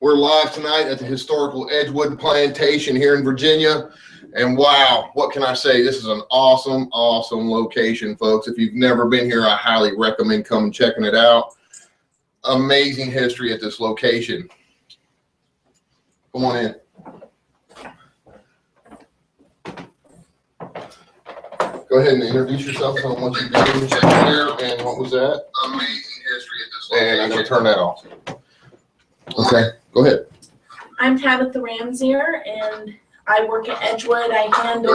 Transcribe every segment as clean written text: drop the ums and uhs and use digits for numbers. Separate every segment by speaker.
Speaker 1: We're live tonight at the historical Edgewood Plantation here in Virginia. And wow, what can I say? This is an awesome, awesome location, folks. If you've never been here, I highly recommend coming and checking it out. Amazing history at this location. Come on in. Go ahead and introduce yourself. Tell them what you do here, and what was that? Amazing history at this location. And I'm going to turn that off. Okay, go ahead.
Speaker 2: I'm Tabitha Ramsier, and I work at Edgewood. I handle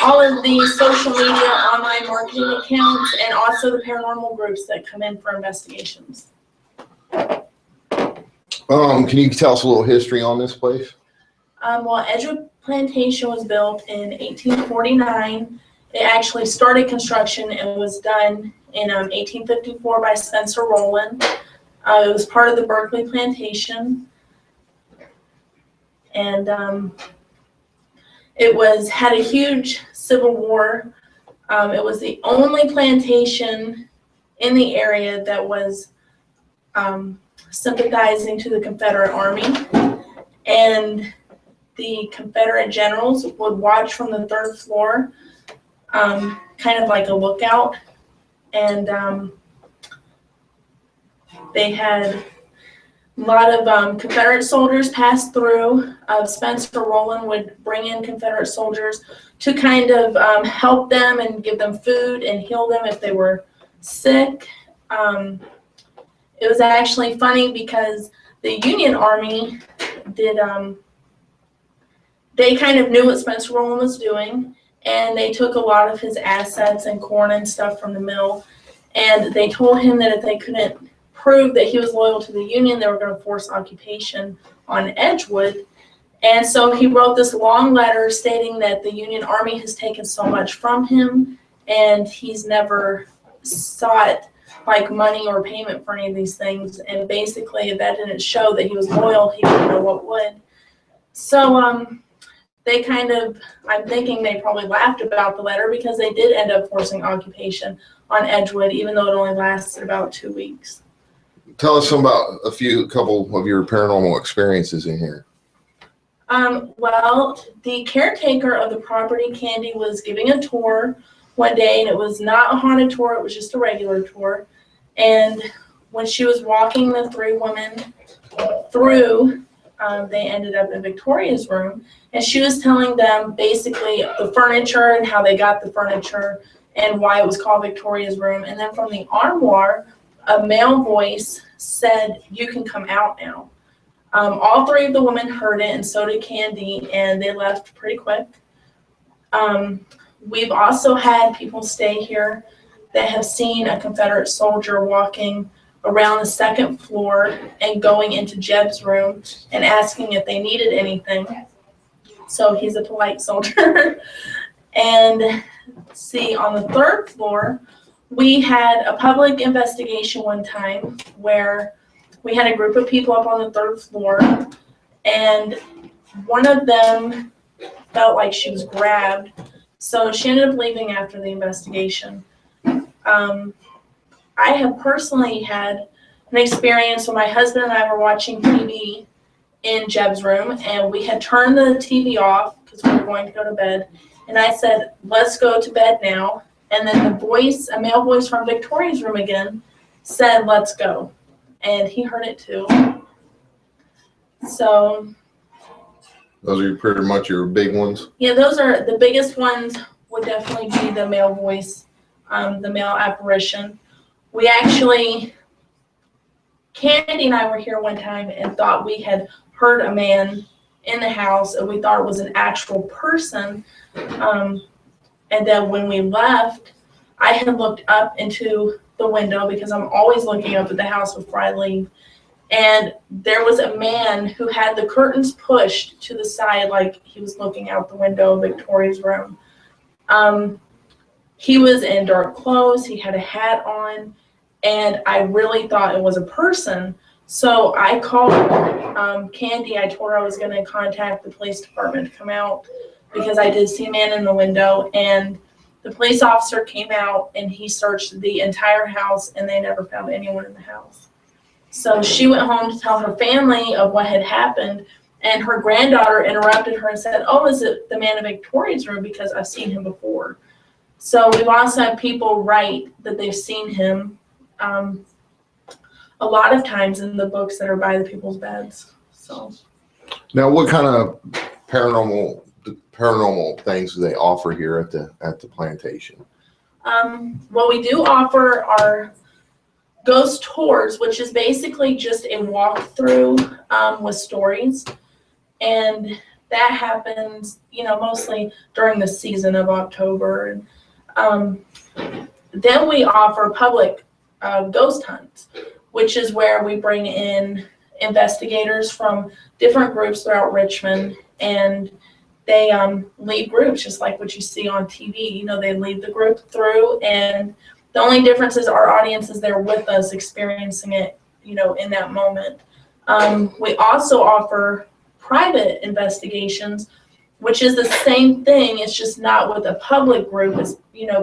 Speaker 2: all of the social media, online marketing accounts, and also the paranormal groups that come in for investigations.
Speaker 1: Can you tell us a little history on this place?
Speaker 2: Well, Edgewood Plantation was built in 1849. It actually started construction and was done in 1854 by Spencer Rowland. It was part of the Berkeley Plantation, and it had a huge civil war. It was the only plantation in the area that was sympathizing to the Confederate Army, and the Confederate generals would watch from the third floor, kind of like a lookout, and they had a lot of Confederate soldiers pass through. Spencer Rowland would bring in Confederate soldiers to kind of help them and give them food and heal them if they were sick. It was actually funny because the Union Army they kind of knew what Spencer Rowland was doing, and they took a lot of his assets and corn and stuff from the mill, and they told him that if they couldn't prove that he was loyal to the Union, they were going to force occupation on Edgewood. And so he wrote this long letter stating that the Union Army has taken so much from him, and he's never sought like money or payment for any of these things. And basically, if that didn't show that he was loyal, he didn't know what would. So they kind of, I'm thinking they probably laughed about the letter, because they did end up forcing occupation on Edgewood, even though it only lasted about 2 weeks.
Speaker 1: Tell us about a couple of your paranormal experiences in here.
Speaker 2: Well, the caretaker of the property, Candy, was giving a tour one day, and it was not a haunted tour, it was just a regular tour. And when she was walking the three women through, they ended up in Victoria's room, and she was telling them basically the furniture and how they got the furniture and why it was called Victoria's room. And then from the armoire, a male voice said, "You can come out now." All three of the women heard it, and so did Candy, and they left pretty quick. We've also had people stay here that have seen a Confederate soldier walking around the second floor and going into Jeb's room and asking if they needed anything. So he's a polite soldier. And see, on the third floor, we had a public investigation one time where we had a group of people up on the third floor, and one of them felt like she was grabbed, so she ended up leaving after the investigation. I have personally had an experience when my husband and I were watching TV in Jeb's room, and we had turned the TV off because we were going to go to bed, and I said, "Let's go to bed now." And then the voice, a male voice from Victoria's room again, said, "Let's go." And he heard it too. So
Speaker 1: Those are pretty much your big ones?
Speaker 2: Yeah, those are the biggest ones. Would definitely be the male voice, the male apparition. We actually, Candy and I were here one time and thought we had heard a man in the house, and we thought it was an actual person. And then when we left, I had looked up into the window, because I'm always looking up at the house before I leave. And there was a man who had the curtains pushed to the side like he was looking out the window of Victoria's room. He was in dark clothes, he had a hat on, and I really thought it was a person. So I called Candy. I told her I was going to contact the police department to come out, because I did see a man in the window, and the police officer came out and he searched the entire house, and they never found anyone in the house. So she went home to tell her family of what had happened, and her granddaughter interrupted her and said, "Oh, is it the man in Victoria's room? Because I've seen him before." So we've also had people write that they've seen him a lot of times in the books that are by the people's beds. So
Speaker 1: Now, what kind of paranormal things do they offer here at the plantation?
Speaker 2: Well, we do offer our ghost tours, which is basically just a walkthrough with stories, and that happens, mostly during the season of October. And then we offer public ghost hunts, which is where we bring in investigators from different groups throughout Richmond, and they lead groups just like what you see on TV. They lead the group through, and the only difference is our audience is there with us experiencing it, in that moment. We also offer private investigations, which is the same thing. It's just not with a public group. It's,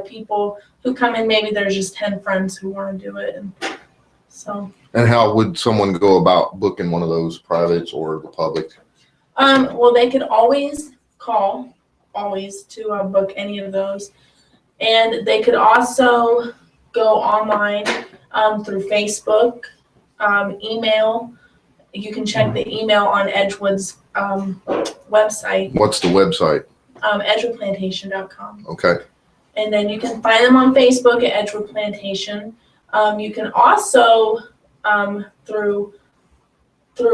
Speaker 2: people who come in, maybe there's just 10 friends who want to do it. And so.
Speaker 1: And how would someone go about booking one of those privates or the public?
Speaker 2: Well, they could always call, to book any of those. And they could also go online through Facebook, email. You can check the email on Edgewood's website.
Speaker 1: What's the website?
Speaker 2: EdgewoodPlantation.com.
Speaker 1: Okay.
Speaker 2: And then you can find them on Facebook at Edgewood Plantation. You can also, through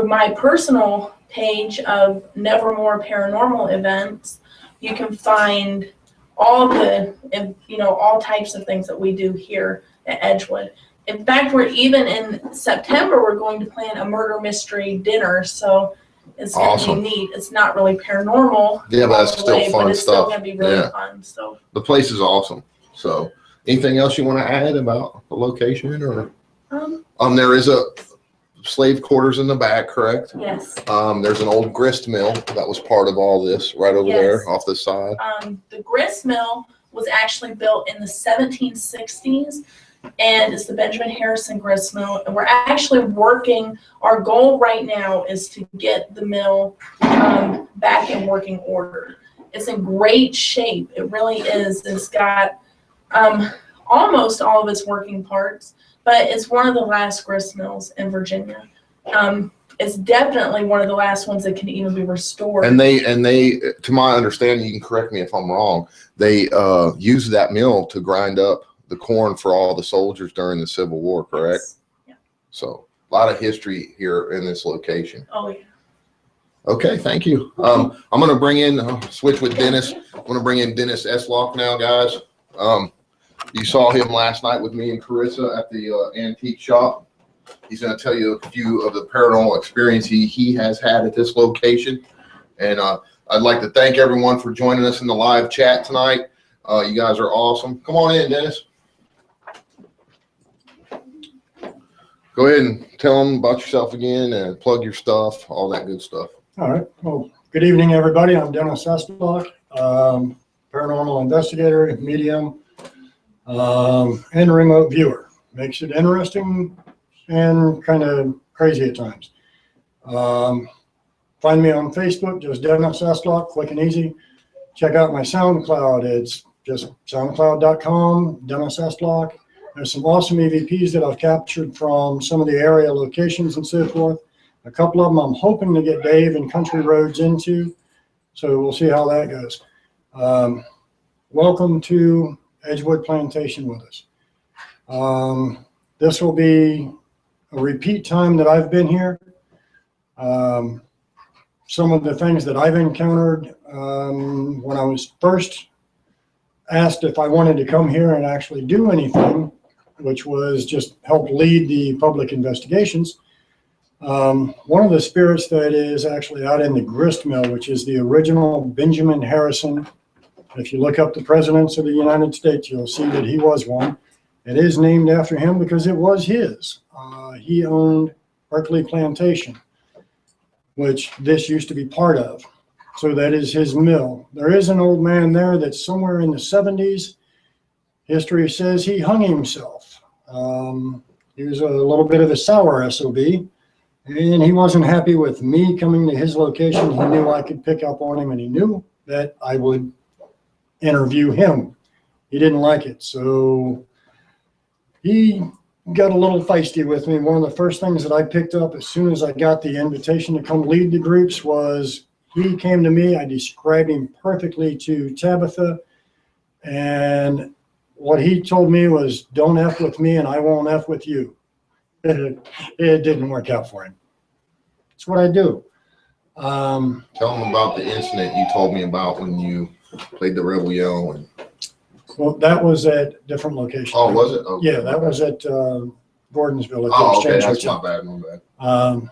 Speaker 2: my personal page of Nevermore Paranormal Events, you can find all all types of things that we do here at Edgewood. In fact, we're even in September, we're going to plan a murder mystery dinner. So it's going to be neat. It's not really paranormal.
Speaker 1: Yeah, but that's still fun
Speaker 2: but it's
Speaker 1: stuff.
Speaker 2: still going to be really fun. So
Speaker 1: the place is awesome. So anything else you want to add about the location, or there is a slave quarters in the back, correct?
Speaker 2: Yes.
Speaker 1: There's an old grist mill that was part of all this right over there off the side.
Speaker 2: The grist mill was actually built in the 1760s, and it's the Benjamin Harrison grist mill. And we're actually working, our goal right now is to get the mill back in working order. It's in great shape. It really is. It's got almost all of its working parts, but it's one of the last grist mills in Virginia. It's definitely one of the last ones that can even be restored.
Speaker 1: And they, to my understanding, you can correct me if I'm wrong, they used that mill to grind up the corn for all the soldiers during the Civil War, correct?
Speaker 2: Yes. Yeah.
Speaker 1: So a lot of history here in this location.
Speaker 2: Oh, yeah.
Speaker 1: Okay, thank you. I'm going to bring in, switch with Dennis. I'm going to bring in Dennis Eslock now, guys. You saw him last night with me and Carissa at the antique shop. He's going to tell you a few of the paranormal experience he has had at this location. And I'd like to thank everyone for joining us in the live chat tonight. You guys are awesome. Come on in, Dennis. Go ahead and tell them about yourself again and plug your stuff, all that good stuff.
Speaker 3: All right. Well, good evening, everybody. I'm Dennis Eslock, paranormal investigator, medium, and remote viewer. Makes it interesting and kind of crazy at times. Find me on Facebook, just Dennis Eslock, quick and easy. Check out my SoundCloud. It's just soundcloud.com, Dennis Eslock. There's some awesome EVPs that I've captured from some of the area locations and so forth. A couple of them I'm hoping to get Dave and Country Roads into, so we'll see how that goes. Welcome to Edgewood Plantation with us. This will be a repeat time that I've been here. Some of the things that I've encountered when I was first asked if I wanted to come here and actually do anything, which was just help lead the public investigations. One of the spirits that is actually out in the grist mill, which is the original Benjamin Harrison. If you look up the presidents of the United States, you'll see that he was one. It is named after him because it was his. He owned Berkeley Plantation, which this used to be part of. So that is his mill. There is an old man there that's somewhere in the 70s. History says he hung himself. He was a little bit of a sour SOB, and he wasn't happy with me coming to his location. He knew I could pick up on him, and he knew that I would interview him. He didn't like it, so he got a little feisty with me. One of the first things that I picked up as soon as I got the invitation to come lead the groups was he came to me. I described him perfectly to Tabitha, and what he told me was, don't F with me and I won't F with you. It didn't work out for him. It's what I do.
Speaker 1: Tell them about the incident you told me about when you played the Rebel Yell. And
Speaker 3: Well, that was at different locations.
Speaker 1: oh, was it? Okay.
Speaker 3: Yeah, that was at Gordonsville at the
Speaker 1: Oh, okay,
Speaker 3: Exchange
Speaker 1: that's
Speaker 3: Hotel.
Speaker 1: my bad.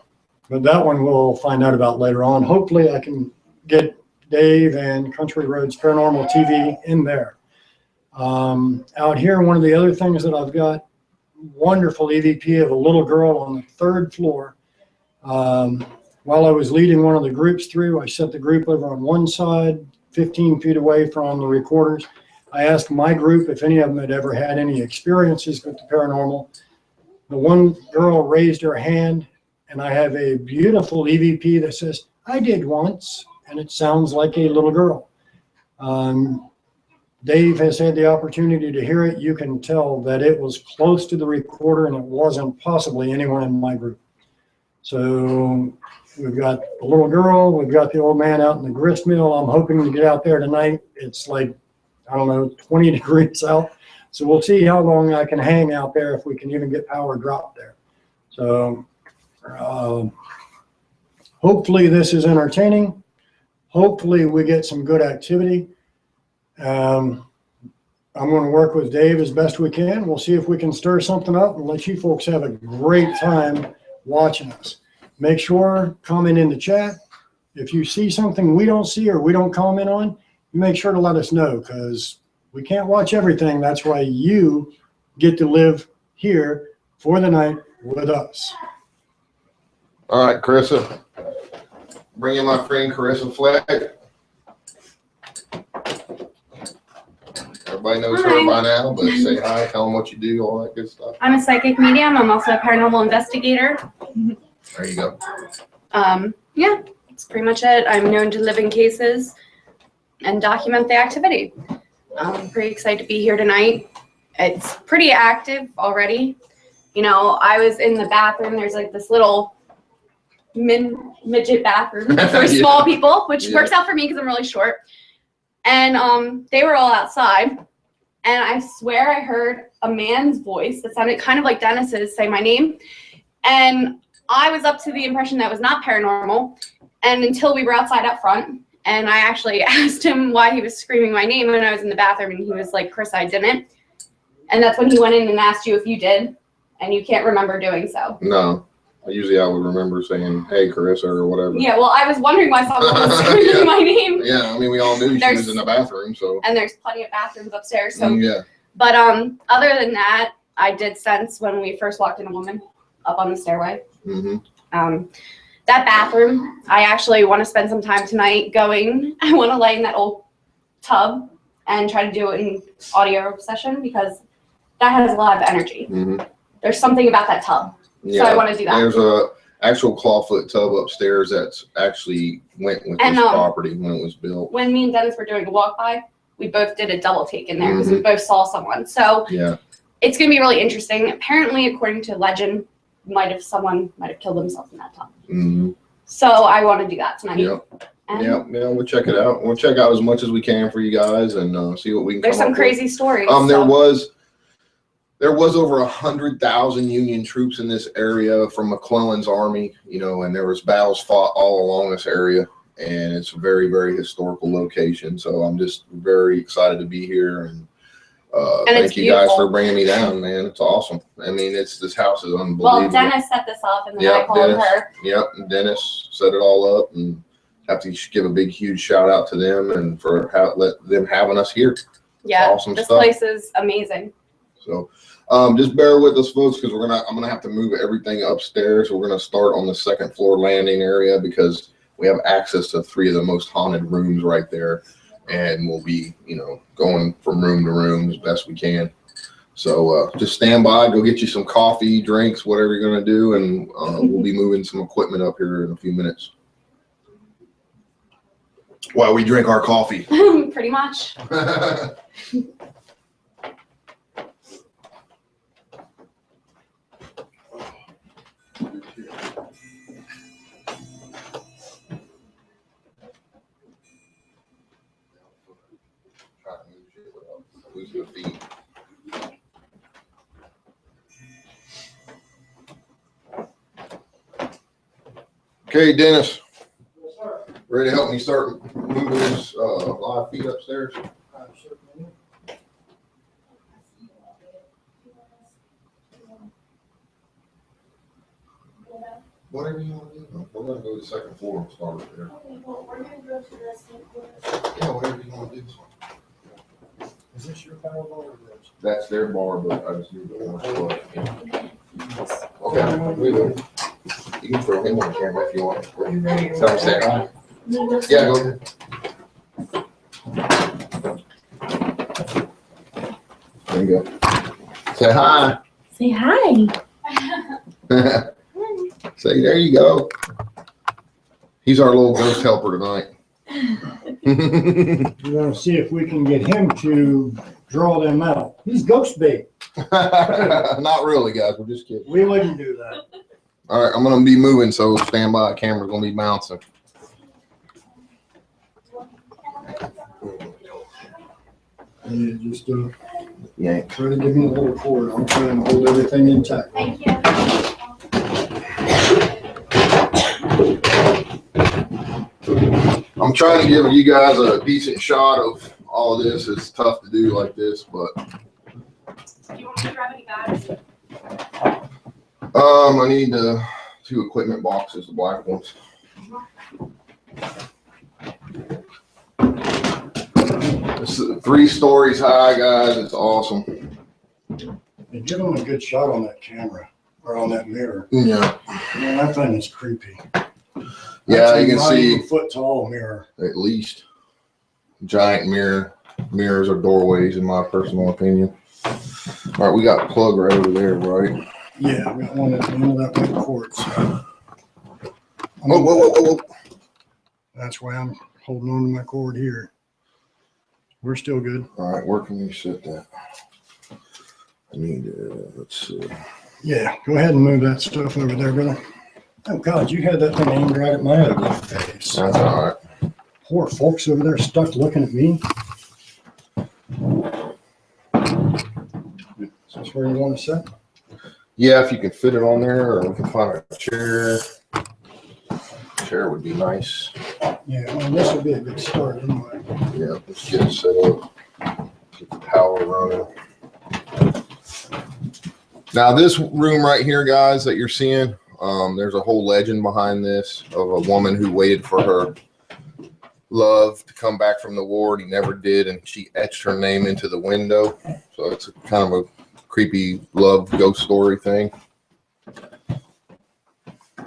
Speaker 3: But that one we'll find out about later on. Hopefully I can get Dave and Country Roads Paranormal TV in there. Out here, one of the other things that I've got, wonderful EVP of a little girl on the 3rd floor. While I was leading one of the groups through, I set the group over on one side, 15 feet away from the recorders. I asked my group if any of them had ever had any experiences with the paranormal. The one girl raised her hand, and I have a beautiful EVP that says, I did once, and it sounds like a little girl. Dave has had the opportunity to hear it. You can tell that it was close to the recorder, and it wasn't possibly anyone in my group. So we've got the little girl, we've got the old man out in the grist mill. I'm hoping to get out there tonight. It's like, I don't know, 20 degrees out. So we'll see how long I can hang out there, if we can even get power dropped there. So hopefully this is entertaining. Hopefully we get some good activity. I'm going to work with Dave as best we can. We'll see if we can stir something up and let you folks have a great time watching us. Make sure, comment in the chat. If you see something we don't see or we don't comment on, make sure to let us know, because we can't watch everything. That's why you get to live here for the night with us.
Speaker 1: All right, Carissa. Bring in my friend Carissa Fleck. Everybody knows her by now, but say hi, tell them what you do, all that good stuff.
Speaker 4: I'm a psychic medium. I'm also a paranormal investigator.
Speaker 1: There you go.
Speaker 4: Yeah, that's pretty much it. I'm known to live in cases and document the activity. I'm pretty excited to be here tonight. It's pretty active already. You know, I was in the bathroom. There's like this little midget bathroom for
Speaker 1: Yeah.
Speaker 4: small people, which
Speaker 1: Yeah.
Speaker 4: works out for me because I'm really short. And they were all outside. And I swear I heard a man's voice that sounded kind of like Dennis's say my name. And I was up to the impression that was not paranormal. And until we were outside up front, and I actually asked him why he was screaming my name when I was in the bathroom, and he was like, Chris, I didn't. And that's when he went in and asked you if you did, and you can't remember doing so.
Speaker 1: No. Usually I would remember saying, hey, Carissa, or whatever.
Speaker 4: Yeah, well, I was wondering why someone was screaming
Speaker 1: Yeah.
Speaker 4: my name.
Speaker 1: Yeah, I mean, we all knew she
Speaker 4: There's-
Speaker 1: was in the bathroom, so.
Speaker 4: And there's plenty of bathrooms upstairs. So,
Speaker 1: Yeah.
Speaker 4: But other than that, I did sense when we first walked in a woman up on the stairway.
Speaker 1: Mm-hmm.
Speaker 4: That bathroom, I actually want to spend some time tonight going. I want to lay in that old tub and try to do it in audio session, because that has a lot of energy.
Speaker 1: Mm-hmm.
Speaker 4: There's something about that tub.
Speaker 1: Yeah.
Speaker 4: So I want to do that.
Speaker 1: There's a actual clawfoot tub upstairs that's actually went with
Speaker 4: And,
Speaker 1: this property when it was built.
Speaker 4: When me and Dennis were doing a walk by, we both did a double take in there because
Speaker 1: Mm-hmm.
Speaker 4: we both saw someone. So
Speaker 1: Yeah.
Speaker 4: it's going to be really interesting. Apparently, according to legend, someone might have killed themselves in that tub.
Speaker 1: Mm-hmm.
Speaker 4: So I want to do that tonight.
Speaker 1: Yep.
Speaker 4: And
Speaker 1: Yeah, we'll check it out. We'll check out as much as we can for you guys and see what we can
Speaker 4: there's
Speaker 1: come
Speaker 4: some
Speaker 1: up
Speaker 4: crazy stories.
Speaker 1: with.
Speaker 4: so-
Speaker 1: There was over 100,000 Union troops in this area from McClellan's army, you know, and there was battles fought all along this area, and it's a very, very historical location. So I'm just very excited to be here, and
Speaker 4: And
Speaker 1: thank
Speaker 4: it's
Speaker 1: you guys
Speaker 4: beautiful.
Speaker 1: for bringing me down, man. It's awesome. I mean, this house is unbelievable.
Speaker 4: Well, Dennis set this up, and then I
Speaker 1: Yep,
Speaker 4: called
Speaker 1: Dennis.
Speaker 4: her.
Speaker 1: Yep, and Dennis set it all up, and have to give a big, huge shout out to them and for them having us here.
Speaker 4: Yeah,
Speaker 1: Awesome
Speaker 4: this
Speaker 1: stuff.
Speaker 4: place is amazing.
Speaker 1: So just bear with us, folks, because I'm gonna have to move everything upstairs. We're gonna start on the second floor landing area because we have access to 3 of the most haunted rooms right there, and we'll be, you know, going from room to room as best we can. So just stand by, go get you some coffee, drinks, whatever you're gonna do, and we'll be moving some equipment up here in a few minutes. While we drink our coffee.
Speaker 4: Pretty much.
Speaker 1: Losing the feet. Okay, Dennis. Ready to help me start moving this live feed upstairs? Whatever you want to do. We're going to go to the second floor and start up there.
Speaker 2: Okay, well, we're gonna go to the same floor.
Speaker 1: Yeah, whatever you want to do.
Speaker 3: Is this your power bar or theirs?
Speaker 1: That's their bar, but I just need the orange plug. Okay, we will. You can throw him on the camera if you want. Tell him stand by. Yeah, go ahead. There you go. Say hi.
Speaker 2: Say hi.
Speaker 1: Say, there you go. He's our little ghost helper tonight.
Speaker 3: We're gonna see if we can get him to draw them out. He's ghost bait.
Speaker 1: Not really, guys. We're just kidding.
Speaker 3: We wouldn't do that.
Speaker 1: All right, I'm gonna be moving, so stand by. Camera's gonna be bouncing.
Speaker 3: Yeah, just
Speaker 1: Yeah.
Speaker 3: try to give me a little cord. I'm trying to hold everything intact.
Speaker 4: Thank you.
Speaker 1: I'm trying to give you guys a decent shot of all of this. It's tough to do like this, but
Speaker 4: Do you want me to grab any bags?
Speaker 1: I need the 2 equipment boxes, the black ones. It's 3 stories high, guys. It's awesome.
Speaker 3: And give him a good shot on that camera or on that mirror.
Speaker 1: Yeah.
Speaker 3: Man, that thing is creepy.
Speaker 1: Yeah,
Speaker 3: That's
Speaker 1: you can
Speaker 3: a
Speaker 1: see
Speaker 3: 9-foot tall mirror.
Speaker 1: at least giant mirrors or doorways, in my personal opinion. All right, we got a plug right over there, right?
Speaker 3: Yeah, we got one at the end of that white cord. So.
Speaker 1: Whoa, whoa, whoa, whoa, whoa.
Speaker 3: That's why I'm holding on to my cord here. We're still good.
Speaker 1: All right, where can we set that? I need let's see.
Speaker 3: Yeah, go ahead and move that stuff over there, brother. Oh God, you had that thing aimed right at my ugly face.
Speaker 1: That's all right.
Speaker 3: Poor folks over there stuck looking at me. Is this where you want to sit?
Speaker 1: Yeah, if you can fit it on there, or we can find a chair. Chair would be nice.
Speaker 3: Yeah, well, this would be a good start anyway.
Speaker 1: Yeah, let's get it set up. Get the power running. Now this room right here, guys, that you're seeing, there's a whole legend behind this of a woman who waited for her love to come back from the war, and he never did, and she etched her name into the window. So it's kind of a creepy love ghost story thing.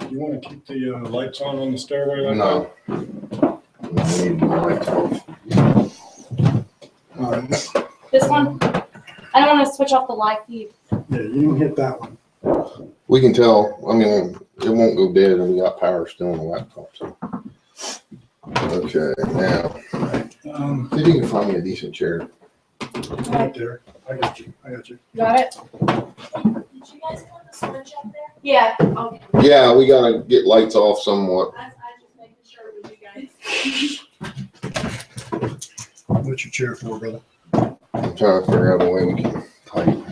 Speaker 3: You want to keep the lights on the stairway like
Speaker 1: No. We need the lights off.
Speaker 3: that? All right.
Speaker 4: This one? I don't want to switch off the live feed.
Speaker 3: Yeah, you can hit that one.
Speaker 1: We can tell. I mean, it won't go dead, and we got power still on the laptop. So. Okay, now, see if you can find me a decent chair.
Speaker 3: Right there. I got you.
Speaker 4: Got it?
Speaker 2: Did you guys put the switch up there?
Speaker 4: Yeah.
Speaker 2: Okay.
Speaker 1: Yeah, we gotta get lights off somewhat.
Speaker 2: I just making sure with you guys.
Speaker 3: What's your chair for, brother?
Speaker 1: I'm trying to figure out a way we can tighten.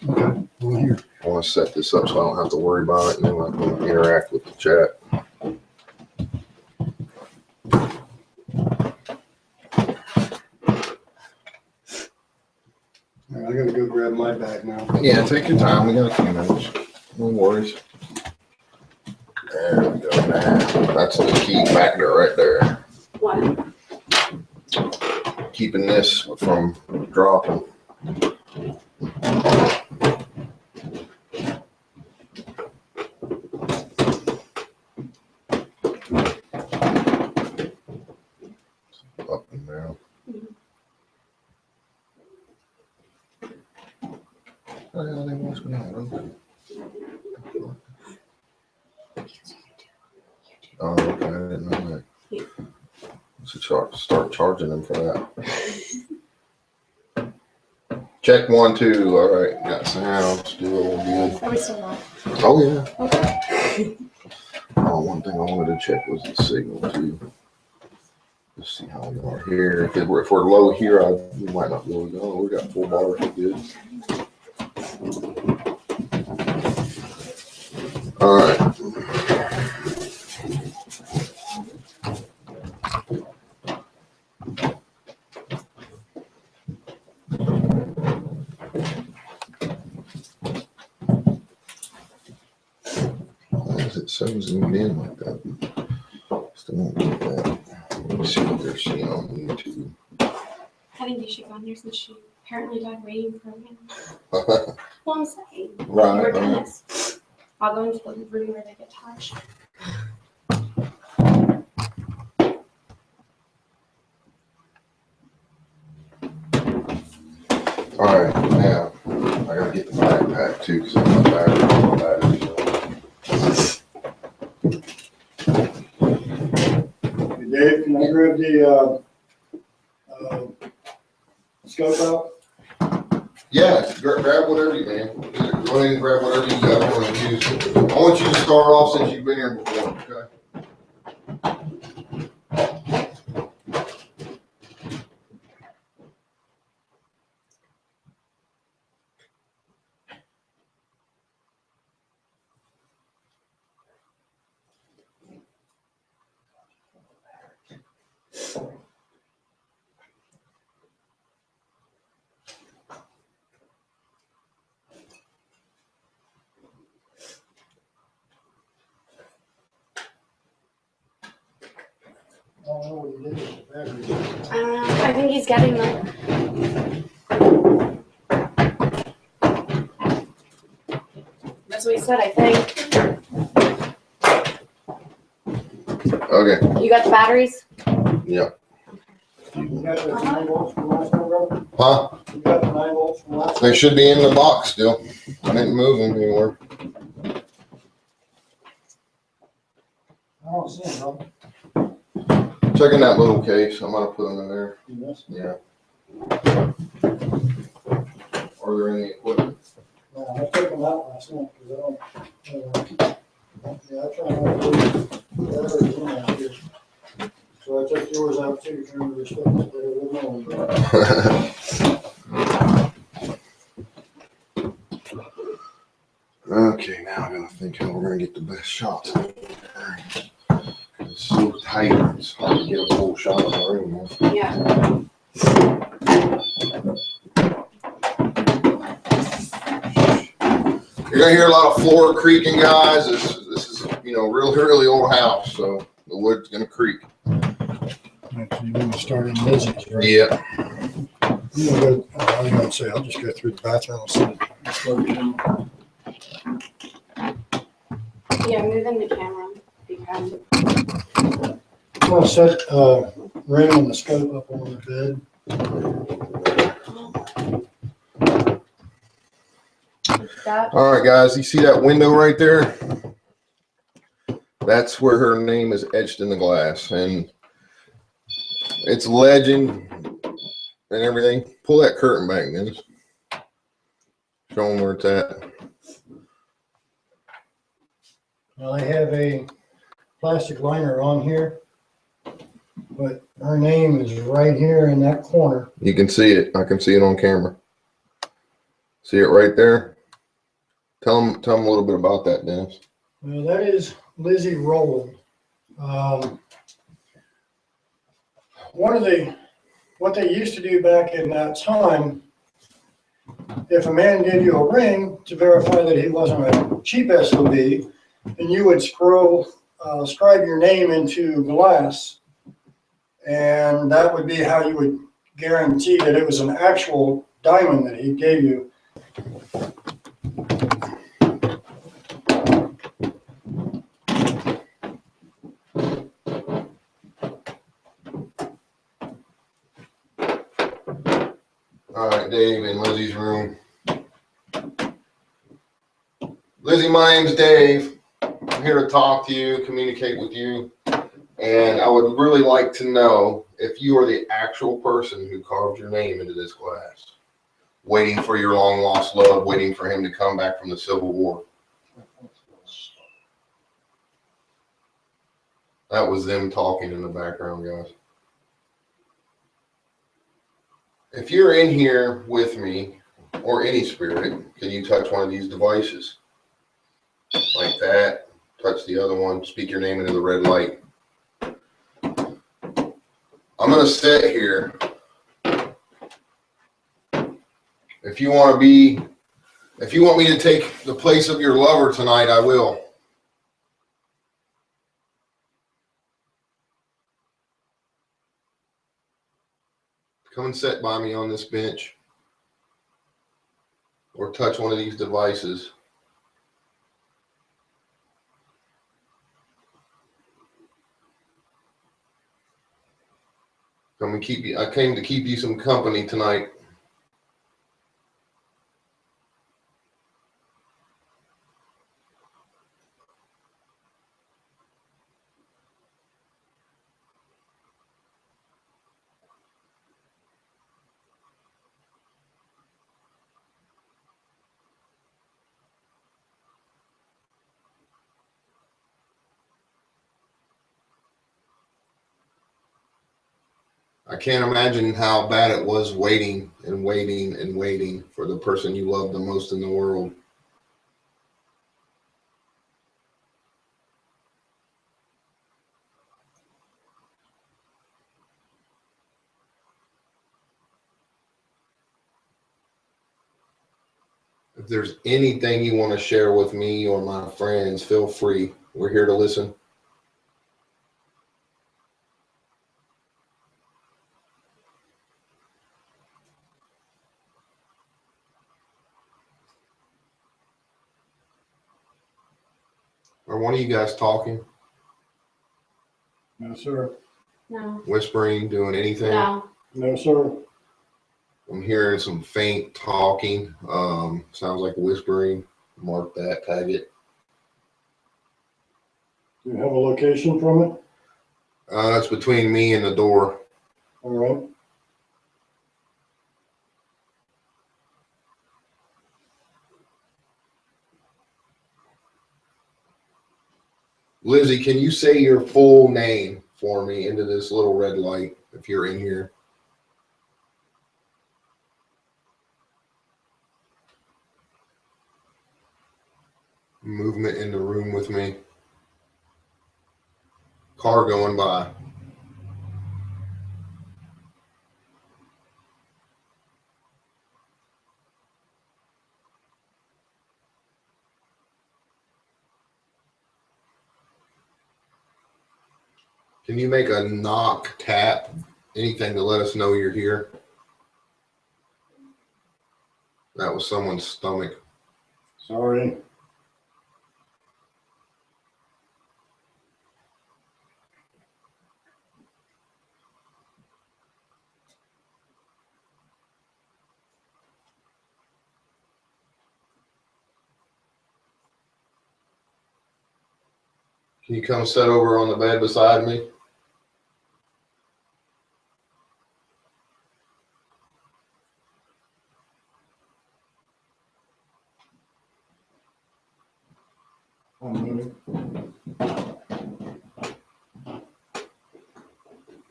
Speaker 3: Okay, over here.
Speaker 1: I want to set this up so I don't have to worry about it, and then I can interact with the chat.
Speaker 3: All right, I gotta go grab my bag now.
Speaker 1: Yeah, take your time. We got a few minutes. No worries. There we go. That's the key factor right there.
Speaker 4: What?
Speaker 1: Keeping this from dropping. Up and down. Oh, okay, I didn't know that. So start charging them for that. Check 1, 2. All right, got sound. Still all good.
Speaker 2: Are we still on?
Speaker 1: Oh yeah.
Speaker 2: Okay.
Speaker 1: Oh, one thing I wanted to check was the signal too. Let's see how we are here. If we're low here, we might not be able to go. We got full bars. We're good. All right. Why is it so zoomed in like that? Still don't get that. Let me see what they're seeing on YouTube.
Speaker 4: I think you should go on there since she apparently died waiting for him. Well, I'm saying.
Speaker 1: Right,
Speaker 4: We're
Speaker 1: right.
Speaker 4: doing this. I'll go into the room where they get touched.
Speaker 1: All right, now I gotta get the backpack too because I'm not battery on my battery.
Speaker 3: Hey, Dave, can I grab the scope out?
Speaker 1: Yeah, grab whatever you man. Go ahead and grab whatever you got want to use. I want you to start off since you've been here before, okay?
Speaker 3: I don't know what you did with the batteries.
Speaker 4: I don't know. I think he's getting them. That's what he said, I think.
Speaker 1: Okay.
Speaker 4: You got the batteries?
Speaker 1: Yeah.
Speaker 3: You got the 9 volts from last time, brother?
Speaker 1: Huh?
Speaker 3: You got the 9 volts from last time?
Speaker 1: They should be in the box still. I didn't move them anywhere.
Speaker 3: I don't see them, brother.
Speaker 1: Check in that little case. I might have put them in there.
Speaker 3: Yes.
Speaker 1: Yeah. Or they're in the equipment.
Speaker 3: No, I took them out last night because I don't, yeah, I try not to lose batteries in out here. So I took yours out too, trying to respect it better than mine.
Speaker 1: Okay, now I gotta think how we're gonna get the best shots. It's so tight, it's hard to get a full shot in the room.
Speaker 4: Yeah.
Speaker 1: You're gonna hear a lot of floor creaking, guys. This is really old house, so the wood's gonna creak.
Speaker 3: Actually, you're gonna start in Lizzie's, right?
Speaker 1: Yeah.
Speaker 3: I'm gonna go, I was gonna say, I'll just go through the bathroom and see.
Speaker 4: Yeah, move in the camera if you can.
Speaker 3: I'm gonna set, Ray and the scope up on the bed.
Speaker 4: That.
Speaker 1: All right, guys, you see that window right there? That's where her name is etched in the glass, and it's legend and everything. Pull that curtain back, Dennis. Show them where it's at.
Speaker 3: Well, I have a plastic liner on here, but her name is right here in that corner.
Speaker 1: You can see it. I can see it on camera. See it right there? Tell them a little bit about that, Dennis.
Speaker 3: Well, that is Lizzie Rowland. What they used to do back in that time, if a man gave you a ring to verify that he wasn't a cheap SOB, then you would scribe your name into glass, and that would be how you would guarantee that it was an actual diamond that he gave you.
Speaker 1: All right, Dave, in Lizzie's room. Lizzie, my name's Dave. I'm here to talk to you, communicate with you, and I would really like to know if you are the actual person who carved your name into this glass, waiting for your long lost love, waiting for him to come back from the Civil War. That was them talking in the background, guys. If you're in here with me, or any spirit, can you touch one of these devices? Like that. Touch the other one. Speak your name into the red light. I'm going to sit here. If you want me to take the place of your lover tonight, I will. Come and sit by me on this bench. Or touch one of these devices. Come and keep you. I came to keep you some company tonight. I can't imagine how bad it was waiting and waiting and waiting for the person you love the most in the world. If there's anything you want to share with me or my friends, feel free. We're here to listen. Are one of you guys talking,
Speaker 3: No, sir.
Speaker 4: No.
Speaker 1: whispering, doing anything?
Speaker 4: No.
Speaker 3: No, sir.
Speaker 1: I'm hearing some faint talking. Sounds like whispering. Mark that, tag it.
Speaker 3: Do you have a location from it?
Speaker 1: It's between me and the door.
Speaker 3: All right.
Speaker 1: Lizzie, can you say your full name for me into this little red light if you're in here? Movement in the room with me. Car going by. Can you make a knock, tap, anything to let us know you're here? That was someone's stomach.
Speaker 3: Sorry.
Speaker 1: Can you come sit over on the bed beside me?
Speaker 3: I'm moving.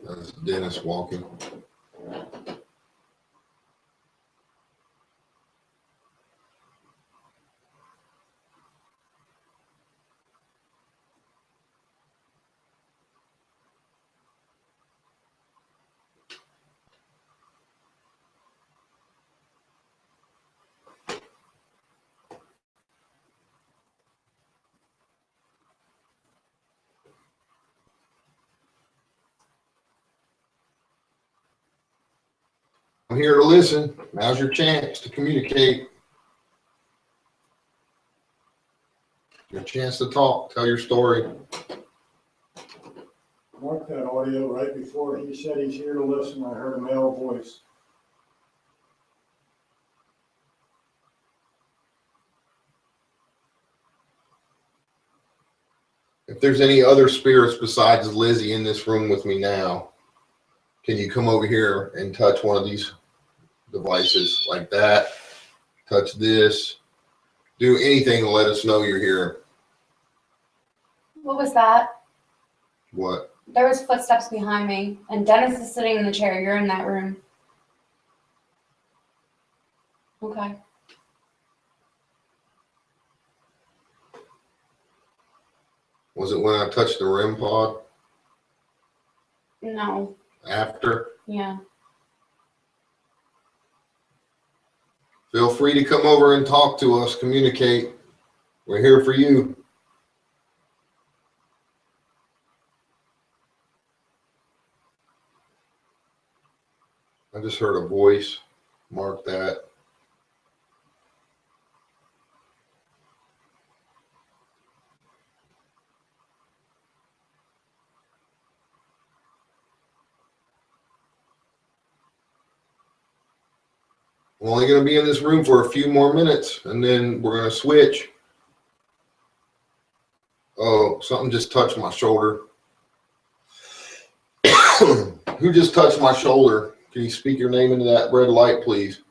Speaker 1: That's Dennis walking. I'm here to listen. Now's your chance to communicate. Your chance to talk. Tell your story.
Speaker 3: Mark that audio right before he said he's here to listen. I heard a male voice.
Speaker 1: If there's any other spirits besides Lizzie in this room with me now, can you come over here and touch one of these devices like that? Touch this. Do anything to let us know you're here.
Speaker 4: What was that?
Speaker 1: What?
Speaker 4: There was footsteps behind me, and Dennis is sitting in the chair. You're in that room. Okay.
Speaker 1: Was it when I touched the REM pod?
Speaker 4: No.
Speaker 1: After?
Speaker 4: Yeah.
Speaker 1: Feel free to come over and talk to us, communicate. We're here for you. I just heard a voice. Mark that. We're only going to be in this room for a few more minutes, and then we're going to switch. Oh, something just touched my shoulder. Who just touched my shoulder? Can you speak your name into that red light, please?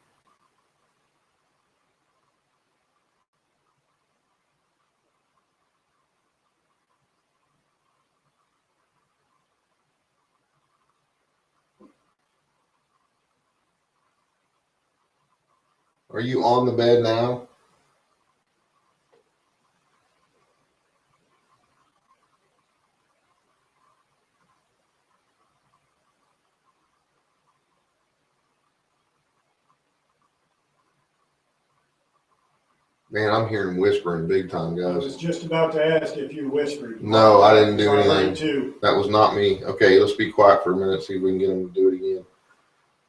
Speaker 1: Are you on the bed now? Man, I'm hearing whispering big time,
Speaker 3: I
Speaker 1: guys.
Speaker 3: was just about to ask if you whispered.
Speaker 1: No, I didn't do
Speaker 3: I heard
Speaker 1: anything.
Speaker 3: too.
Speaker 1: That was not me. Okay, let's be quiet for a minute, see if we can get them to do it again.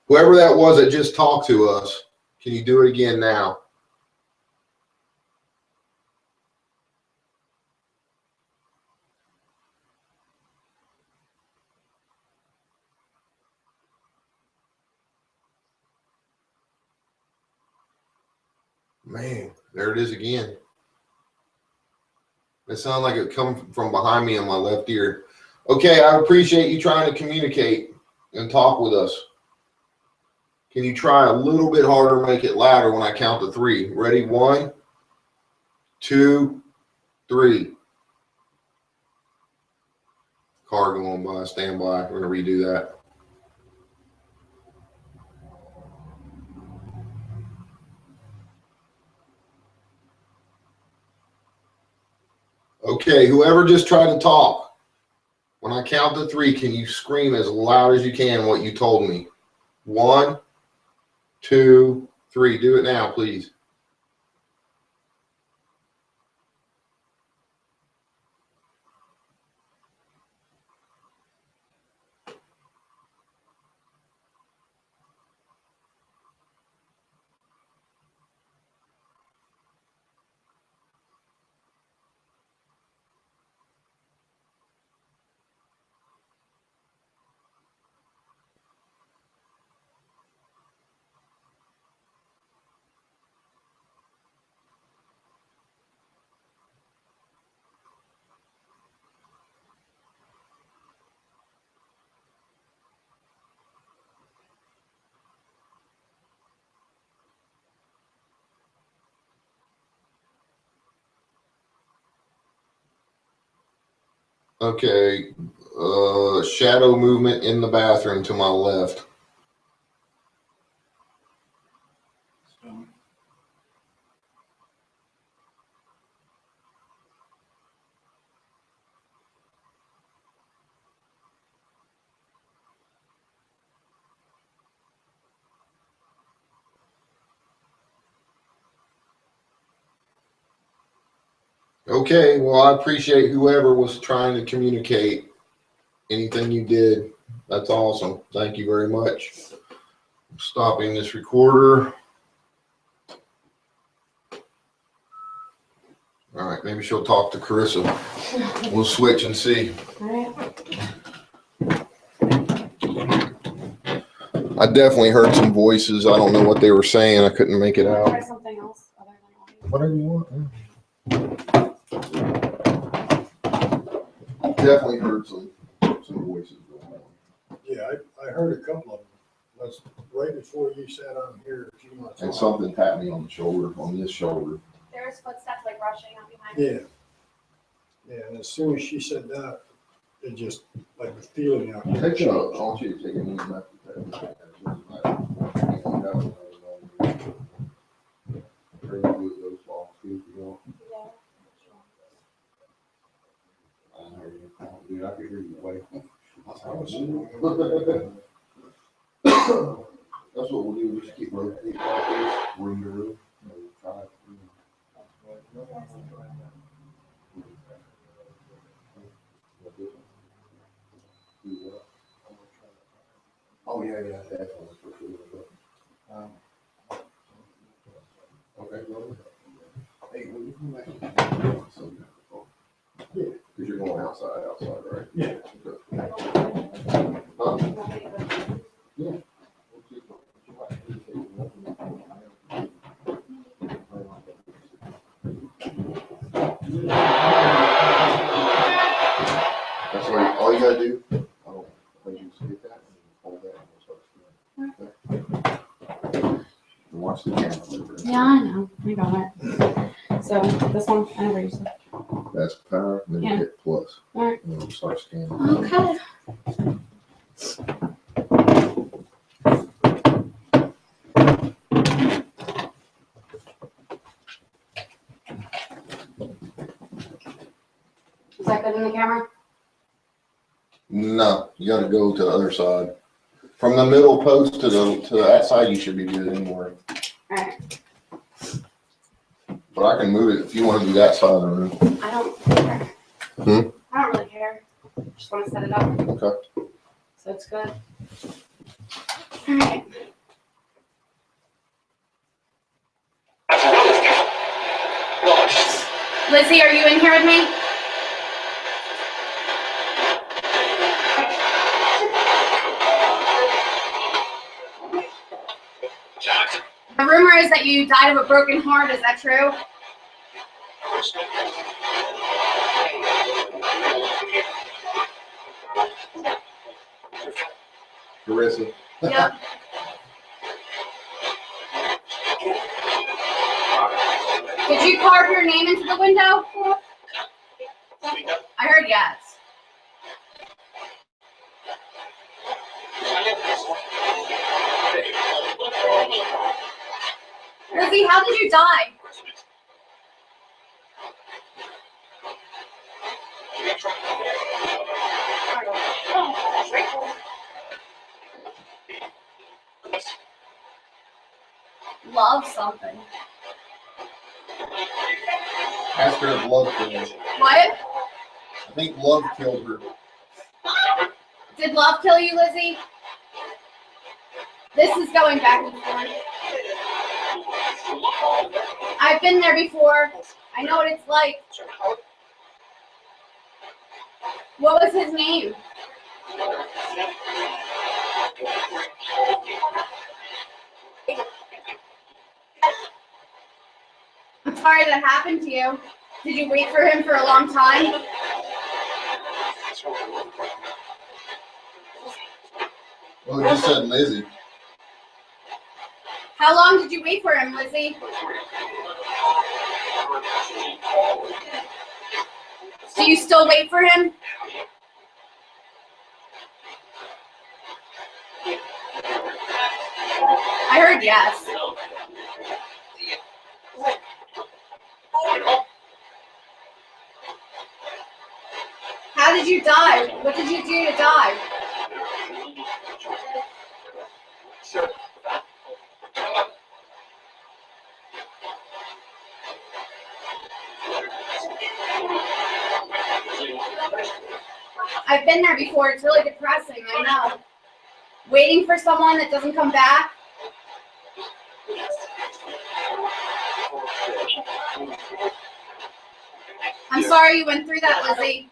Speaker 1: Whoever that was that just talked to us, can you do it again now? Man, there it is again. It sounded like it come from behind me on my left ear. Okay, I appreciate you trying to communicate and talk with us. Can you try a little bit harder, make it louder when I count to 3? Ready? 1, 2, 3. Car going by, stand by. We're going to redo that. Okay, whoever just tried to talk, when I count to 3, can you scream as loud as you can what you told me? 1, 2, 3. Do it now, please. Okay, shadow movement in the bathroom to my left. Okay, well, I appreciate whoever was trying to communicate. Anything you did, that's awesome. Thank you very much. I'm stopping this recorder. All right, maybe she'll talk to Carissa. We'll switch and see.
Speaker 4: All right.
Speaker 1: I definitely heard some voices. I don't know what they were saying. I couldn't make it out.
Speaker 4: Try something else other than audio.
Speaker 1: Whatever you want. definitely heard some voices going on.
Speaker 3: Yeah, I heard a couple of them. That's right before you sat on here a few months
Speaker 1: And
Speaker 3: ago.
Speaker 1: something tapped me on the shoulder, on this shoulder.
Speaker 4: There was footsteps like rushing up behind me.
Speaker 3: Yeah. Yeah, and as soon as she said that, it just, like the feeling out there.
Speaker 1: Take a, I want you to take a knee back to that. Those balls, see if you want. Dude, I could hear you away. That's what we'll do, just keep rotating like this, room to room. And try it. Oh, yeah, definitely. For sure. Okay, well, hey, when you come back, yeah, because you're going outside, right?
Speaker 3: Yeah.
Speaker 1: Huh? Yeah. That's all you gotta do. I think you just get that and hold that and we'll start spinning. Okay. And watch the camera.
Speaker 4: Yeah, I know. I got it. So this one, I never used it.
Speaker 1: That's power, and then you
Speaker 4: Yeah.
Speaker 1: hit plus.
Speaker 4: All right.
Speaker 1: And we'll start scanning.
Speaker 4: Okay. Is that good in the camera?
Speaker 1: No, you gotta go to the other side. From the middle post to that side, you should be good anywhere.
Speaker 4: All right.
Speaker 1: But I can move it if you wanna do that side of the room.
Speaker 4: I don't care.
Speaker 1: Hmm?
Speaker 4: I don't really care. Just want to set it up.
Speaker 1: Okay.
Speaker 4: So it's good. All right. Lizzie, are you in here with me? The rumor is that you died of a broken heart. Is that true?
Speaker 1: Carissa.
Speaker 4: Yep. Did you carve your name into the window? I heard yes. Lizzie, how did you die? Love something.
Speaker 1: Ask her if love killed her.
Speaker 4: What?
Speaker 1: I think love killed her.
Speaker 4: Did love kill you, Lizzie? This is going back and forth. I've been there before. I know what it's like. What was his name? I'm sorry that happened to you. Did you wait for him for a long time?
Speaker 1: Well, you said Lizzie.
Speaker 4: How long did you wait for him, Lizzie? Do you still wait for him? I heard yes. How did you die? What did you do to die? I've been there before. It's really depressing, I know. Waiting for someone that doesn't come back. I'm sorry you went through that, Lizzie.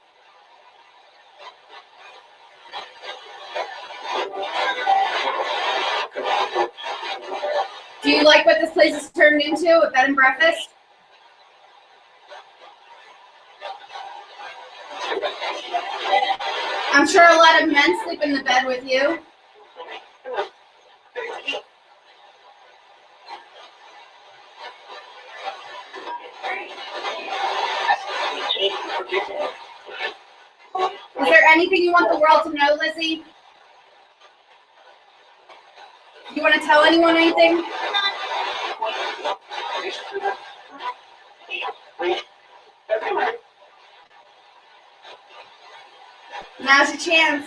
Speaker 4: Do you like what this place has turned into, a bed and breakfast? I'm sure a lot of men sleep in the bed with you. Is there anything you want the world to know, Lizzie? You want to tell anyone anything? Now's your chance.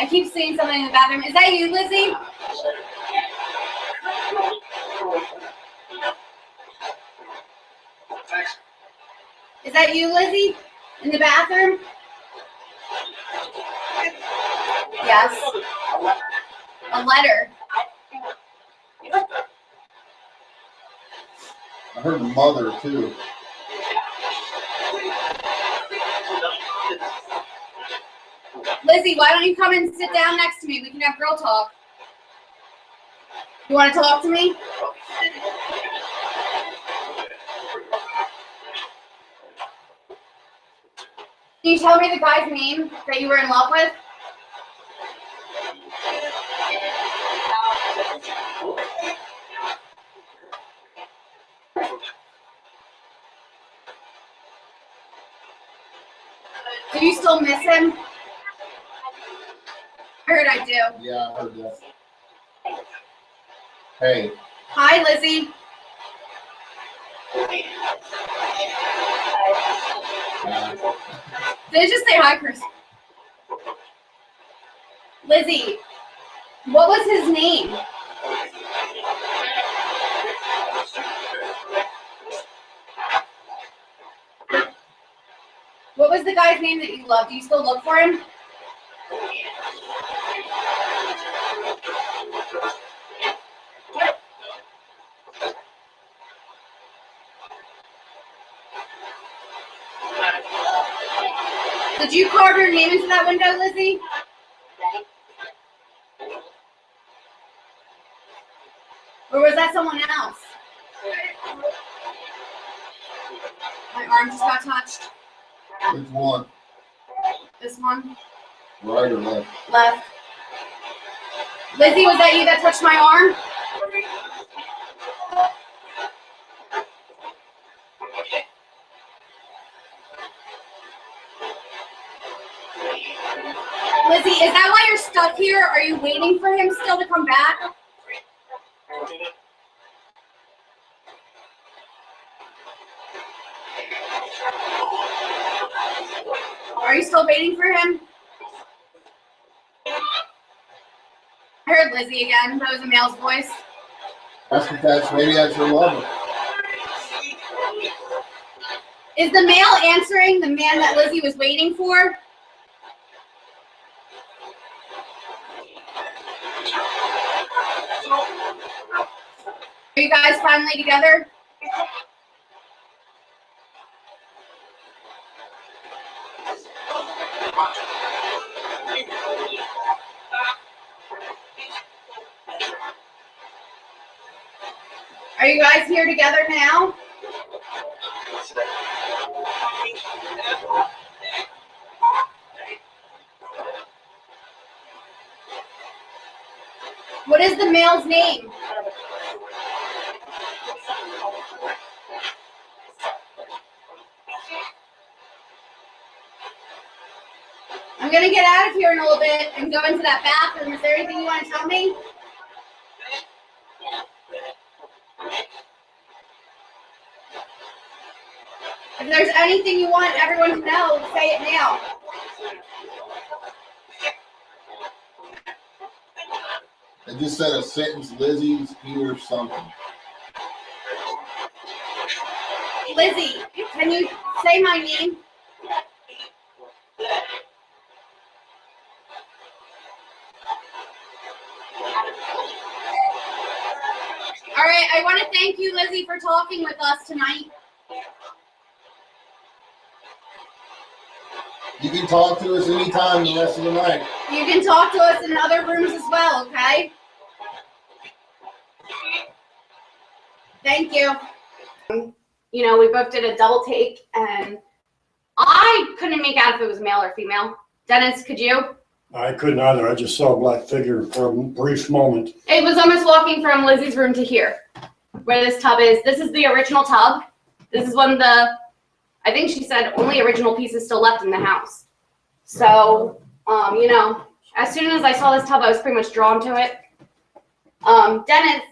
Speaker 4: I keep seeing something in the bathroom. Is that you, Lizzie? Is that you, Lizzie? In the bathroom? Yes. A letter.
Speaker 1: I heard mother too.
Speaker 4: Lizzie, why don't you come and sit down next to me? We can have girl talk. You want to talk to me? Can you tell me the guy's name that you were in love with? Do you still miss him? I heard I do.
Speaker 1: Yeah, I heard that. Hey.
Speaker 4: Hi, Lizzie. Did I just say hi, Chris? Lizzie, what was his name? What was the guy's name that you loved? Do you still look for him? Did you carve your name into that window, Lizzie? Or was that someone else? My arm just got touched.
Speaker 1: Which one?
Speaker 4: This one.
Speaker 1: Right or left?
Speaker 4: Left. Lizzie, was that you that touched my arm? Lizzie, is that why you're stuck here? Are you waiting for him still to come back? Are you still waiting for him? I heard Lizzie again. That was a male's voice.
Speaker 1: Maybe that's her lover.
Speaker 4: Is the male answering the man that Lizzie was waiting for? Are you guys finally together? Are you guys here together now? What is the male's name? I'm gonna get out of here in a little bit and go into that bathroom. Is there anything you want to tell me? If there's anything you want everyone to know, say it now.
Speaker 1: I just said a sentence, Lizzie's here something.
Speaker 4: Lizzie, can you say my name? All right, I want to thank you, Lizzie, for talking with us tonight.
Speaker 1: You can talk to us anytime the rest of the night.
Speaker 4: You can talk to us in other rooms as well, okay? Thank you. You know, we both did a double take, and I couldn't make out if it was male or female. Dennis, could you?
Speaker 3: I couldn't either. I just saw a black figure for a brief moment.
Speaker 4: It was almost walking from Lizzie's room to here, where this tub is. This is the original tub. This is one of the, I think she said, only original pieces still left in the house. So, you know, as soon as I saw this tub, I was pretty much drawn to it. Dennis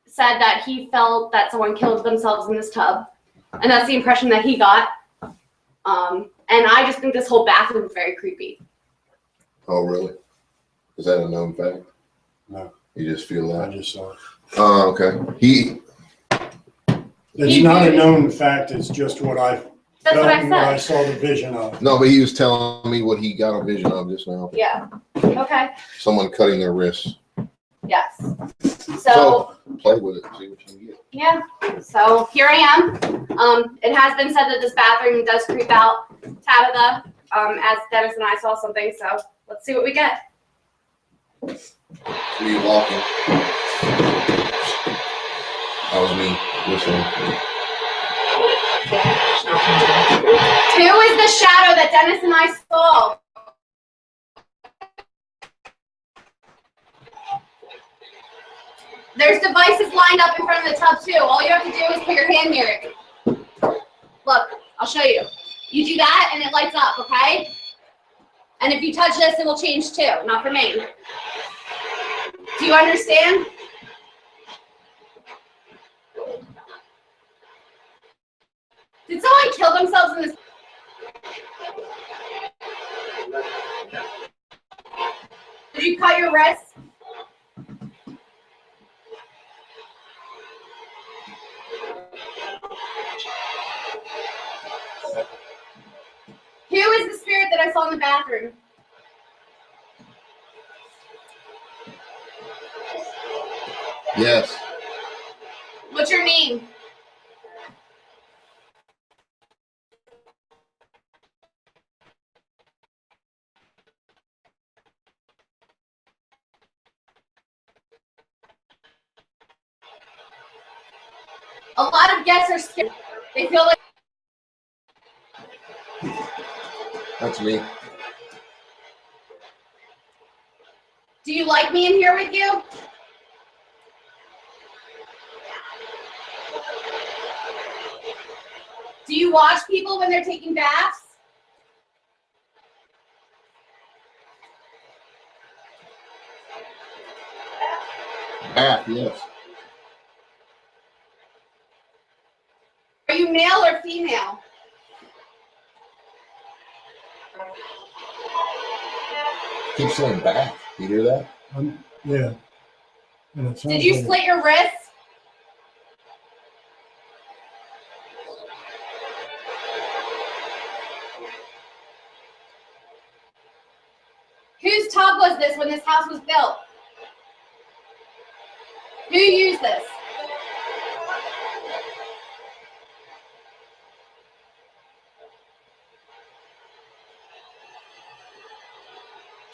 Speaker 4: said that he felt that someone killed themselves in this tub, and that's the impression that he got. And I just think this whole bathroom is very creepy.
Speaker 1: Oh, really? Is that a known fact?
Speaker 3: No.
Speaker 1: You just feel
Speaker 3: I
Speaker 1: that?
Speaker 3: just saw it.
Speaker 1: Oh, okay.
Speaker 3: It's not a known fact. It's just what I
Speaker 4: That's
Speaker 3: felt
Speaker 4: what I
Speaker 3: and what I
Speaker 4: said.
Speaker 3: saw the vision of.
Speaker 1: No, but he was telling me what he got a vision of just now.
Speaker 4: Yeah. Okay.
Speaker 1: Someone cutting their wrists.
Speaker 4: Yes. So
Speaker 1: Play with it, see what you can get.
Speaker 4: yeah. So here I am. It has been said that this bathroom does creep out Tabitha, as Dennis and I saw something. So let's see what we get.
Speaker 1: Who are you walking? That was me listening.
Speaker 4: Who is the shadow that Dennis and I saw? There's devices lined up in front of the tub too. All you have to do is put your hand near it. Look, I'll show you. You do that and it lights up, okay? And if you touch this, it will change too, not for me. Do you understand? Did someone kill themselves in this? Did you cut your wrist? Who is the spirit that I saw in the bathroom?
Speaker 1: Yes.
Speaker 4: What's your name? A lot of guests are scared. They feel like
Speaker 1: That's me.
Speaker 4: do you like me in here with you? Do you watch people when they're taking baths?
Speaker 1: Yes.
Speaker 4: Are you male or female?
Speaker 1: Keep saying back. You hear that?
Speaker 3: Yeah. And it sounds
Speaker 4: Did you
Speaker 3: like
Speaker 4: slit your wrist? Whose tub was this when this house was built? Who used this?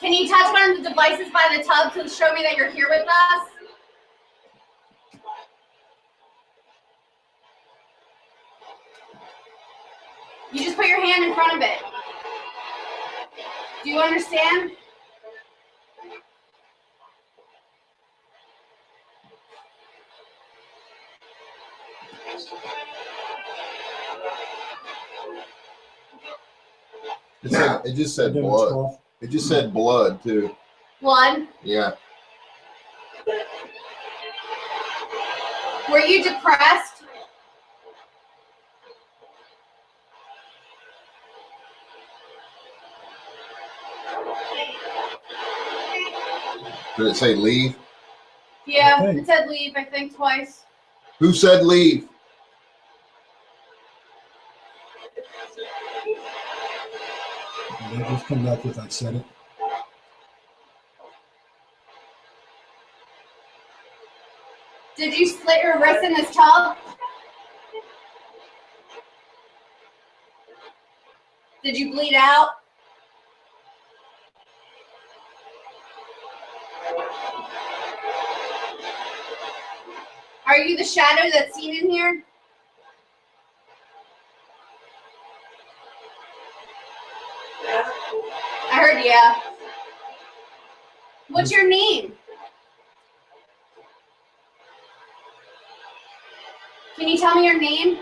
Speaker 4: Can you touch one of the devices by the tub to show me that you're here with us? You just put your hand in front of it. Do you understand?
Speaker 1: It just said
Speaker 3: Dennis
Speaker 1: blood.
Speaker 3: Croft.
Speaker 1: It just said blood too.
Speaker 4: Blood.
Speaker 1: Yeah.
Speaker 4: Were you depressed?
Speaker 1: Did it say leave?
Speaker 4: Yeah,
Speaker 3: Okay.
Speaker 4: it said leave, I think, twice.
Speaker 1: Who said leave?
Speaker 3: They just come back with I said it.
Speaker 4: Did you slit your wrist in this tub? Did you bleed out? Are you the shadow that's seen in here? I heard yeah. What's your name? Can you tell me your name?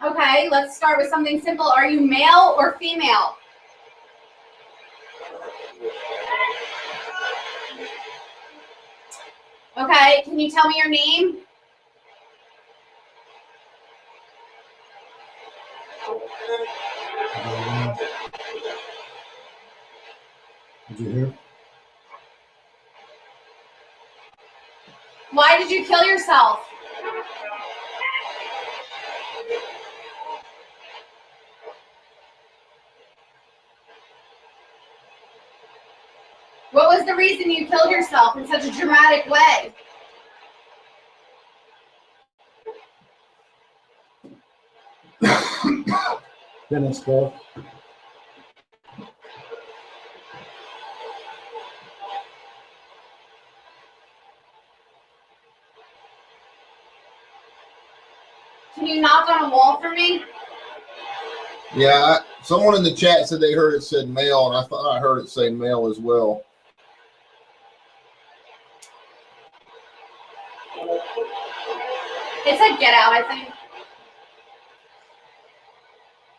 Speaker 4: Okay, let's start with something simple. Are you male or female? Okay, can you tell me your name?
Speaker 3: Did you hear?
Speaker 4: Why did you kill yourself? What was the reason you killed yourself in such a dramatic way?
Speaker 3: Dennis, go.
Speaker 4: Can you knock on a wall for me?
Speaker 1: Yeah, someone in the chat said they heard it said male, and I thought I heard it say male as well.
Speaker 4: It said get out, I think.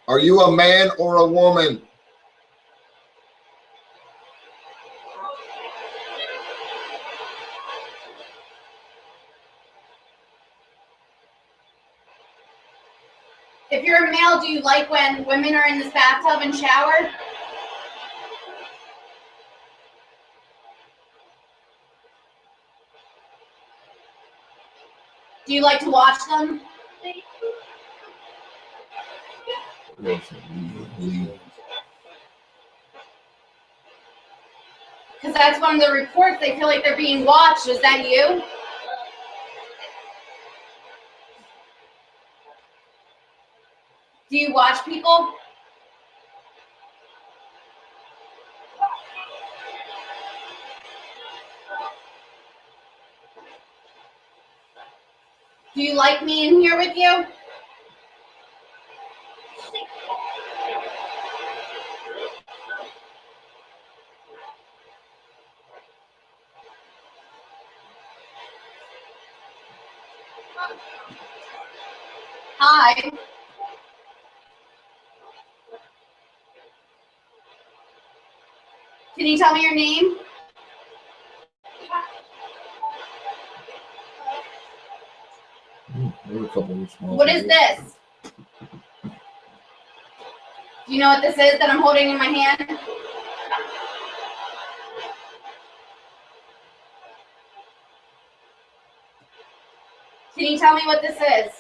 Speaker 1: Are you a man or a woman?
Speaker 4: If you're a male, do you like when women are in this bathtub and shower? Do you like to watch them? Because that's one of the reports. They feel like they're being watched. Is that you? Do you watch people? Do you like me in here with you? Hi. Can you tell me your name? What is this? Do you know what this is that I'm holding in my hand? Can you tell me what this is?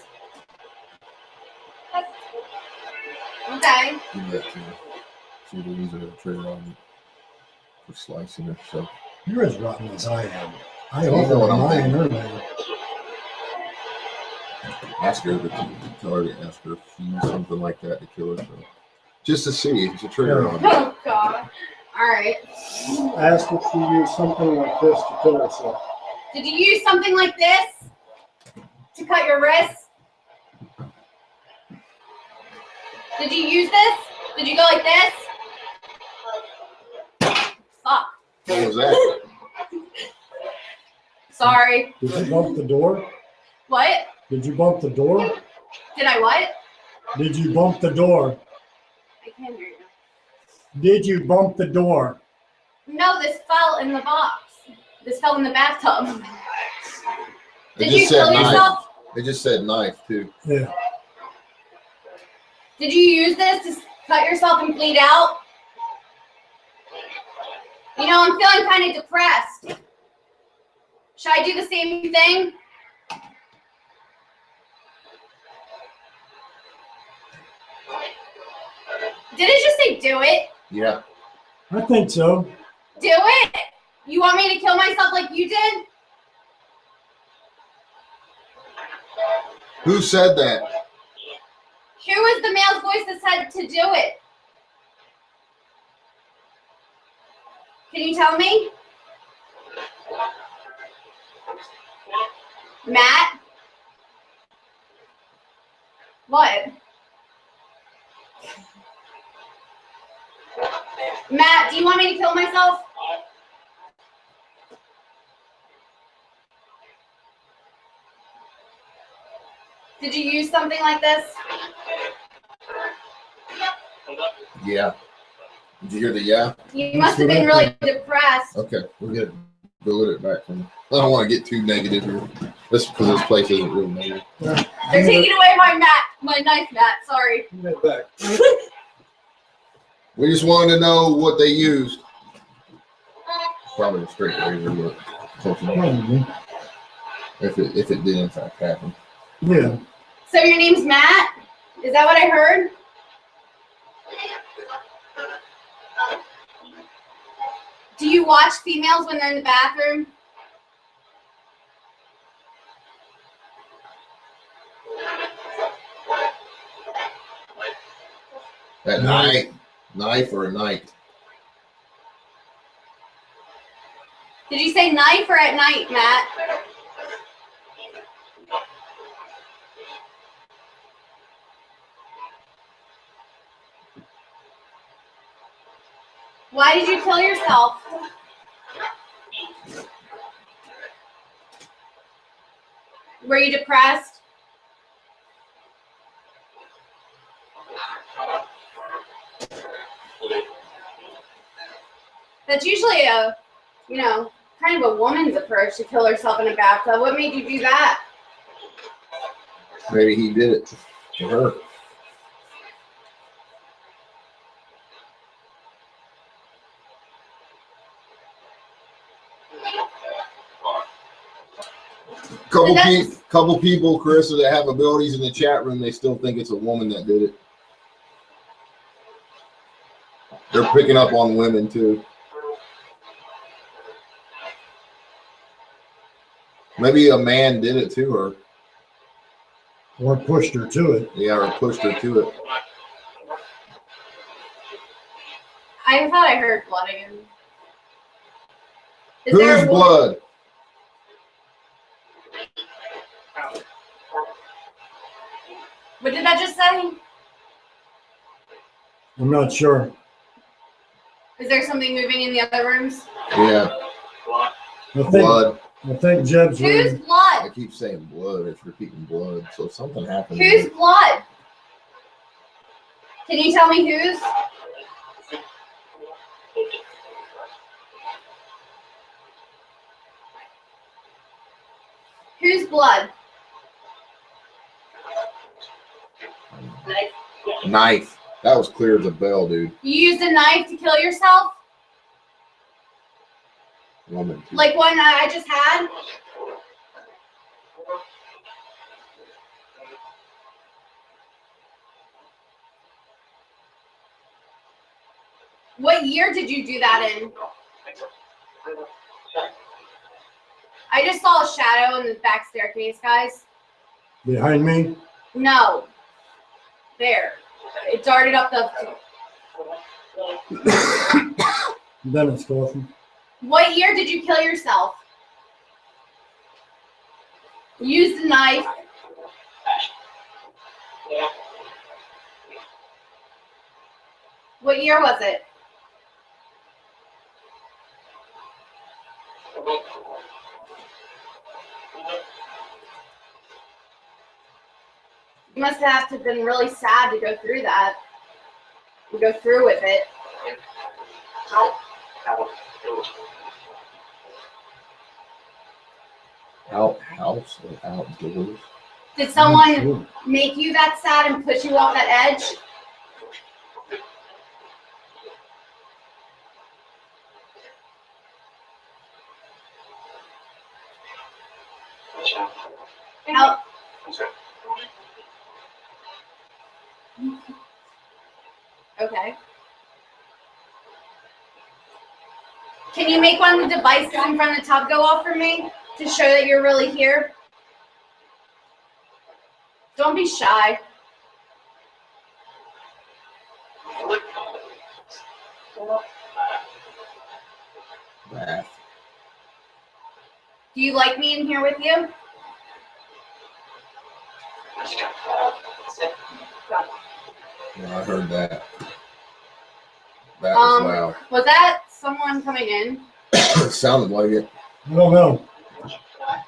Speaker 4: Okay.
Speaker 1: See, to use a tray on for slicing it. So
Speaker 3: You're as rotten as I am. I
Speaker 1: You know
Speaker 3: offered
Speaker 1: what I'm
Speaker 3: mine
Speaker 1: thinking.
Speaker 3: earlier.
Speaker 1: ask her to tell her to ask her if she used something like that to kill herself. Just to see. It's a trigger on.
Speaker 4: Oh, God. All right.
Speaker 3: Ask if she used something like this to kill herself.
Speaker 4: Did you use something like this to cut your wrist? Did you use this? Did you go like this? Fuck.
Speaker 1: What was that?
Speaker 4: Sorry.
Speaker 3: Did you bump the door?
Speaker 4: What?
Speaker 3: Did you bump the door?
Speaker 4: Did I what?
Speaker 3: Did you bump the door?
Speaker 4: I can't hear you.
Speaker 3: Did you bump the door?
Speaker 4: No, this fell in the box. This fell in the bathtub.
Speaker 1: They
Speaker 4: Did you
Speaker 1: just said
Speaker 4: kill
Speaker 1: knife.
Speaker 4: yourself?
Speaker 1: They just said knife too.
Speaker 3: Yeah.
Speaker 4: Did you use this to cut yourself and bleed out? You know, I'm feeling kind of depressed. Should I do the same thing? Did it just say do it?
Speaker 1: Yeah.
Speaker 3: I think so.
Speaker 4: Do it! You want me to kill myself like you did?
Speaker 1: Who said that?
Speaker 4: Who was the male's voice that said to do it? Can you tell me? Matt? What? Matt, do you want me to kill myself? Did you use something like this?
Speaker 1: Yeah. Did you hear the yeah?
Speaker 4: You must have been really depressed.
Speaker 1: Okay, we'll get it back from. I don't want to get too negative here. This because this place isn't real negative.
Speaker 4: They're taking away my knife, Matt. Sorry.
Speaker 3: Give it back.
Speaker 1: We just wanted to know what they used. Probably a straight razor, but close enough.
Speaker 3: Probably.
Speaker 1: If it did in fact happen.
Speaker 3: Yeah.
Speaker 4: So your name's Matt? Is that what I heard? Do you watch females when they're in the bathroom?
Speaker 1: At night, knife or a night?
Speaker 4: Did you say knife or at night, Matt? Why did you kill yourself? Were you depressed? That's usually a, kind of a woman's approach to kill herself in a bathtub. What made you do that?
Speaker 1: Maybe he did it to her. Couple people, Carissa, that have abilities in the chat room, they still think it's a woman that did it. They're picking up on women too. Maybe a man did it to her.
Speaker 3: Or pushed her to it.
Speaker 1: Yeah, or pushed her to it.
Speaker 4: I thought I heard blood again. Is there
Speaker 1: Whose
Speaker 4: a
Speaker 1: blood?
Speaker 4: What did that just say?
Speaker 3: I'm not sure.
Speaker 4: Is there something moving in the other rooms?
Speaker 1: Yeah,
Speaker 3: I think Jeb's
Speaker 4: Whose
Speaker 3: room.
Speaker 4: blood?
Speaker 1: I keep saying blood. It's repeating blood. So something happened.
Speaker 4: Whose blood? Can you tell me whose? Whose blood?
Speaker 1: Knife. That was clear as a bell, dude.
Speaker 4: You used a knife to kill yourself?
Speaker 1: Woman. Too.
Speaker 4: Like one I just had? What year did you do that in? I just saw a shadow in the back staircase, guys.
Speaker 3: Behind me?
Speaker 4: No. There. It darted up the...
Speaker 3: Then it's coffee.
Speaker 4: What year did you kill yourself? Used a knife. What year was it? You must have to have been really sad to go through that. To go through with it.
Speaker 1: Outhouse or outdoors?
Speaker 4: Did someone make you that sad and push you off that edge? Out. Okay. Can you make one of the devices in front of the tub go off for me to show that you're really here? Don't be shy.
Speaker 1: Nah.
Speaker 4: Do you like me in here with you?
Speaker 1: Yeah, I heard that. That was loud.
Speaker 4: Was that someone coming in?
Speaker 1: It sounded like it.
Speaker 3: I don't know.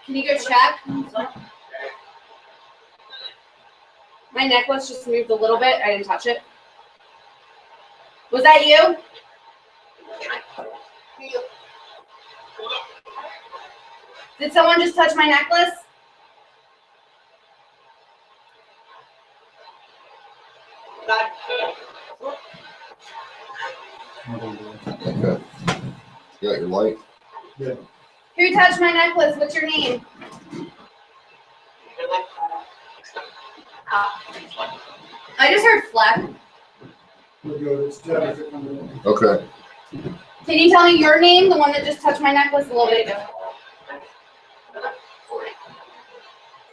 Speaker 4: Can you go check? My necklace just moved a little bit. I didn't touch it. Was that you? Did someone just touch my necklace?
Speaker 1: Okay. You got your light?
Speaker 3: Yeah.
Speaker 4: Who touched my necklace? What's your name? I just heard Fleck.
Speaker 3: We'll go, it's Jennifer.
Speaker 1: Okay.
Speaker 4: Can you tell me your name, the one that just touched my necklace a little bit ago?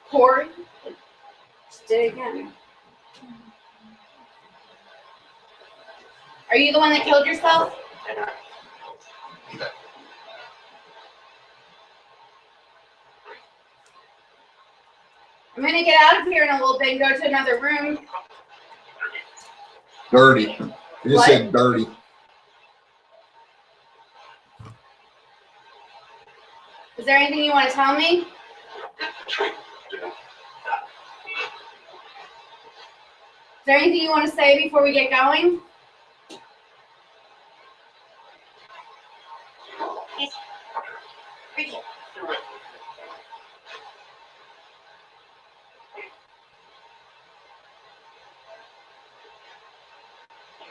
Speaker 4: Corey? Just did it again. Are you the one that killed yourself? I'm gonna get out of here in a little bit and go to another room.
Speaker 1: Dirty. You just
Speaker 4: What?
Speaker 1: said dirty.
Speaker 4: Is there anything you want to tell me? Is there anything you want to say before we get going?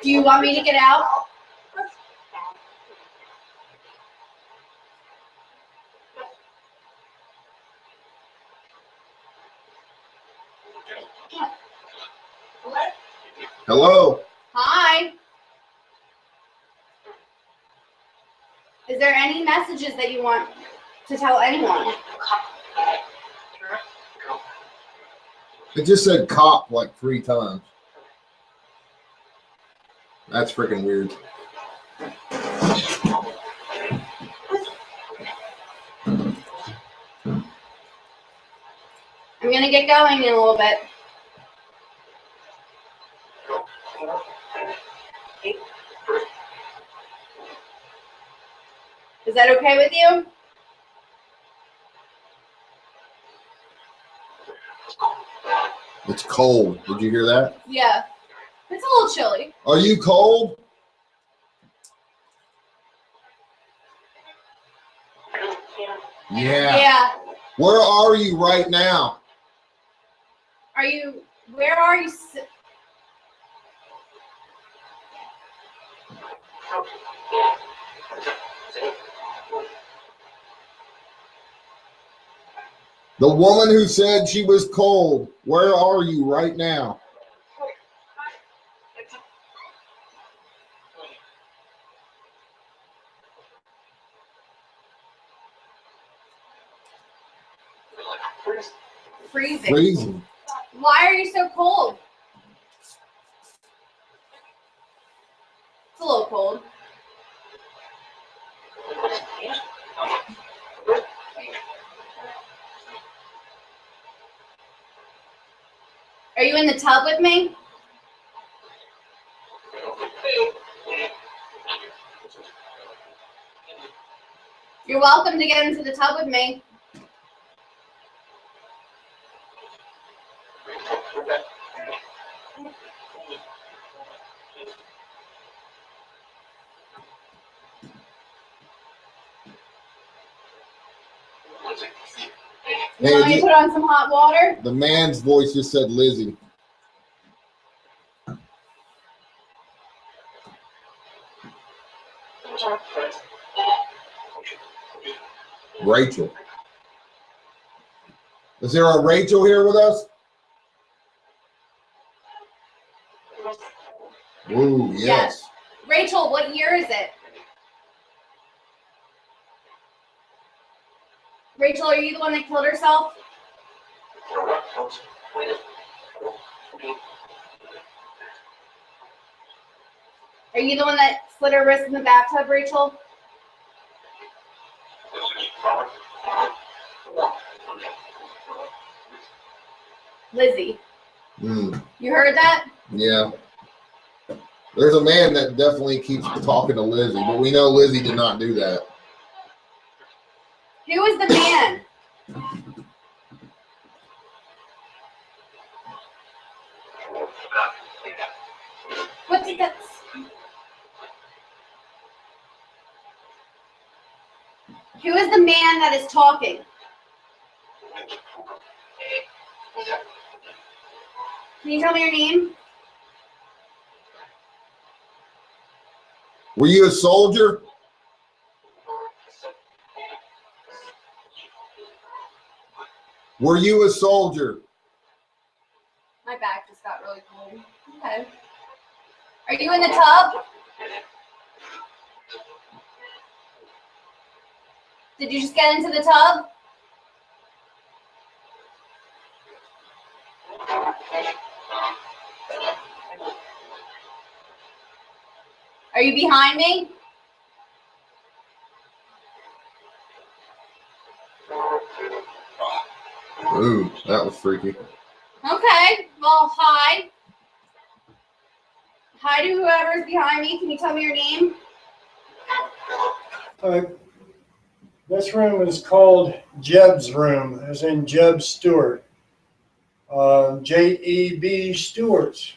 Speaker 4: Do you want me to get out?
Speaker 1: Hello?
Speaker 4: Hi. Is there any messages that you want to tell anyone?
Speaker 1: It just said cop like 3 times. That's freaking weird.
Speaker 4: I'm gonna get going in a little bit. Is that okay with you?
Speaker 1: It's cold. Did you hear that?
Speaker 4: Yeah. It's a little chilly.
Speaker 1: Are you cold? Yeah.
Speaker 4: Yeah.
Speaker 1: Where are you right now?
Speaker 4: Where are you?
Speaker 1: The woman who said she was cold. Where are you right now?
Speaker 4: Freezing.
Speaker 1: Freezing.
Speaker 4: Why are you so cold? It's a little cold. Are you in the tub with me? You're welcome to get into the tub with me. You want me to put on some hot water?
Speaker 1: The man's voice just said Lizzie. Rachel. Is there a Rachel here with us? Ooh, yes.
Speaker 4: Rachel, what year is it? Rachel, are you the one that killed herself? Are you the one that slit her wrist in the bathtub, Rachel? Lizzie,
Speaker 1: Mm,
Speaker 4: you heard that?
Speaker 1: yeah. There's a man that definitely keeps talking to Lizzie, but we know Lizzie did not do that.
Speaker 4: Who is the man? What's he got? Who is the man that is talking? Can you tell me your name?
Speaker 1: Were you a soldier? Were you a soldier?
Speaker 4: My back just got really cold. Okay. Are you in the tub? Did you just get into the tub? Are you behind me?
Speaker 1: Ooh, that was freaky.
Speaker 4: Okay. Well, hi. Hi to whoever's behind me. Can you tell me your name?
Speaker 3: This room is called Jeb's room, as in Jeb Stewart. J-E-B Stewart.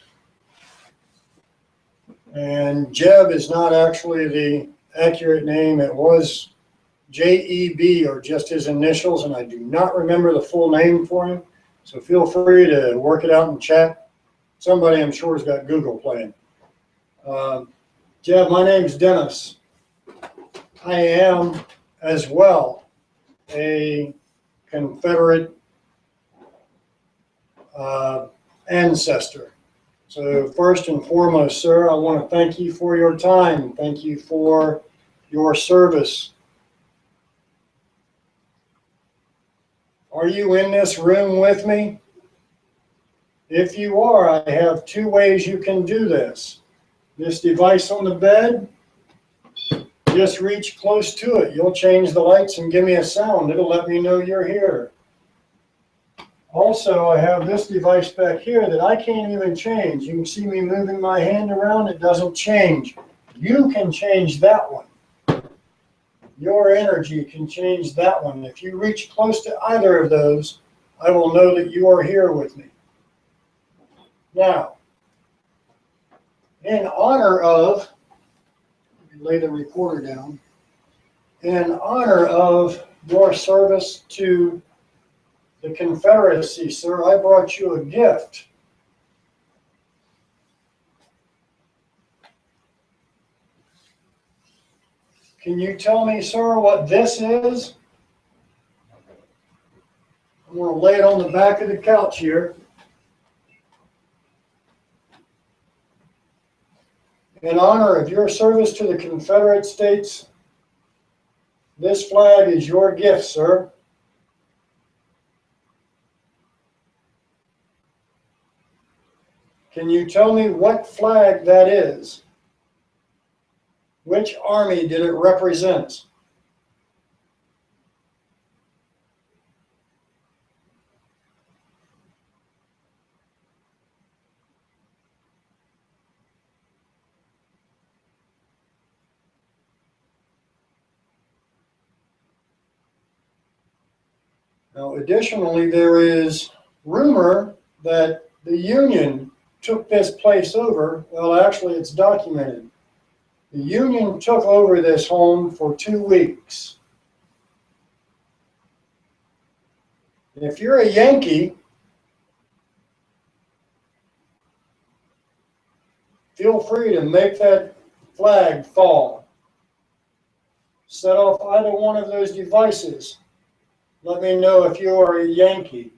Speaker 3: And Jeb is not actually the accurate name. It was J-E-B, or just his initials, and I do not remember the full name for him. So feel free to work it out in chat. Somebody, I'm sure, has got Google playing. Jeb, my name's Dennis. I am, as well, a Confederate ancestor. So first and foremost, sir, I want to thank you for your time. Thank you for your service. Are you in this room with me? If you are, I have two ways you can do this. This device on the bed, just reach close to it. You'll change the lights and give me a sound. It'll let me know you're here. Also, I have this device back here that I can't even change. You can see me moving my hand around. It doesn't change. You can change that one. Your energy can change that one. If you reach close to either of those, I will know that you are here with me. Now, in honor of, let me lay the recorder down, in honor of your service to the Confederacy, sir, I brought you a gift. Can you tell me, sir, what this is? I'm going to lay it on the back of the couch here. In honor of your service to the Confederate States, this flag is your gift, sir. Can you tell me what flag that is? Which army did it represent? Now, additionally, there is rumor that the Union took this place over. Well, actually, it's documented. The Union took over this home for 2 weeks. If you're a Yankee, feel free to make that flag fall. Set off either one of those devices. Let me know if you are a Yankee.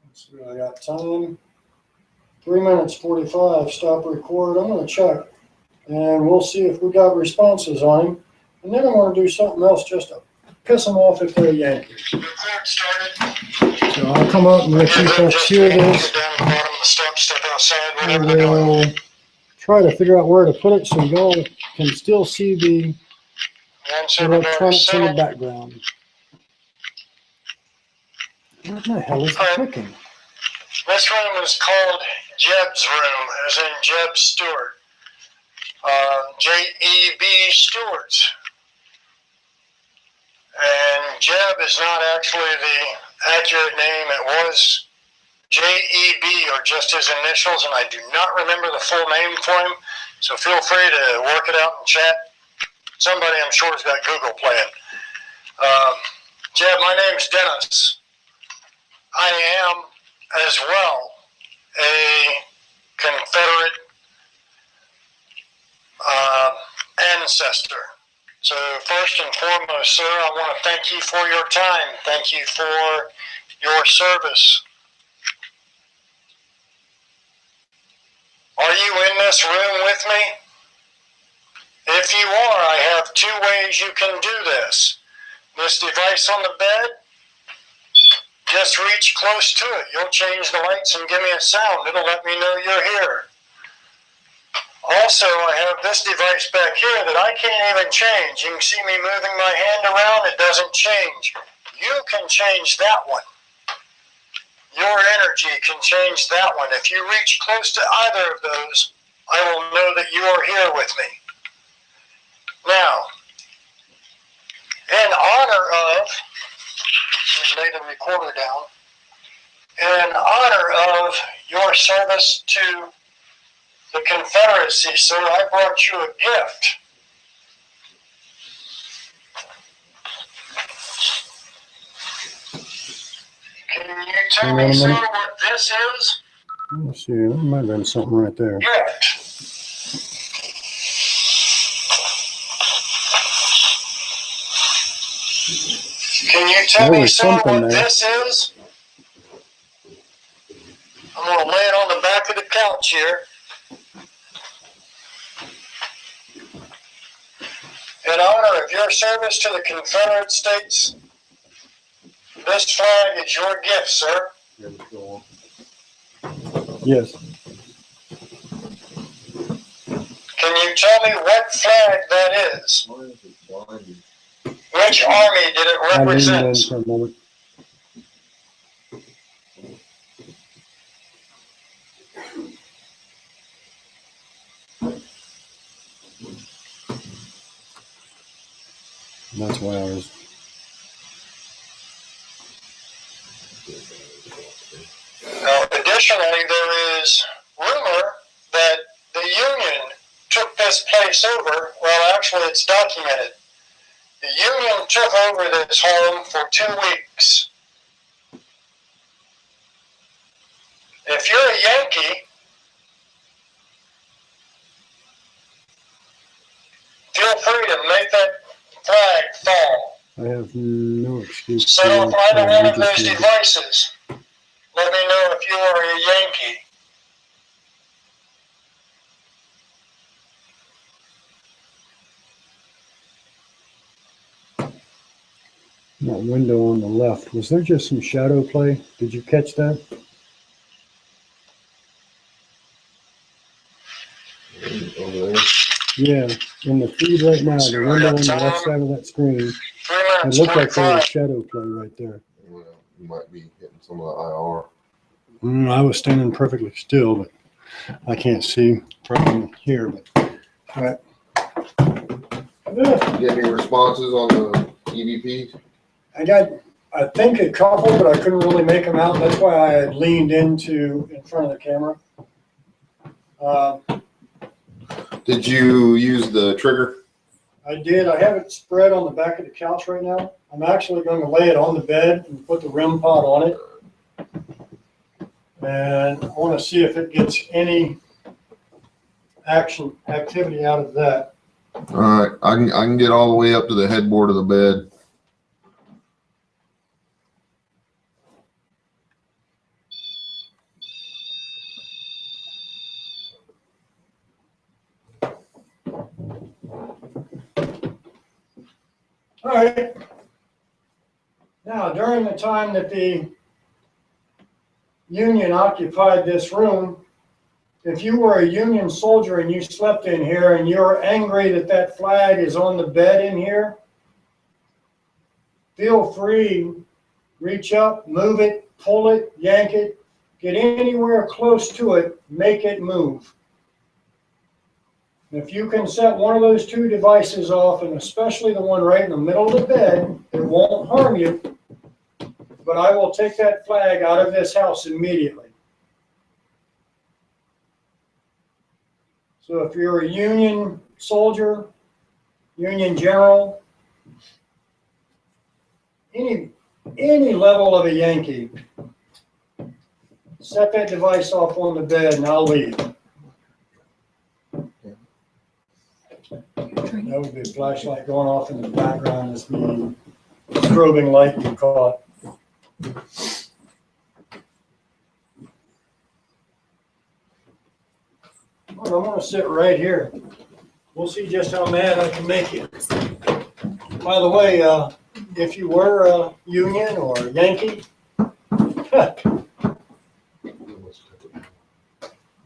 Speaker 3: Let's see, I got time. 3 minutes 45. Stop record. I'm going to check. and we'll see if we got responses on him. And then I'm gonna do something else just to piss them off if they're Yankees. So I'll come up and let you folks hear this. I will try to figure out where to put it so y'all can still see the electronics in the background. What the hell is clicking?
Speaker 5: This room is called Jeb's room, as in Jeb Stewart. J-E-B Stewart's. And Jeb is not actually the accurate name. It was J-E-B, or just his initials, and I do not remember the full name for him. So feel free to work it out in chat. Somebody, I'm sure, has got Google playing. Jeb, my name's Dennis. I am, as well, a Confederate ancestor. So first and foremost, sir, I want to thank you for your time. Thank you for your service. Are you in this room with me? If you are, I have two ways you can do this. This device on the bed, just reach close to it. You'll change the lights and give me a sound. It'll let me know you're here. Also, I have this device back here that I can't even change. You can see me moving my hand around. It doesn't change. You can change that one. Your energy can change that one. If you reach close to either of those, I will know that you are here with me. Now, in honor of, lay the recorder down, in honor of your service to the Confederacy, sir, I brought you a gift. Can you tell me, sir, what this is?
Speaker 3: Let's see, there might have been something right there.
Speaker 5: Gift. Can you tell me, sir, what this is? I'm going to lay it on the back of the couch here. In honor of your service to the Confederate States, this flag is your gift, sir.
Speaker 3: Yes.
Speaker 5: Can you tell me what flag that is? Which army did it
Speaker 3: I leaned in
Speaker 5: represent?
Speaker 3: for a moment. That's why I was.
Speaker 5: Now, additionally, there is rumor that the Union took this place over. Well, actually, it's documented. The Union took over this home for 2 weeks. If you're a Yankee, feel free to make that flag fall.
Speaker 3: I have no excuse.
Speaker 5: Set off either one of those devices. Let me know if you are a Yankee.
Speaker 3: That window on the left, was there just some shadow play? Did you catch that?
Speaker 1: Over there.
Speaker 3: Yeah, in the feed right now, the window on the left side of that screen,
Speaker 5: 3
Speaker 3: it
Speaker 5: minutes,
Speaker 3: looked like there was
Speaker 5: 25.
Speaker 3: shadow play right there.
Speaker 1: Well, you might be hitting some of the IR.
Speaker 3: I was standing perfectly still, but I can't see from here. But all right.
Speaker 1: You get any responses on the EVPs?
Speaker 3: I got, I think, a couple, but I couldn't really make them out. That's why I had leaned in front of the camera.
Speaker 1: Did you use the trigger?
Speaker 3: I did. I have it spread on the back of the couch right now. I'm actually going to lay it on the bed and put the REM pod on it. And I want to see if it gets any activity out of that.
Speaker 1: All right, I can get all the way up to the headboard of the bed.
Speaker 3: All right. Now, during the time that the Union occupied this room, if you were a Union soldier and you slept in here and you're angry that that flag is on the bed in here, feel free, reach up, move it, pull it, yank it, get anywhere close to it, make it move. If you can set one of those two devices off, and especially the one right in the middle of the bed, it won't harm you, but I will take that flag out of this house immediately. So if you're a Union soldier, Union general, any level of a Yankee, set that device off on the bed and I'll leave. That would be a flashlight going off in the background as the strobing light you caught. Well, I'm going to sit right here. We'll see just how mad I can make you. By the way, if you were a Union or a Yankee,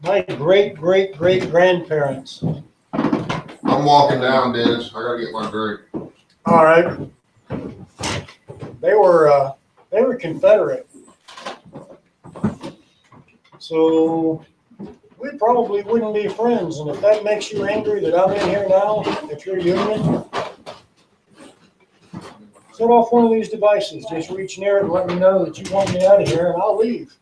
Speaker 3: my great-great-great-grandparents.
Speaker 1: I'm walking down, Dennis. I gotta get my drink.
Speaker 3: All right. They were Confederate. So we probably wouldn't be friends. And if that makes you angry that I'm in here now, if you're Union, set off one of these devices. Just reach near it and let me know that you want me out of here, and I'll leave.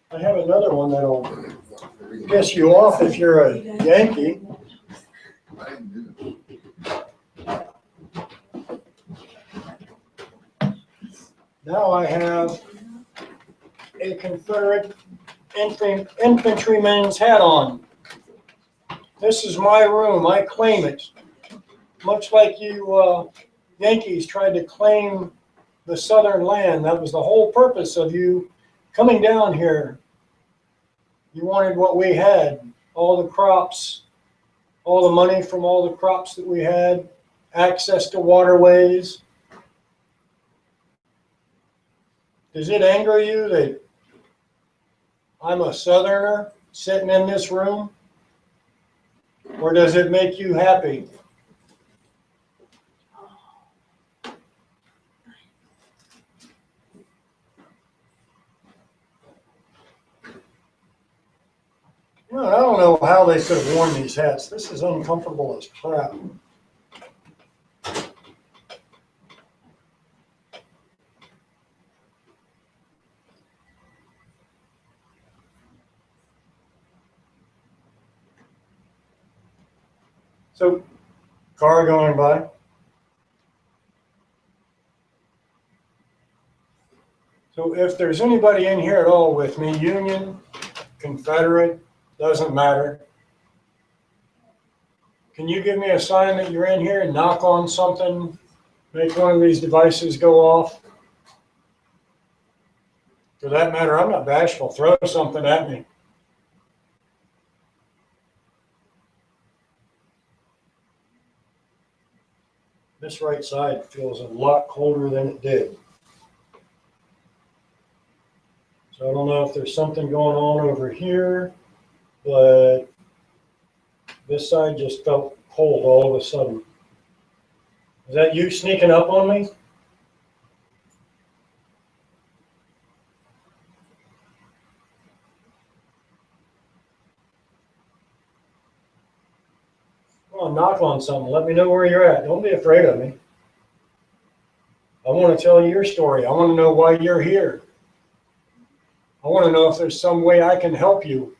Speaker 3: I have another one that'll piss you off if you're a Yankee. Now I have a Confederate infantryman's hat on. This is my room. I claim it. Much like you Yankees tried to claim the southern land. That was the whole purpose of you coming down here. You wanted what we had, all the crops, all the money from all the crops that we had, access to waterways. Does it anger you that I'm a Southerner sitting in this room? Or does it make you happy? You know, I don't know how they could have worn these hats. This is uncomfortable as crap. So, car going by. So if there's anybody in here at all with me, Union, Confederate, doesn't matter. Can you give me a sign that you're in here and knock on something, make one of these devices go off? For that matter, I'm not bashful. Throw something at me. This right side feels a lot colder than it did. So I don't know if there's something going on over here, but this side just felt cold all of a sudden. Is that you sneaking up on me? Come on, knock on something. Let me know where you're at. Don't be afraid of me. I want to tell you your story. I want to know why you're here. I want to know if there's some way I can help you.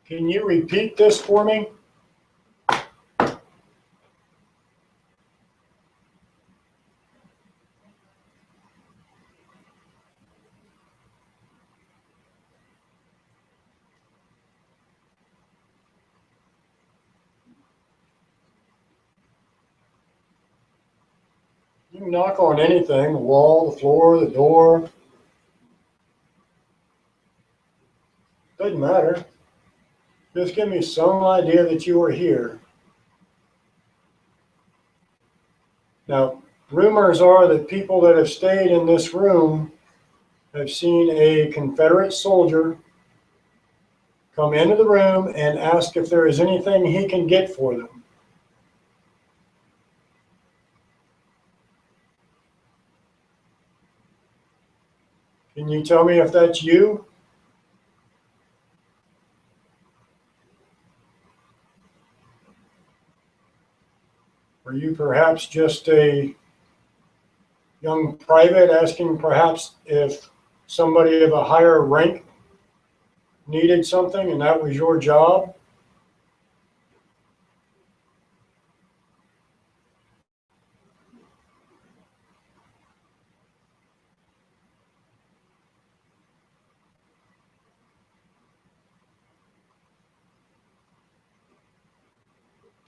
Speaker 3: Can you repeat this for me? You can knock on anything, the wall, the floor, the door. Doesn't matter. Just give me some idea that you are here. Now, rumors are that people that have stayed in this room have seen a Confederate soldier come into the room and ask if there is anything he can get for them. Can you tell me if that's you? Are you perhaps just a young private asking perhaps if somebody of a higher rank needed something and that was your job?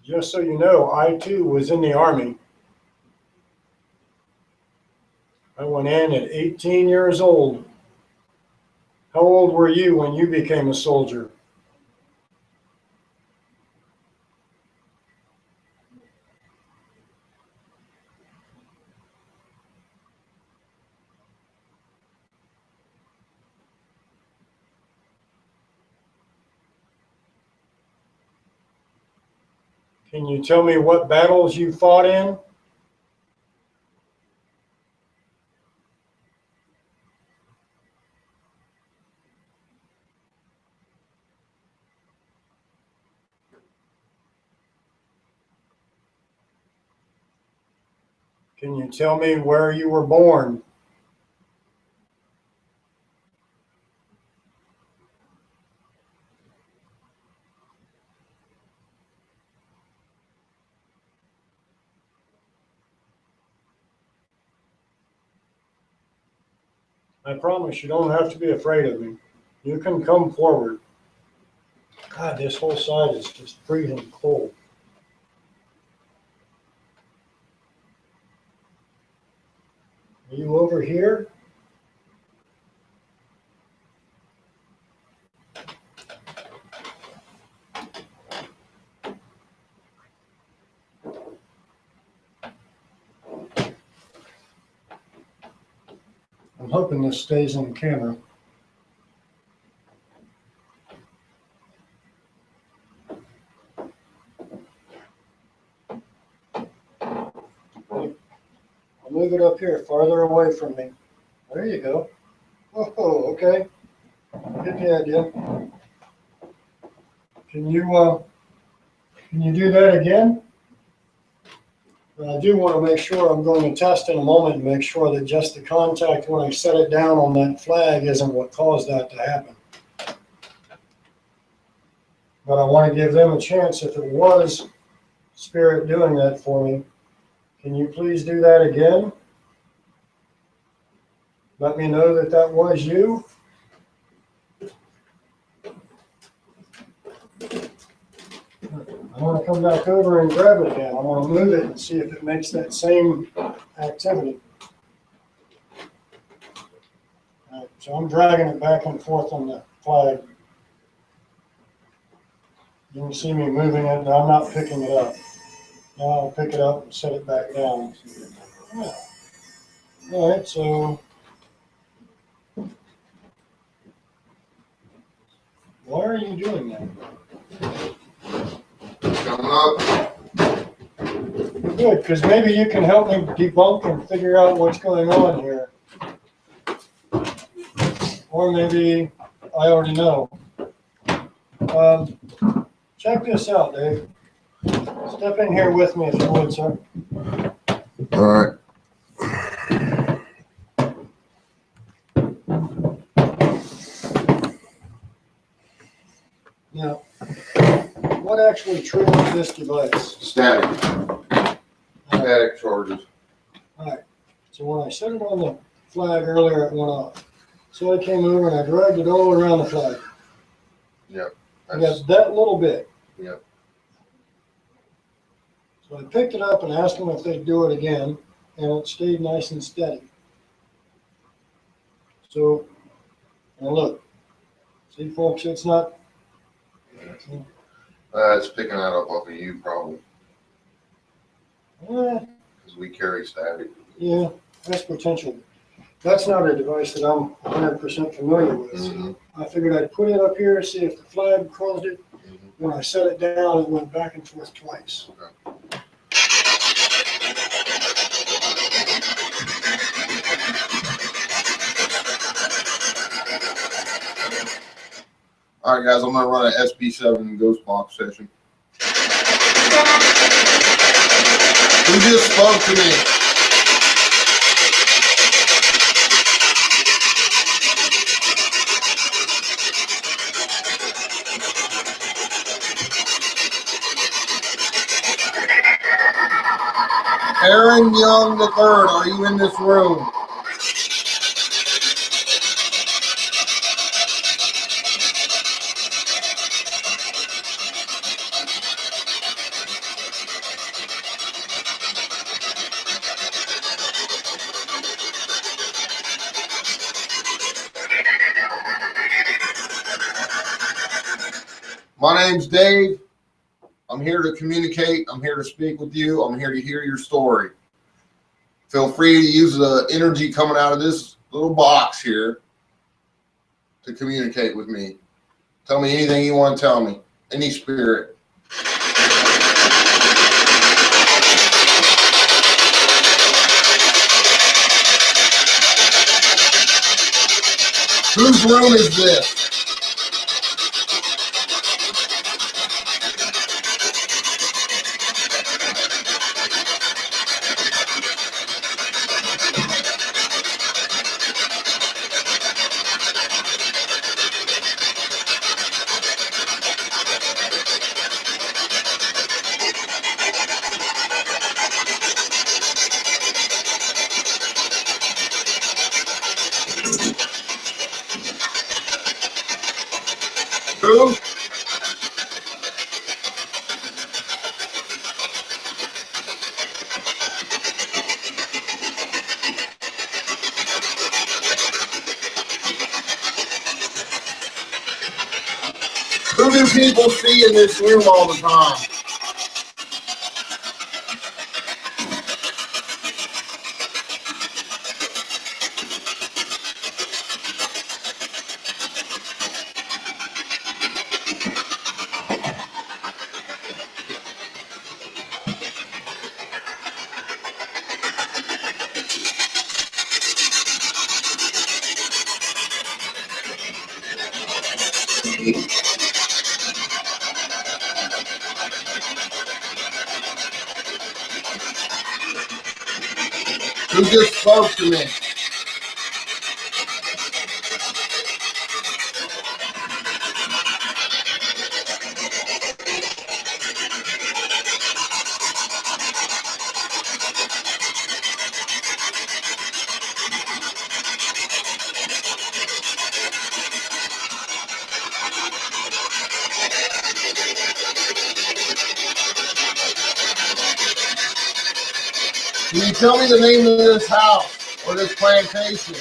Speaker 3: Just so you know, I too was in the Army. I went in at 18 years old. How old were you when you became a soldier? Can you tell me what battles you fought in? Can you tell me where you were born? I promise you don't have to be afraid of me. You can come forward. God, this whole side is just freezing cold. Are you over here? I'm hoping this stays on camera. I'll move it up here, farther away from me. There you go. Oh, okay. Get the idea. Can you do that again? I do want to make sure, I'm going to test in a moment and make sure that just the contact when I set it down on that flag isn't what caused that to happen. But I want to give them a chance if it was spirit doing that for me. Can you please do that again? Let me know that that was you. I want to come back over and grab it again. I want to move it and see if it makes that same activity. All right, so I'm dragging it back and forth on the flag. You can see me moving it, but I'm not picking it up. Now I'll pick it up and set it back down. Yeah. All right, so why are you doing that?
Speaker 1: Coming up.
Speaker 3: Good, because maybe you can help me debunk and figure out what's going on here. Or maybe I already know. Check this out, Dave. Step in here with me if you would, sir.
Speaker 1: All right.
Speaker 3: Now, what actually triggers this device?
Speaker 1: Static. Static charges.
Speaker 3: All right. So when I set it on the flag earlier, it went off. So I came over and I dragged it all around the flag.
Speaker 1: Yep.
Speaker 3: I got that little bit.
Speaker 1: Yep.
Speaker 3: So I picked it up and asked them if they'd do it again. and it stayed nice and steady. So, now look, see folks, it's not,
Speaker 1: It's picking that up off of you probably,
Speaker 3: eh,
Speaker 1: because we carry static.
Speaker 3: yeah, that's potential. That's not a device that I'm 100% familiar with.
Speaker 1: Mhm.
Speaker 3: I figured I'd put it up here, see if the flag caused it. When I set it down, it went back and forth twice.
Speaker 1: All right, guys, I'm gonna run an SB7 ghost box session. Who just spoke to me? Aaron Young III, are you in this room? My name's Dave. I'm here to communicate. I'm here to speak with you. I'm here to hear your story. Feel free to use the energy coming out of this little box here to communicate with me. Tell me anything you want to tell me. Any spirit. Whose room is this? Who? Who do people see in this room all the time? Who just spoke to me? Can you tell me the name of this house or this plantation?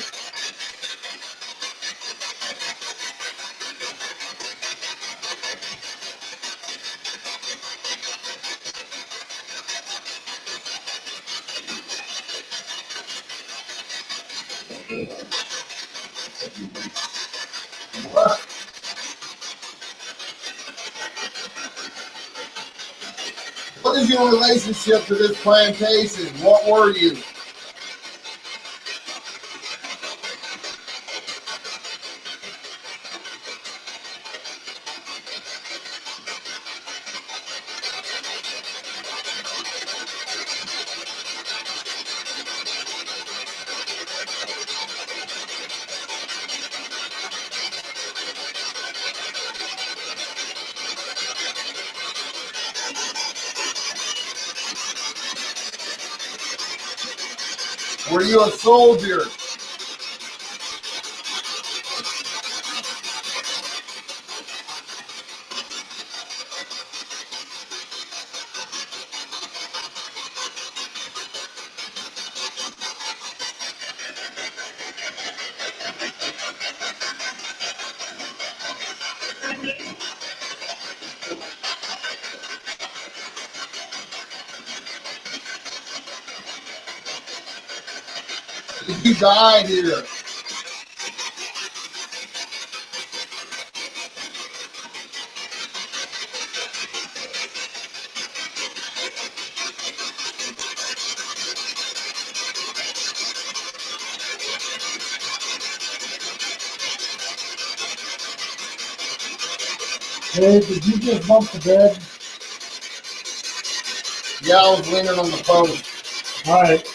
Speaker 1: What is your relationship to this plantation? What were you? Were you a soldier? He died here.
Speaker 3: Dave, did you just bump the bed?
Speaker 1: Yeah, I was leaning on the post.
Speaker 3: All right.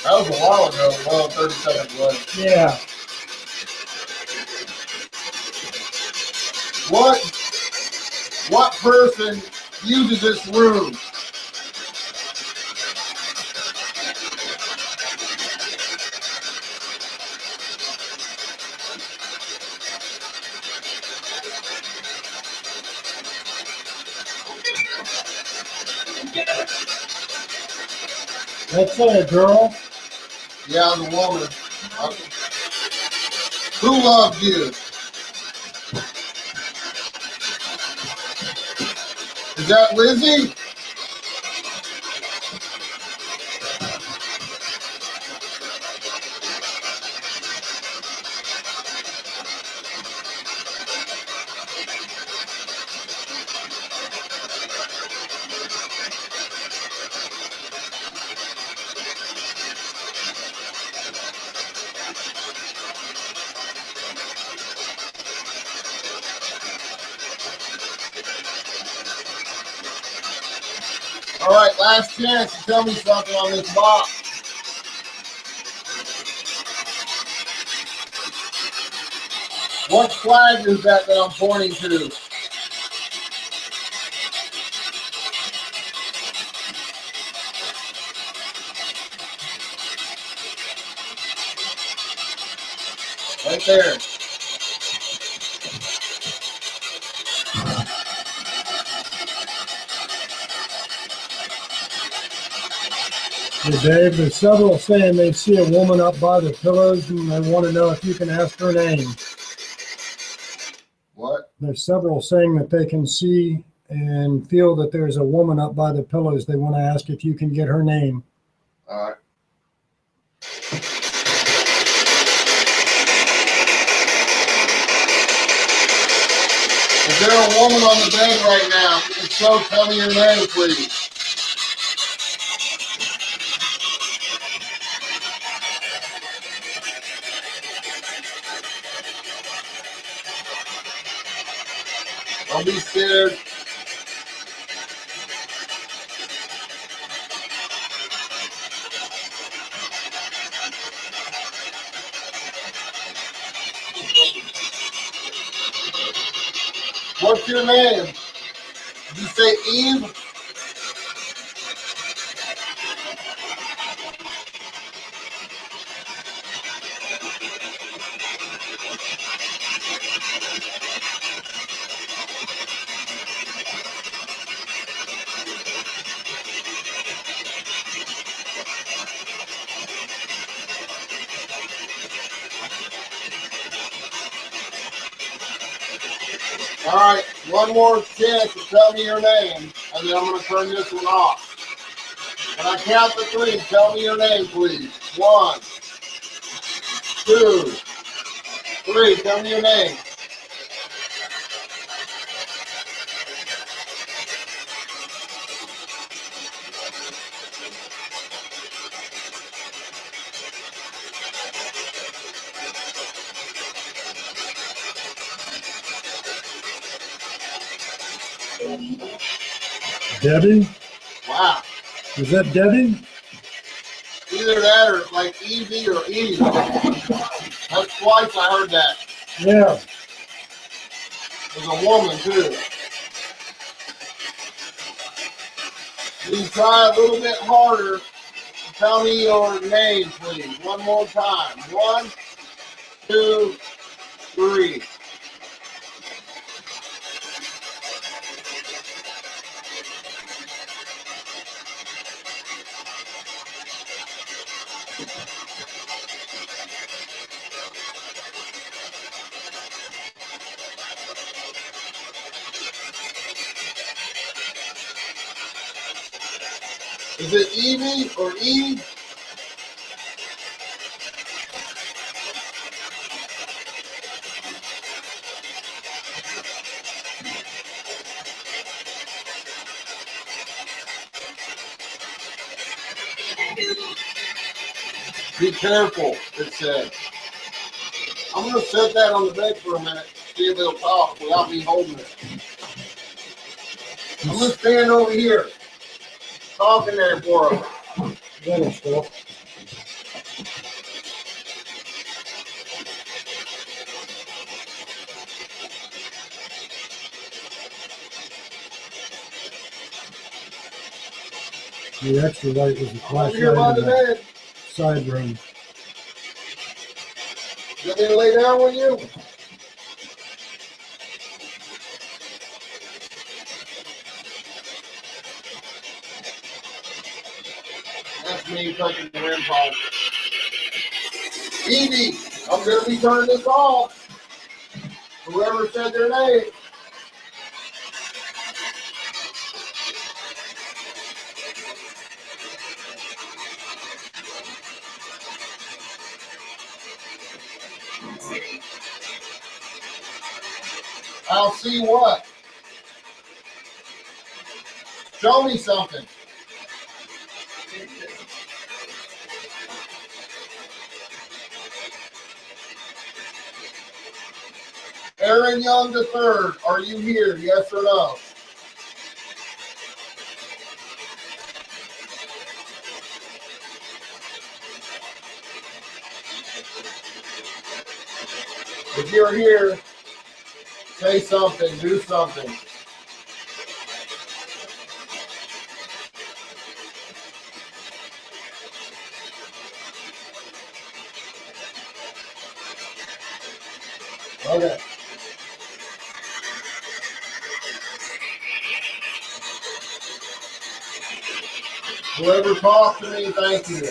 Speaker 1: That was a while ago. Well, 30 seconds left.
Speaker 3: Yeah.
Speaker 1: What person uses this room?
Speaker 3: Let's say a girl.
Speaker 1: Yeah, the woman. Who loved you? Is that Lizzie? All right, last chance to tell me something on this box. What flag is that I'm pointing to? Right there.
Speaker 3: Hey, Dave, there's several saying they see a woman up by the pillows and they want to know if you can ask her name.
Speaker 1: What?
Speaker 3: There's several saying that they can see and feel that there's a woman up by the pillows. They want to ask if you can get her name.
Speaker 1: All right. Is there a woman on the bed right now? If so, tell me your name, please. Don't be scared. What's your name? Did you say Eve? All right, one more chance to tell me your name, and then I'm going to turn this one off. When I count to three, tell me your name, please. 1, 2, 3. Tell me your name.
Speaker 3: Debbie?
Speaker 1: Wow.
Speaker 3: Is that Debbie?
Speaker 1: Either that or like Evie or Eve. That's twice I heard that.
Speaker 3: Yeah.
Speaker 1: There's a woman, too. Can you try a little bit harder? Tell me your name, please. One more time. 1, 2, 3. Is it Evie or Eve? Be careful, it said. I'm going to set that on the bed for a minute, see if it'll talk without me holding it. I'm going to stand over here, talking there for him.
Speaker 3: Little stuff. The extra light was a
Speaker 1: Over here by
Speaker 3: flashlight
Speaker 1: the
Speaker 3: in the
Speaker 1: bed.
Speaker 3: side room.
Speaker 1: You want me to lay down with you? That's me touching the rim pole. Evie, I'm going to be turning this off. Whoever said their name. I'll see what? Show me something. Aaron Young III, are you here? Yes or no? If you're here, say something, do something. Okay. Whoever talked to me, thank you.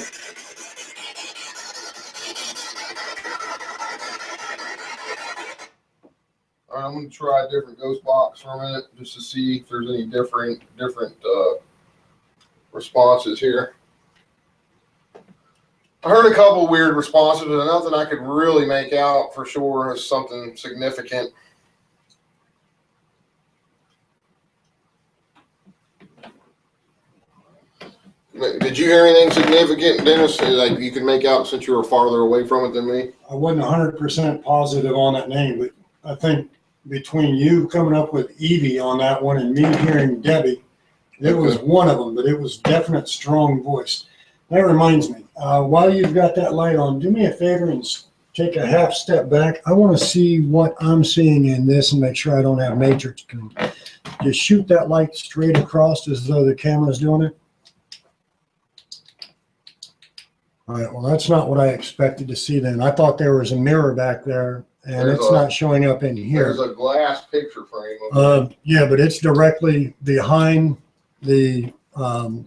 Speaker 1: All right, I'm going to try a different ghost box for a minute just to see if there's any different responses here. I heard a couple weird responses, but nothing I could really make out for sure as something significant. Did you hear anything significant, Dennis? Like you could make out since you were farther away from it than me?
Speaker 3: I wasn't 100% positive on that name, but I think between you coming up with Evie on that one and me hearing Debbie, it was one of them, but it was definite strong voice. That reminds me, while you've got that light on, do me a favor and take a half step back. I want to see what I'm seeing in this and make sure I don't have matrix come. Just shoot that light straight across as though the camera's doing it. All right, well, that's not what I expected to see then. I thought there was a mirror back there, and it's not showing up in here.
Speaker 1: There's a glass picture frame.
Speaker 3: Yeah, but it's directly behind the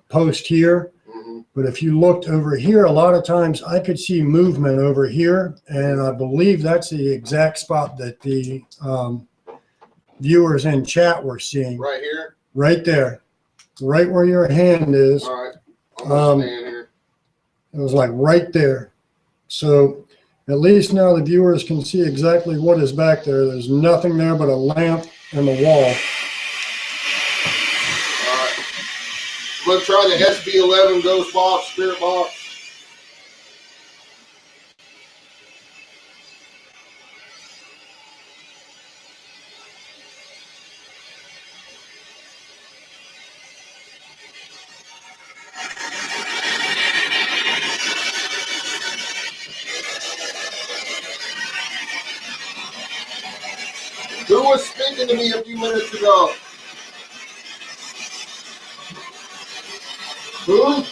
Speaker 3: post here.
Speaker 1: Mm-hmm.
Speaker 3: But if you looked over here, a lot of times I could see movement over here, and I believe that's the exact spot that the viewers in chat were seeing.
Speaker 1: Right here?
Speaker 3: Right there. Right where your hand is.
Speaker 1: All right. I'm going to stand here.
Speaker 3: It was like right there. So at least now the viewers can see exactly what is back there. There's nothing there but a lamp and the wall.
Speaker 1: All right. I'm going to try the SB11 ghost box, spirit box. Who was speaking to me a few minutes ago? Who?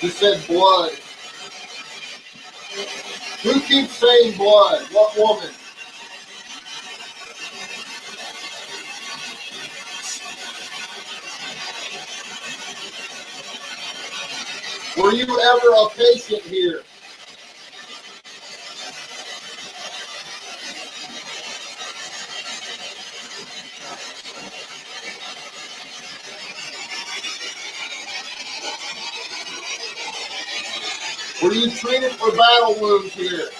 Speaker 1: You said blood. Who keeps saying blood? What woman? Were you ever a patient here? Were you treated for battle wounds here?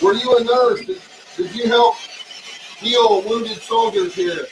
Speaker 1: Were you a nurse? Did you help heal wounded soldiers here?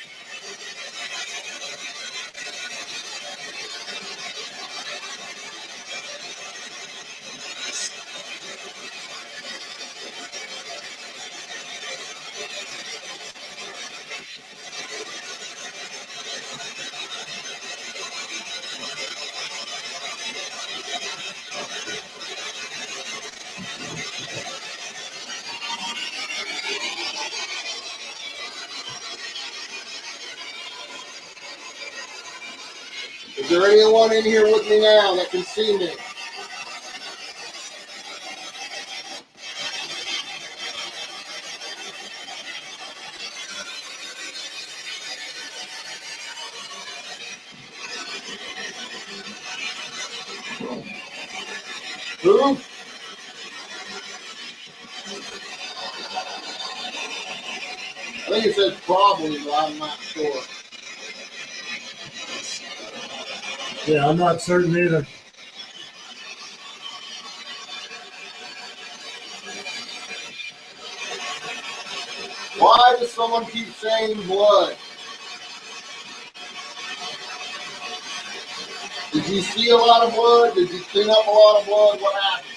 Speaker 1: Is there anyone in here with me now that can see me? Who? I think it says probably, but I'm not sure.
Speaker 3: Yeah, I'm not certain either.
Speaker 1: Why does someone keep saying blood? Did you see a lot of blood? Did you clean up a lot of blood? What happened?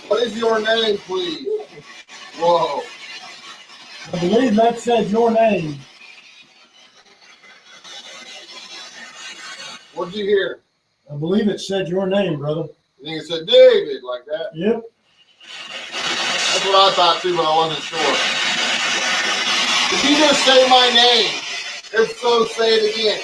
Speaker 1: What is your name, please? Whoa.
Speaker 3: I believe that said your name.
Speaker 1: What'd you hear?
Speaker 3: I believe it said your name, brother.
Speaker 1: You think it said David like that?
Speaker 3: Yep.
Speaker 1: That's what I thought too, but I wasn't sure. Did you just say my name? If so, say it again.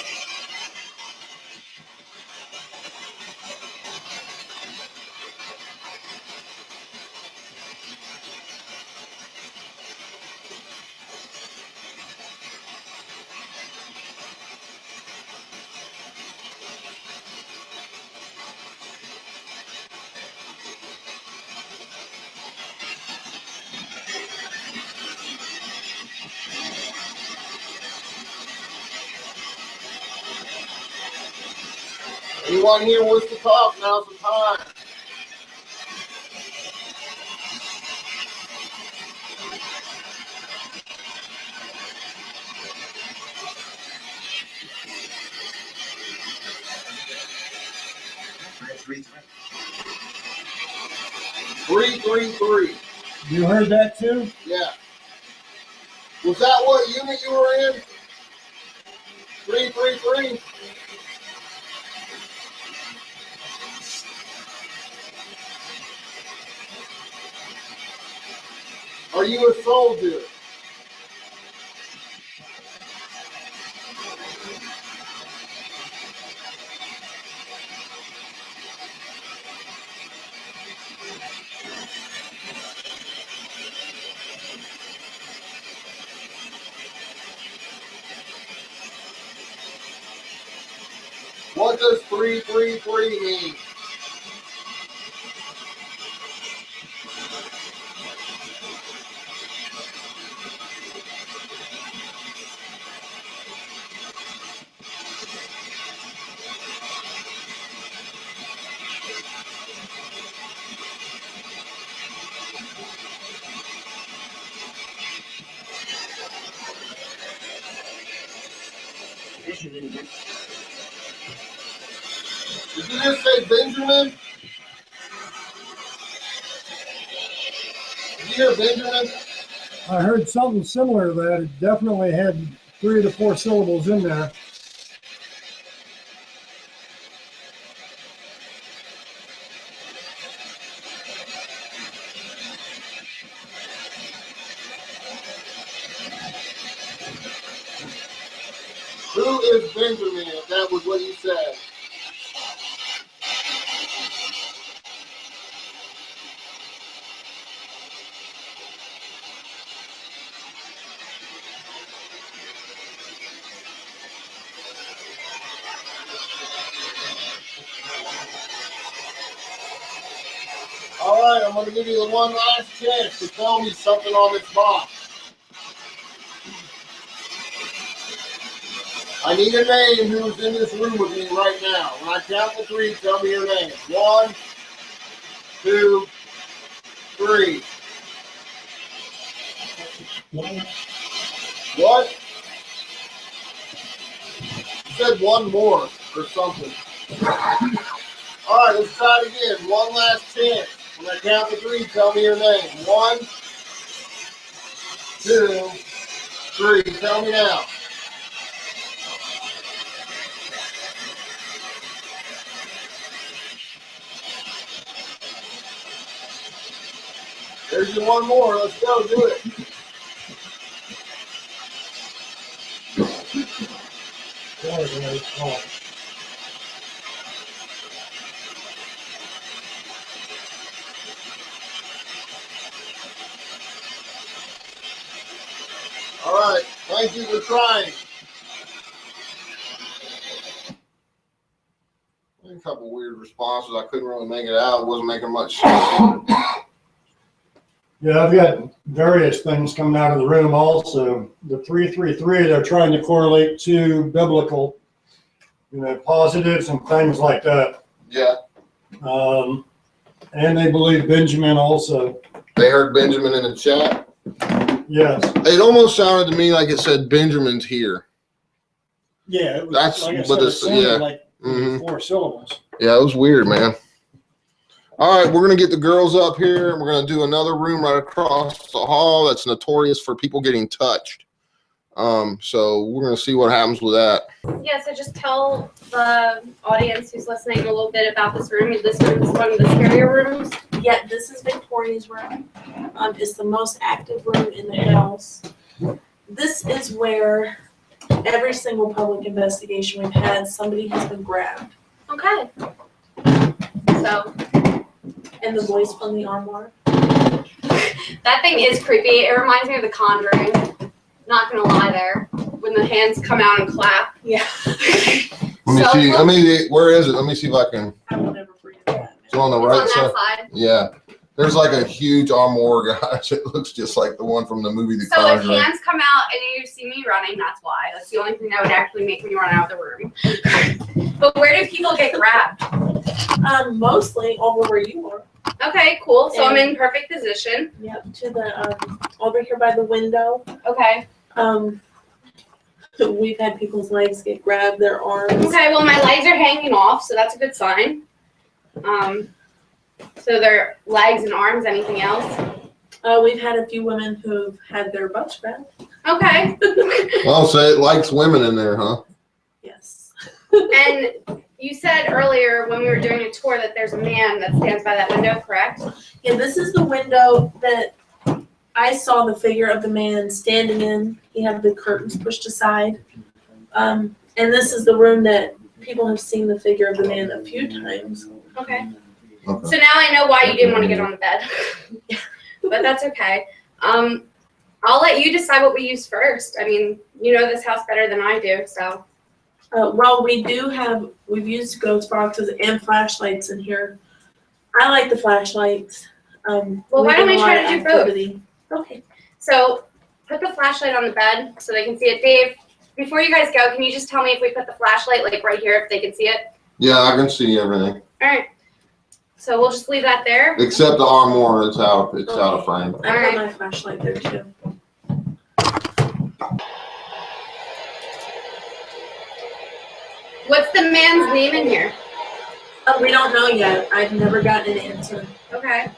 Speaker 1: Anyone here wants to talk? Now's the time. Three, 333.
Speaker 3: You heard that too?
Speaker 1: Yeah. Was that what unit you were in? 333. Are you a soldier? What does 333 mean? Did you just say Benjamin? Did you hear Benjamin?
Speaker 3: I heard something similar to that. It definitely had 3 to 4 syllables in there.
Speaker 1: Who is Benjamin, if that was what you said? right, I'm going to give you the one last chance to tell me something on this box. I need a name who's in this room with me right now. When I count to 3, tell me your name. 1, 2, 3. What? You said one more or something. All right, let's try it again. One last chance. When I count to 3, tell me your name. 1, 2, 3. Tell me now. There's your one more. Let's go. Do it. All right. Thank you for trying. A couple weird responses. I couldn't really make it out. It wasn't making much sense.
Speaker 3: Yeah, I've got various things coming out of the room also. The 333, they're trying to correlate to biblical, positives and things like that.
Speaker 1: Yeah.
Speaker 3: And they believe Benjamin also.
Speaker 1: They heard Benjamin in the chat.
Speaker 3: Yes.
Speaker 1: It almost sounded to me like it said Benjamin's here.
Speaker 3: Yeah, it was,
Speaker 1: That's
Speaker 3: like I
Speaker 1: but
Speaker 3: said, it
Speaker 1: it's
Speaker 3: sounded
Speaker 1: yeah.
Speaker 3: like 4 syllables.
Speaker 1: Yeah, it was weird, man. All right, we're gonna get the girls up here, and we're gonna do another room right across the hall that's notorious for people getting touched. So we're gonna see what happens with that.
Speaker 4: Yeah, so just tell the audience who's listening a little bit about this room. This room is one of the scarier rooms.
Speaker 2: Yeah, this is Victoria's room. It's the most active room in the house. This is where every single public investigation we've had, somebody has been grabbed.
Speaker 4: Okay. So.
Speaker 2: And the voice from the armoire.
Speaker 4: That thing is creepy. It reminds me of The Conjuring. Not gonna lie there. When the hands come out and clap.
Speaker 2: Yeah.
Speaker 1: Let me see. Where is it? Let me see if I can.
Speaker 2: I will never forget that.
Speaker 1: It's on the
Speaker 4: It's
Speaker 1: right
Speaker 4: on
Speaker 1: side.
Speaker 4: that side.
Speaker 1: Yeah. There's like a huge armoire, guys. It looks just like the one from the movie The
Speaker 4: So if
Speaker 1: Conjuring.
Speaker 4: hands come out and you see me running, that's why. That's the only thing that would actually make me run out of the room. But where do people get grabbed?
Speaker 2: Mostly over where you are.
Speaker 4: Okay, cool. So I'm in perfect position.
Speaker 2: Yep, to the over here by the window.
Speaker 4: Okay.
Speaker 2: We've had people's legs get grabbed, their arms.
Speaker 4: Okay, well my legs are hanging off, so that's a good sign. So their legs and arms, anything else?
Speaker 2: We've had a few women who've had their butts grabbed.
Speaker 4: Okay.
Speaker 1: Well, say it likes women in there, huh?
Speaker 2: Yes.
Speaker 4: And you said earlier when we were doing a tour that there's a man that stands by that window, correct?
Speaker 2: Yeah, this is the window that I saw the figure of the man standing in. He had the curtains pushed aside. And this is the room that people have seen the figure of the man a few times.
Speaker 4: Okay.
Speaker 1: Okay.
Speaker 4: So now I know why you didn't want to get on the bed. But that's okay. I'll let you decide what we use first. I mean, you know this house better than I do, so.
Speaker 2: Well, we've used ghost boxes and flashlights in here. I like the flashlights.
Speaker 4: Well, why don't we try to do both?
Speaker 2: Okay.
Speaker 4: So put the flashlight on the bed so they can see it. Dave, before you guys go, can you just tell me if we put the flashlight like right here if they can see it?
Speaker 1: Yeah, I can see everything.
Speaker 4: All right. So we'll just leave that there.
Speaker 1: Except the armoire, it's out of frame.
Speaker 2: I have my flashlight there too.
Speaker 4: What's the man's name in here?
Speaker 2: We don't know yet. I've never gotten an answer.
Speaker 4: Okay.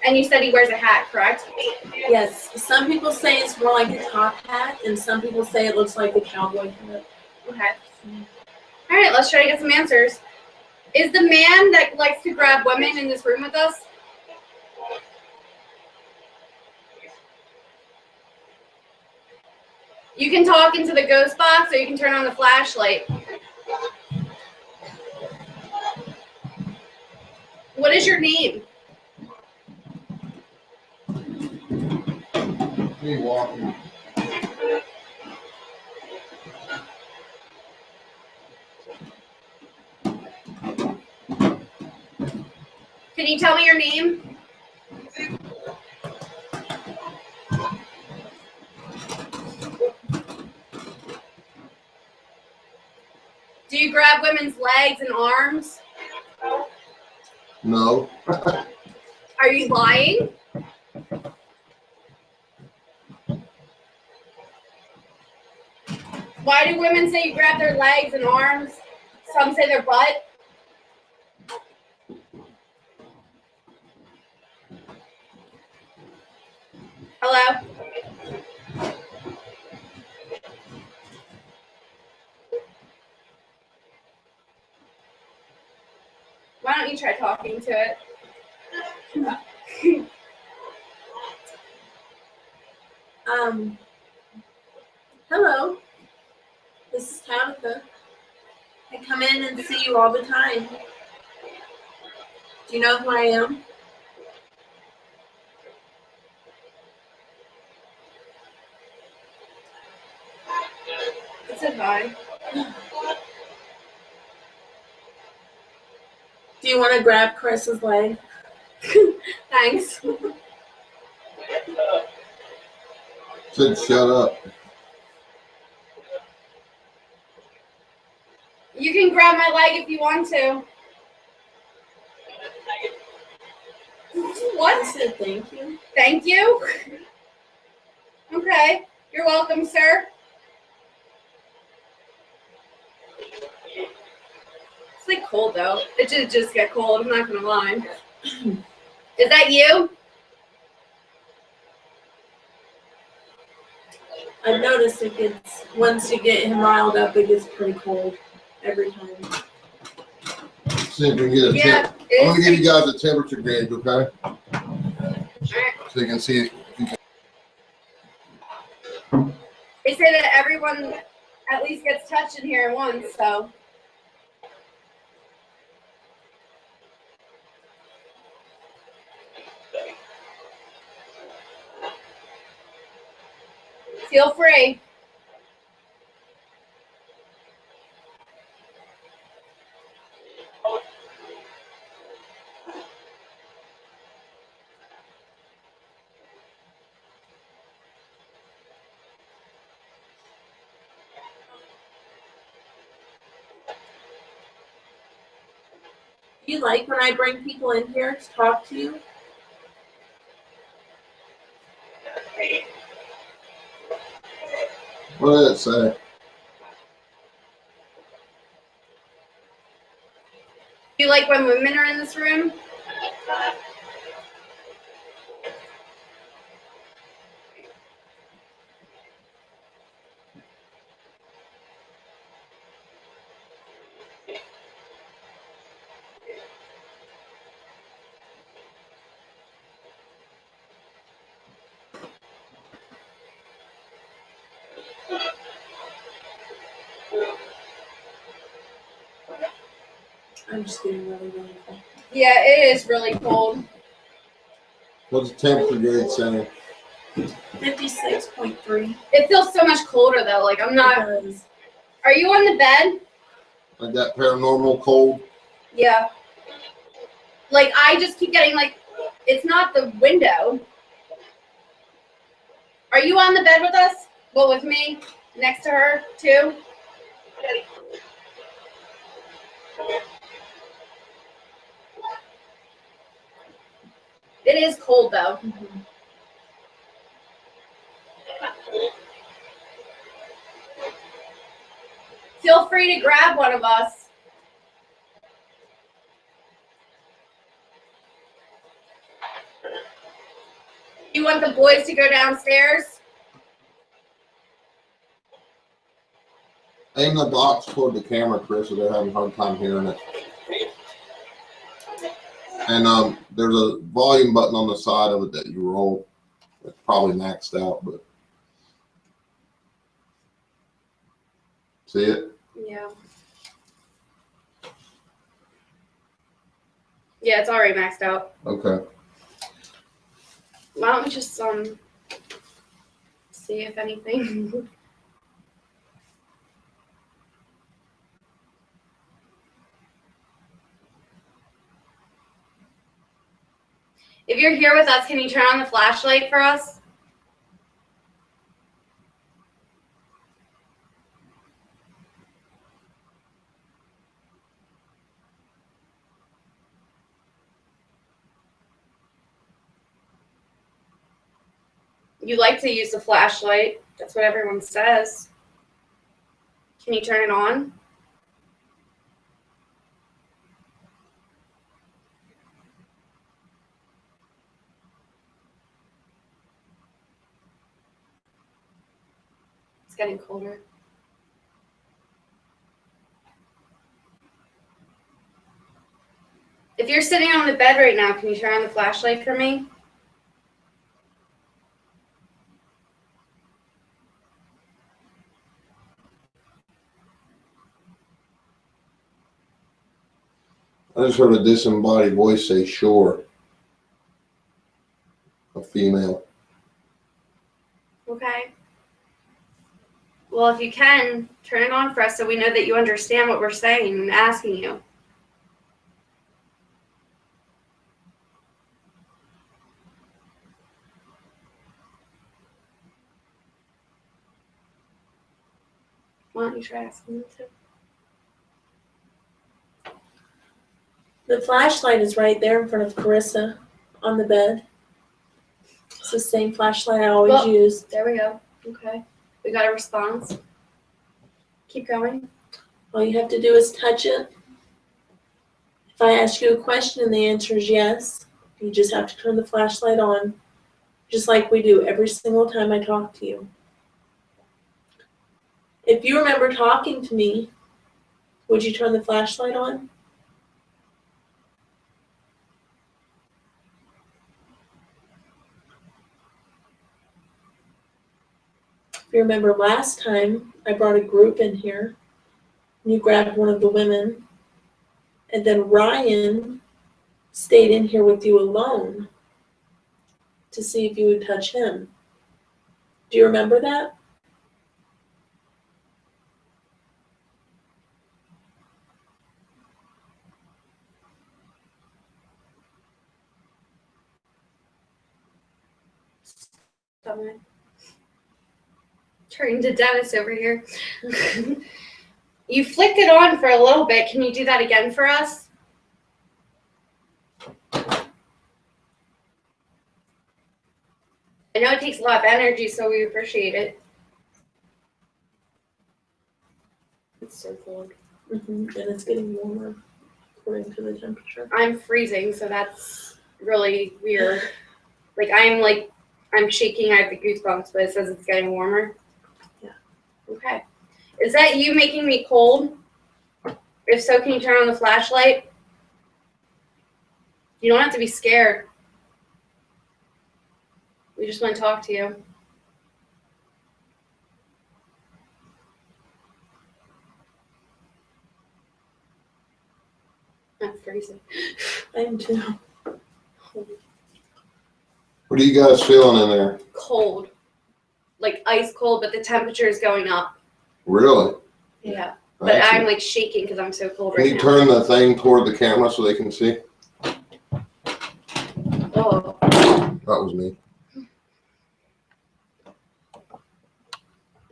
Speaker 4: And you said he wears a hat, correct?
Speaker 2: Yes. Some people say it's more like a top hat, and some people say it looks like a cowboy hat.
Speaker 4: Okay. All right, let's try to get some answers. Is the man that likes to grab women in this room with us? You can talk into the ghost box or you can turn on the flashlight. What is your name?
Speaker 1: Me walking.
Speaker 4: Can you tell me your name? Do you grab women's legs and arms?
Speaker 1: No.
Speaker 4: Are you lying? Why do women say you grab their legs and arms? Some say their butt. Hello? Why don't you try talking to it?
Speaker 2: Hello. This is Tabitha. I come in and see you all the time. Do you know who I am?
Speaker 4: It said hi.
Speaker 2: Do you want to grab Chris's leg?
Speaker 4: Thanks.
Speaker 1: Said shut up.
Speaker 4: You can grab my leg if you want to.
Speaker 2: I
Speaker 4: What?
Speaker 2: said thank you.
Speaker 4: Thank you? Okay. You're welcome, sir. It's like cold though. It just get cold, I'm not gonna lie. Is that you?
Speaker 2: I've noticed it gets, once you get him riled up, it gets pretty cold every time.
Speaker 1: See if we can get a
Speaker 4: Yeah.
Speaker 1: temp. I'm gonna give you guys a temperature gauge, okay?
Speaker 4: Alright.
Speaker 1: So you can see.
Speaker 4: They say that everyone at least gets touched in here once, so. Feel free.
Speaker 2: Do you like when I bring people in here to talk to you?
Speaker 1: What did it say?
Speaker 4: Do you like when women are in this room?
Speaker 2: I'm just getting really cold.
Speaker 4: Yeah, it is really cold.
Speaker 1: What's the temperature gauge saying?
Speaker 2: 56.3.
Speaker 4: It feels so much colder though. Like I'm not.
Speaker 2: Because
Speaker 4: Are you on the bed?
Speaker 1: I got paranormal cold.
Speaker 4: Yeah. Like I just keep getting like, it's not the window. Are you on the bed with us? Well, with me, next to her too. It is cold though. Feel free to grab one of us. You want the boys to go downstairs?
Speaker 1: Aim the box toward the camera, Chris, so they're having a hard time hearing it. And there's a volume button on the side of it that you roll. It's probably maxed out, but see it?
Speaker 4: Yeah. Yeah, it's already maxed out.
Speaker 1: Okay.
Speaker 4: Why don't we just see if anything. If you're here with us, can you turn on the flashlight for us? You like to use the flashlight. That's what everyone says. Can you turn it on? It's getting colder. If you're sitting on the bed right now, can you turn on the flashlight for me?
Speaker 1: I just heard a disembodied voice say, sure. A female.
Speaker 4: Okay. Well, if you can, turn it on for us so we know that you understand what we're saying and asking you. Why don't you try asking them to?
Speaker 2: The flashlight is right there in front of Carissa on the bed. It's the same flashlight I always use.
Speaker 4: There we go. Okay. We got a response. Keep going.
Speaker 2: All you have to do is touch it. If I ask you a question and the answer is yes, you just have to turn the flashlight on, just like we do every single time I talk to you. If you remember talking to me, would you turn the flashlight on? If you remember last time, I brought a group in here, and you grabbed one of the women, and then Ryan stayed in here with you alone to see if you would touch him. Do you remember that?
Speaker 4: Stomach. Turning to Dennis over here. You flicked it on for a little bit. Can you do that again for us? I know it takes a lot of energy, so we appreciate it. It's so cold.
Speaker 2: And it's getting warmer according to the temperature.
Speaker 4: I'm freezing, so that's really weird. I'm shaking. I have the goosebumps, but it says it's getting warmer.
Speaker 2: Yeah.
Speaker 4: Okay. Is that you making me cold? If so, can you turn on the flashlight? You don't have to be scared. We just want to talk to you. I'm freezing.
Speaker 2: I am too.
Speaker 1: What are you guys feeling in there?
Speaker 4: Cold. Like ice cold, but the temperature is going up.
Speaker 1: Really?
Speaker 4: Yeah. But I'm like shaking because I'm so cold right now.
Speaker 1: Can you turn the thing toward the camera so they can see?
Speaker 4: Oh.
Speaker 1: That was me.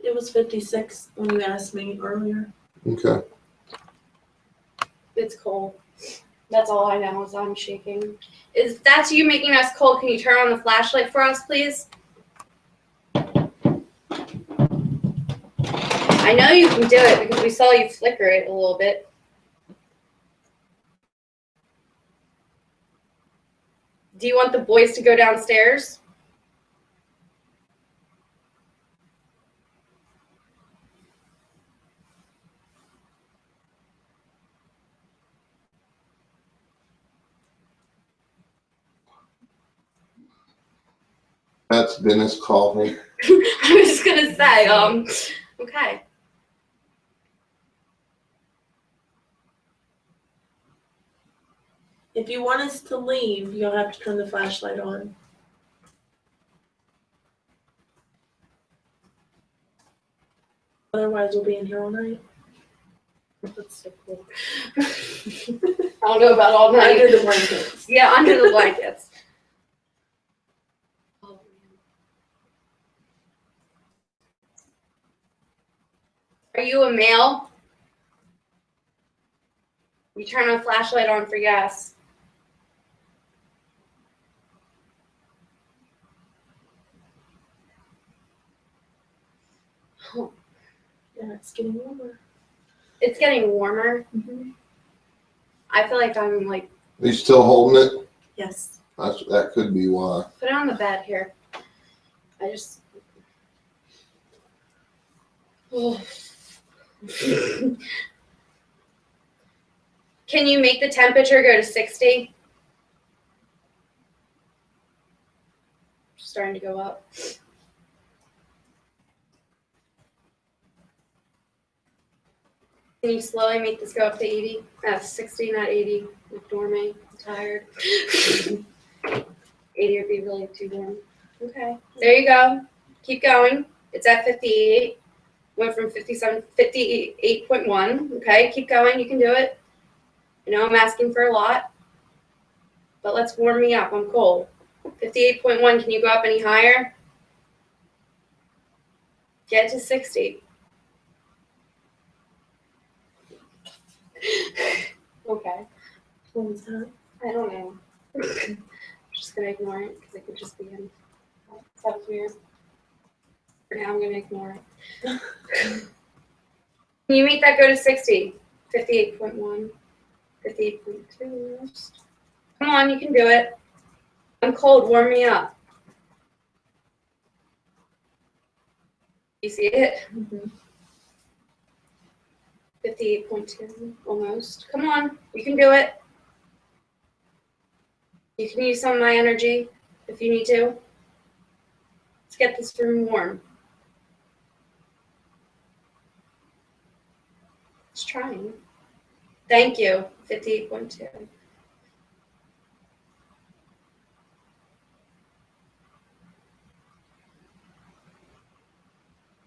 Speaker 2: It was 56 when you asked me earlier.
Speaker 1: Okay.
Speaker 4: It's cold. That's all I know is I'm shaking. If that's you making us cold, can you turn on the flashlight for us, please? I know you can do it because we saw you flicker it a little bit. Do you want the boys to go downstairs?
Speaker 1: That's Dennis calling.
Speaker 4: I was just gonna say, okay.
Speaker 2: If you want us to leave, you'll have to turn the flashlight on. Otherwise, we'll be in here all night. That's so cool.
Speaker 4: I don't know about all night.
Speaker 2: Under the blankets.
Speaker 4: Yeah, under the blankets. you a male? You turn a flashlight on for yes. Oh,
Speaker 2: Yeah, it's getting warmer.
Speaker 4: it's getting warmer.
Speaker 2: Mm-hmm.
Speaker 4: I feel like I'm like,
Speaker 1: Are you still holding it?
Speaker 2: Yes.
Speaker 1: That could be why.
Speaker 4: put it on the bed here. I just. Oh. Can you make the temperature go to 60? Starting to go up. Can you slowly make this go up to 80? 60, not 80. Ignore me. I'm tired. 80 would be really too warm. Okay. There you go. Keep going. It's at 58. Went from 58.1. Okay. Keep going. You can do it. I know I'm asking for a lot, but let's warm me up. I'm cold. 58.1. Can you go up any higher? Get to 60. Okay.
Speaker 2: What was that?
Speaker 4: I don't know. I'm just going to ignore it because it could just be in. That was weird. For now, I'm going to ignore it. Can you make that go to 60? 58.1. 58.2 almost. Come on, you can do it. I'm cold. Warm me up. You see it?
Speaker 2: Mm-hmm.
Speaker 4: 58.2 almost. Come on, you can do it. You can use some of my energy if you need to. Let's get this room warm. Just trying. Thank you. 58.2.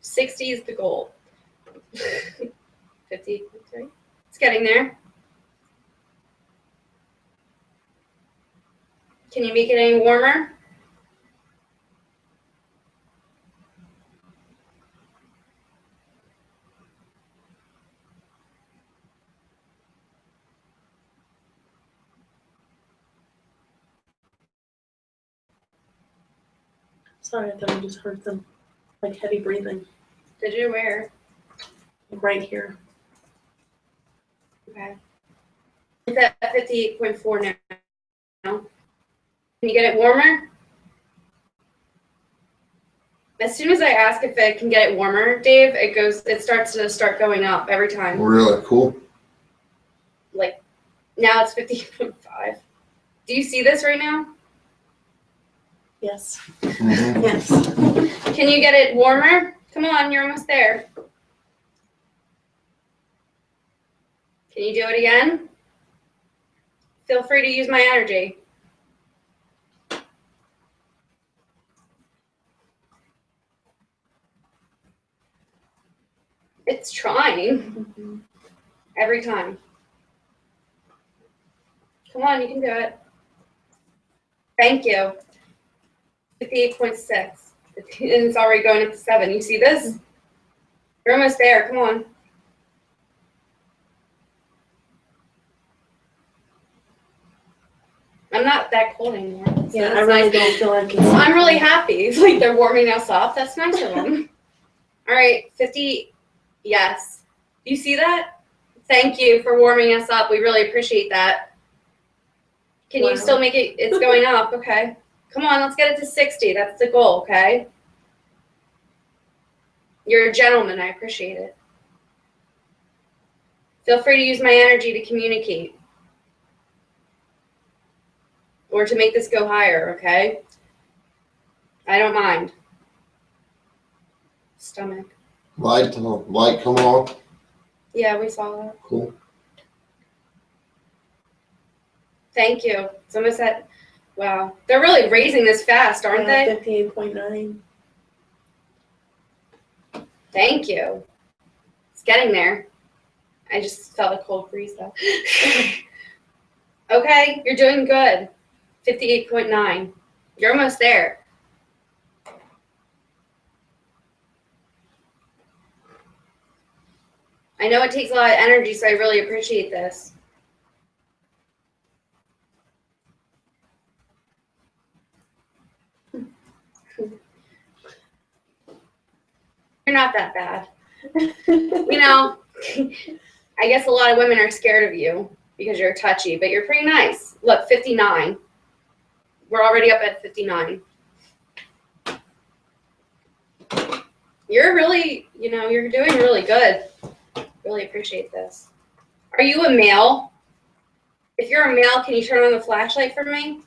Speaker 4: $60 is the goal. 58.3. It's getting there. Can you make it any warmer?
Speaker 2: Sorry, I thought I just heard some like heavy breathing
Speaker 4: Did you where?
Speaker 2: right here.
Speaker 4: Okay. It's at 58.4 now. Can you get it warmer? As soon as I ask if it can get it warmer, Dave, it starts to going up every time.
Speaker 1: Really cool.
Speaker 4: Like now it's 58.5. Do you see this right now?
Speaker 2: Yes.
Speaker 1: Mhm.
Speaker 2: Yes.
Speaker 4: Can you get it warmer? Come on, you're almost there. Can you do it again? Feel free to use my energy. It's trying
Speaker 2: Mm-hmm.
Speaker 4: every time. Come on, you can do it. Thank you. 58.6. And it's already going up to 7. You see this? You're almost there. Come on. I'm not that cold anymore. So
Speaker 2: Yeah, I
Speaker 4: that's
Speaker 2: really
Speaker 4: nice.
Speaker 2: don't feel like it's.
Speaker 4: I'm really happy. Like they're warming us up. That's nice of them. All right, 50. Yes. Do you see that? Thank you for warming us up. We really appreciate that. Can
Speaker 2: Wow.
Speaker 4: you still make it? It's going up. Okay. Come on, let's get it to 60. That's the goal, okay? You're a gentleman. I appreciate it. Feel free to use my energy to communicate or to make this go higher, okay? I don't mind. Stomach.
Speaker 1: Light come on.
Speaker 4: Yeah, we saw that.
Speaker 1: Cool.
Speaker 4: Thank you. It's almost at, wow. They're really raising this fast, aren't they?
Speaker 2: 58.9.
Speaker 4: Thank you. It's getting there. I just felt a cold breeze though. Okay, you're doing good. 58.9. You're almost there. I know it takes a lot of energy, so I really appreciate this. You're not that bad. You know, I guess a lot of women are scared of you because you're touchy, but you're pretty nice. Look, 59. We're already up at 59. You're really, you're doing really good. Really appreciate this. Are you a male? If you're a male, can you turn on the flashlight for me?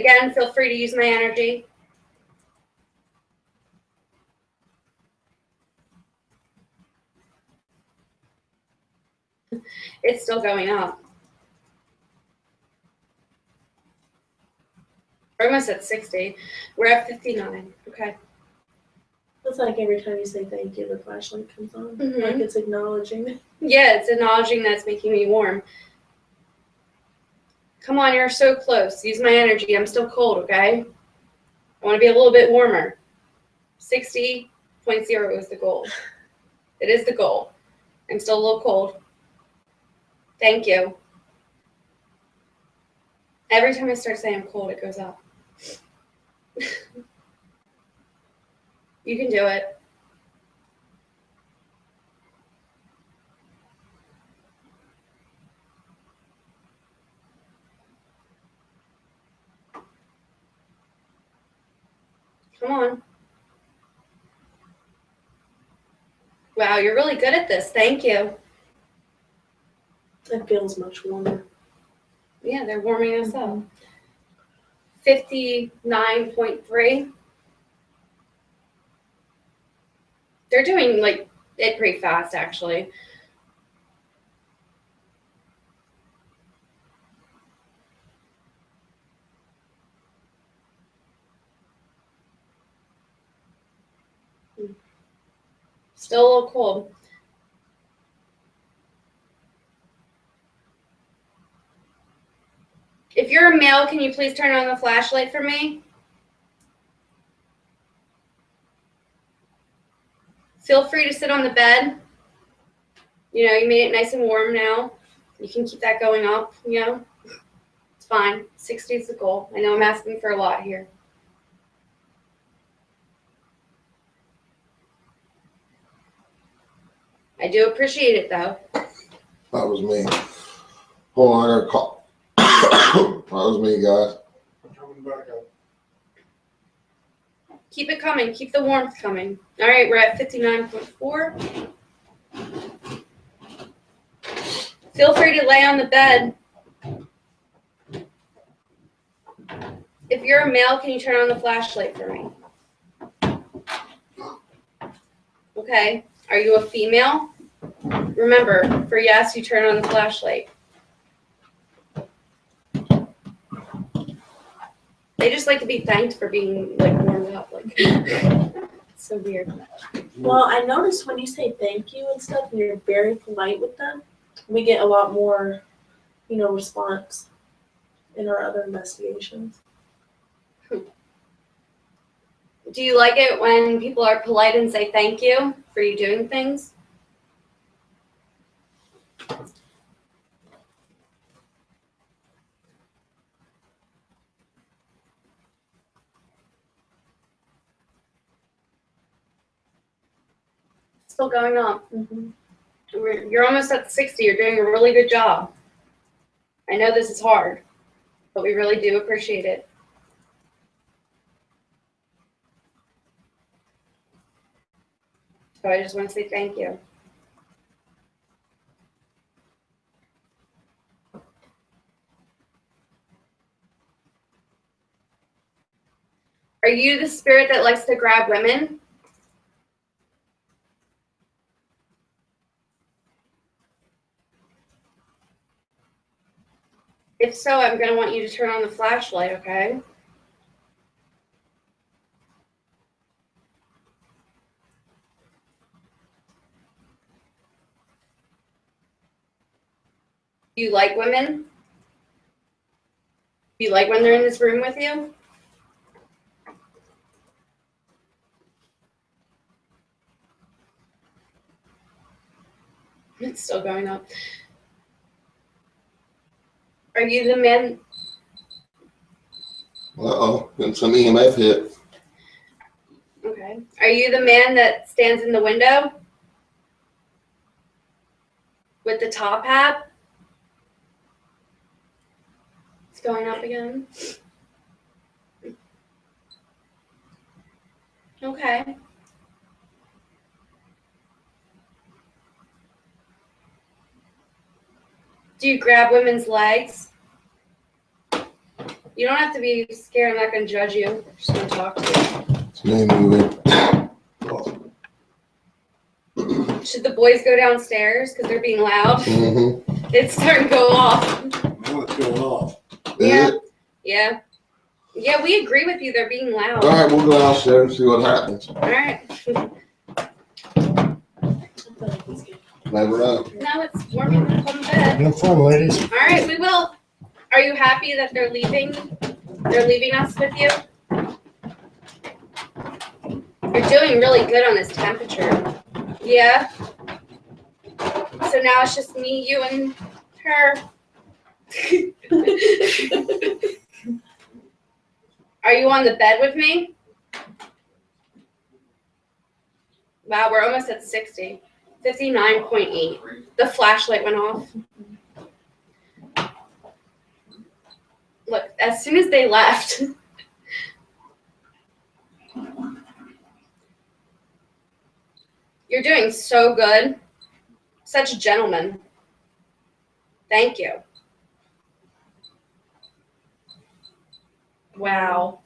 Speaker 4: Again, feel free to use my energy. It's still going up. We're almost at 60. We're at 59. Okay.
Speaker 2: It's like every time you say thank you, the flashlight comes on.
Speaker 4: Mhm.
Speaker 2: Like it's acknowledging.
Speaker 4: Yeah, it's acknowledging that it's making me warm. Come on, you're so close. Use my energy. I'm still cold, okay? I want to be a little bit warmer. 60.0 is the goal. It is the goal. I'm still a little cold. Thank you. Every time I start saying I'm cold, it goes up. You can do it. Come on. Wow, you're really good at this. Thank you.
Speaker 2: It feels much warmer.
Speaker 4: Yeah, they're warming us up. 59.3. They're doing like it pretty fast, actually. Still a little cold. If you're a male, can you please turn on the flashlight for me? Feel free to sit on the bed. You made it nice and warm now. You can keep that going up, It's fine. 60 is the goal. I know I'm asking for a lot here. I do appreciate it, though.
Speaker 1: That was me. Hold on, I gotta call. That was me, guys.
Speaker 3: Coming back up.
Speaker 4: Keep it coming. Keep the warmth coming. All right, we're at 59.4. Feel free to lay on the bed. If you're a male, can you turn on the flashlight for me? Okay. Are you a female? Remember, for yes, you turn on the flashlight. They just like to be thanked for being warmed up. It's so weird.
Speaker 2: Well, I noticed when you say thank you and stuff, and you're very polite with them, we get a lot more, response in our other investigations.
Speaker 4: Do you like it when people are polite and say thank you for you doing things? Still going up.
Speaker 2: Mm-hmm.
Speaker 4: You're almost at 60. You're doing a really good job. I know this is hard, but we really do appreciate it. So I just want to say thank you. Are you the spirit that likes to grab women? If so, I'm going to want you to turn on the flashlight, okay? Do you like women? Do you like when they're in this room with you? It's still going up. Are you the man?
Speaker 1: Uh-oh, and some EMF hit.
Speaker 4: Okay. Are you the man that stands in the window with the top hat? It's going up again. Okay. Do you grab women's legs? You don't have to be scared. I'm not going to judge you. I'm just going to talk to
Speaker 1: It's me moving.
Speaker 4: you. Should the boys go downstairs because they're being loud?
Speaker 1: Mm-hmm.
Speaker 4: It's starting to go off.
Speaker 3: Now it's going off.
Speaker 4: Yeah.
Speaker 1: Is it?
Speaker 4: Yeah. Yeah, we agree with you. They're being loud.
Speaker 1: All right, we'll go downstairs and see what happens.
Speaker 4: All right.
Speaker 1: Never know.
Speaker 4: Now it's warming up on the bed.
Speaker 3: Have fun, ladies.
Speaker 4: All right, we will. Are you happy that they're leaving? They're leaving us with you? You're doing really good on this temperature. Yeah. So now it's just me, you, and her. Are you on the bed with me? Wow, we're almost at 60. 59.8. The flashlight went off. Look, as soon as they left. You're doing so good. Such a gentleman. Thank you. Wow.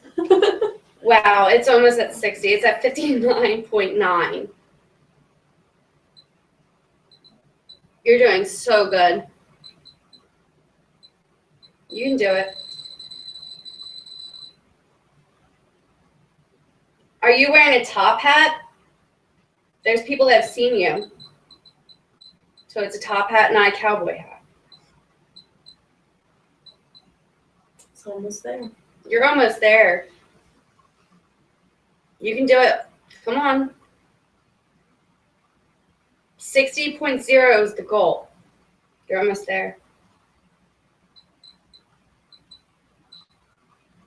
Speaker 4: Wow, it's almost at 60. It's at 59.9. You're doing so good. You can do it. Are you wearing a top hat? There's people that have seen you. So it's a top hat, not a cowboy hat.
Speaker 2: It's almost there.
Speaker 4: You're almost there. You can do it. Come on. 60.0 is the goal. You're almost there.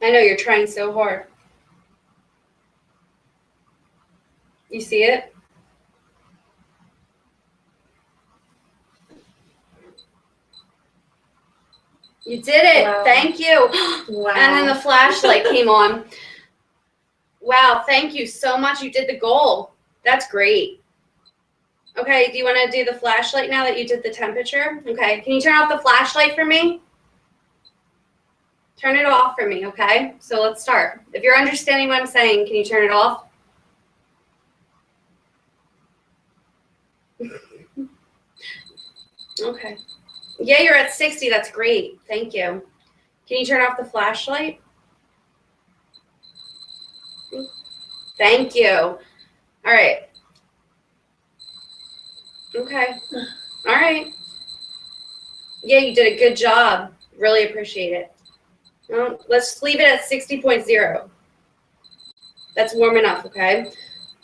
Speaker 4: I know you're trying so hard. You see it? You did it.
Speaker 2: Wow.
Speaker 4: Thank you.
Speaker 2: Wow.
Speaker 4: And then the flashlight came on. Wow, thank you so much. You did the goal. That's great. Okay, do you want to do the flashlight now that you did the temperature? Okay, can you turn off the flashlight for me? Turn it off for me, okay? So let's start. If you're understanding what I'm saying, can you turn it off? Okay. Yeah, you're at 60. That's great. Thank you. Can you turn off the flashlight? Thank you. All right. Okay. All right. Yeah, you did a good job. Really appreciate it. Well, let's leave it at 60.0. That's warm enough, okay?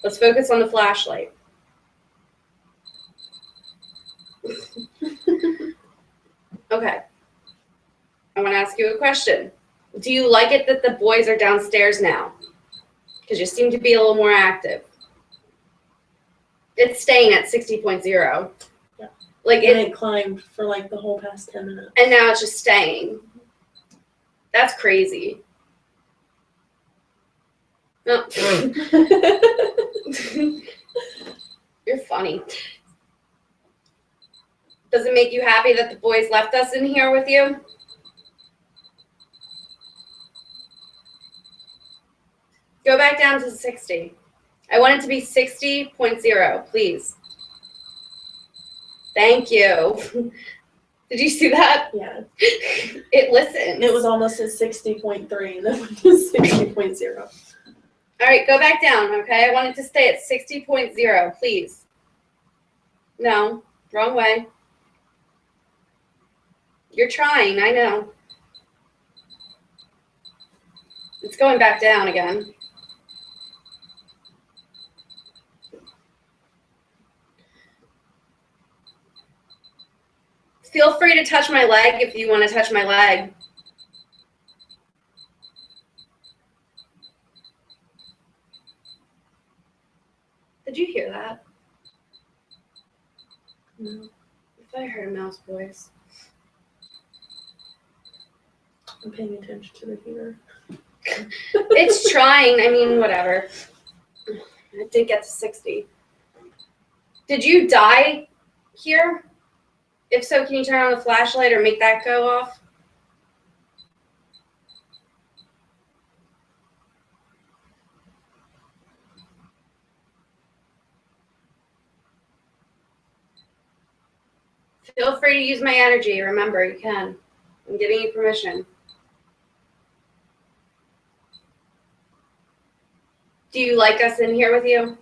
Speaker 4: Let's focus on the flashlight. Okay. I want to ask you a question. Do you like it that the boys are downstairs now? Because you seem to be a little more active. It's staying at 60.0.
Speaker 2: Yeah.
Speaker 4: Like
Speaker 2: It climbed for like the whole past 10 minutes.
Speaker 4: and now it's just staying. That's crazy. No. You're funny. Does it make you happy that the boys left us in here with you? Go back down to 60. I want it to be 60.0, please. Thank you. Did you see that?
Speaker 2: Yeah.
Speaker 4: It listened.
Speaker 2: It was almost at 60.3 and then went to 60.0.
Speaker 4: All right, go back down, okay? I want it to stay at 60.0, please. No, wrong way. You're trying, I know. It's going back down again. Feel free to touch my leg if you want to touch my leg. Did you hear that? No. I thought I heard a mouse voice.
Speaker 2: I'm paying attention to the heater.
Speaker 4: It's trying. I mean, whatever. It did get to 60. Did you die here? If so, can you turn on the flashlight or make that go off? Feel free to use my energy. Remember, you can. I'm giving you permission. Do you like us in here with you?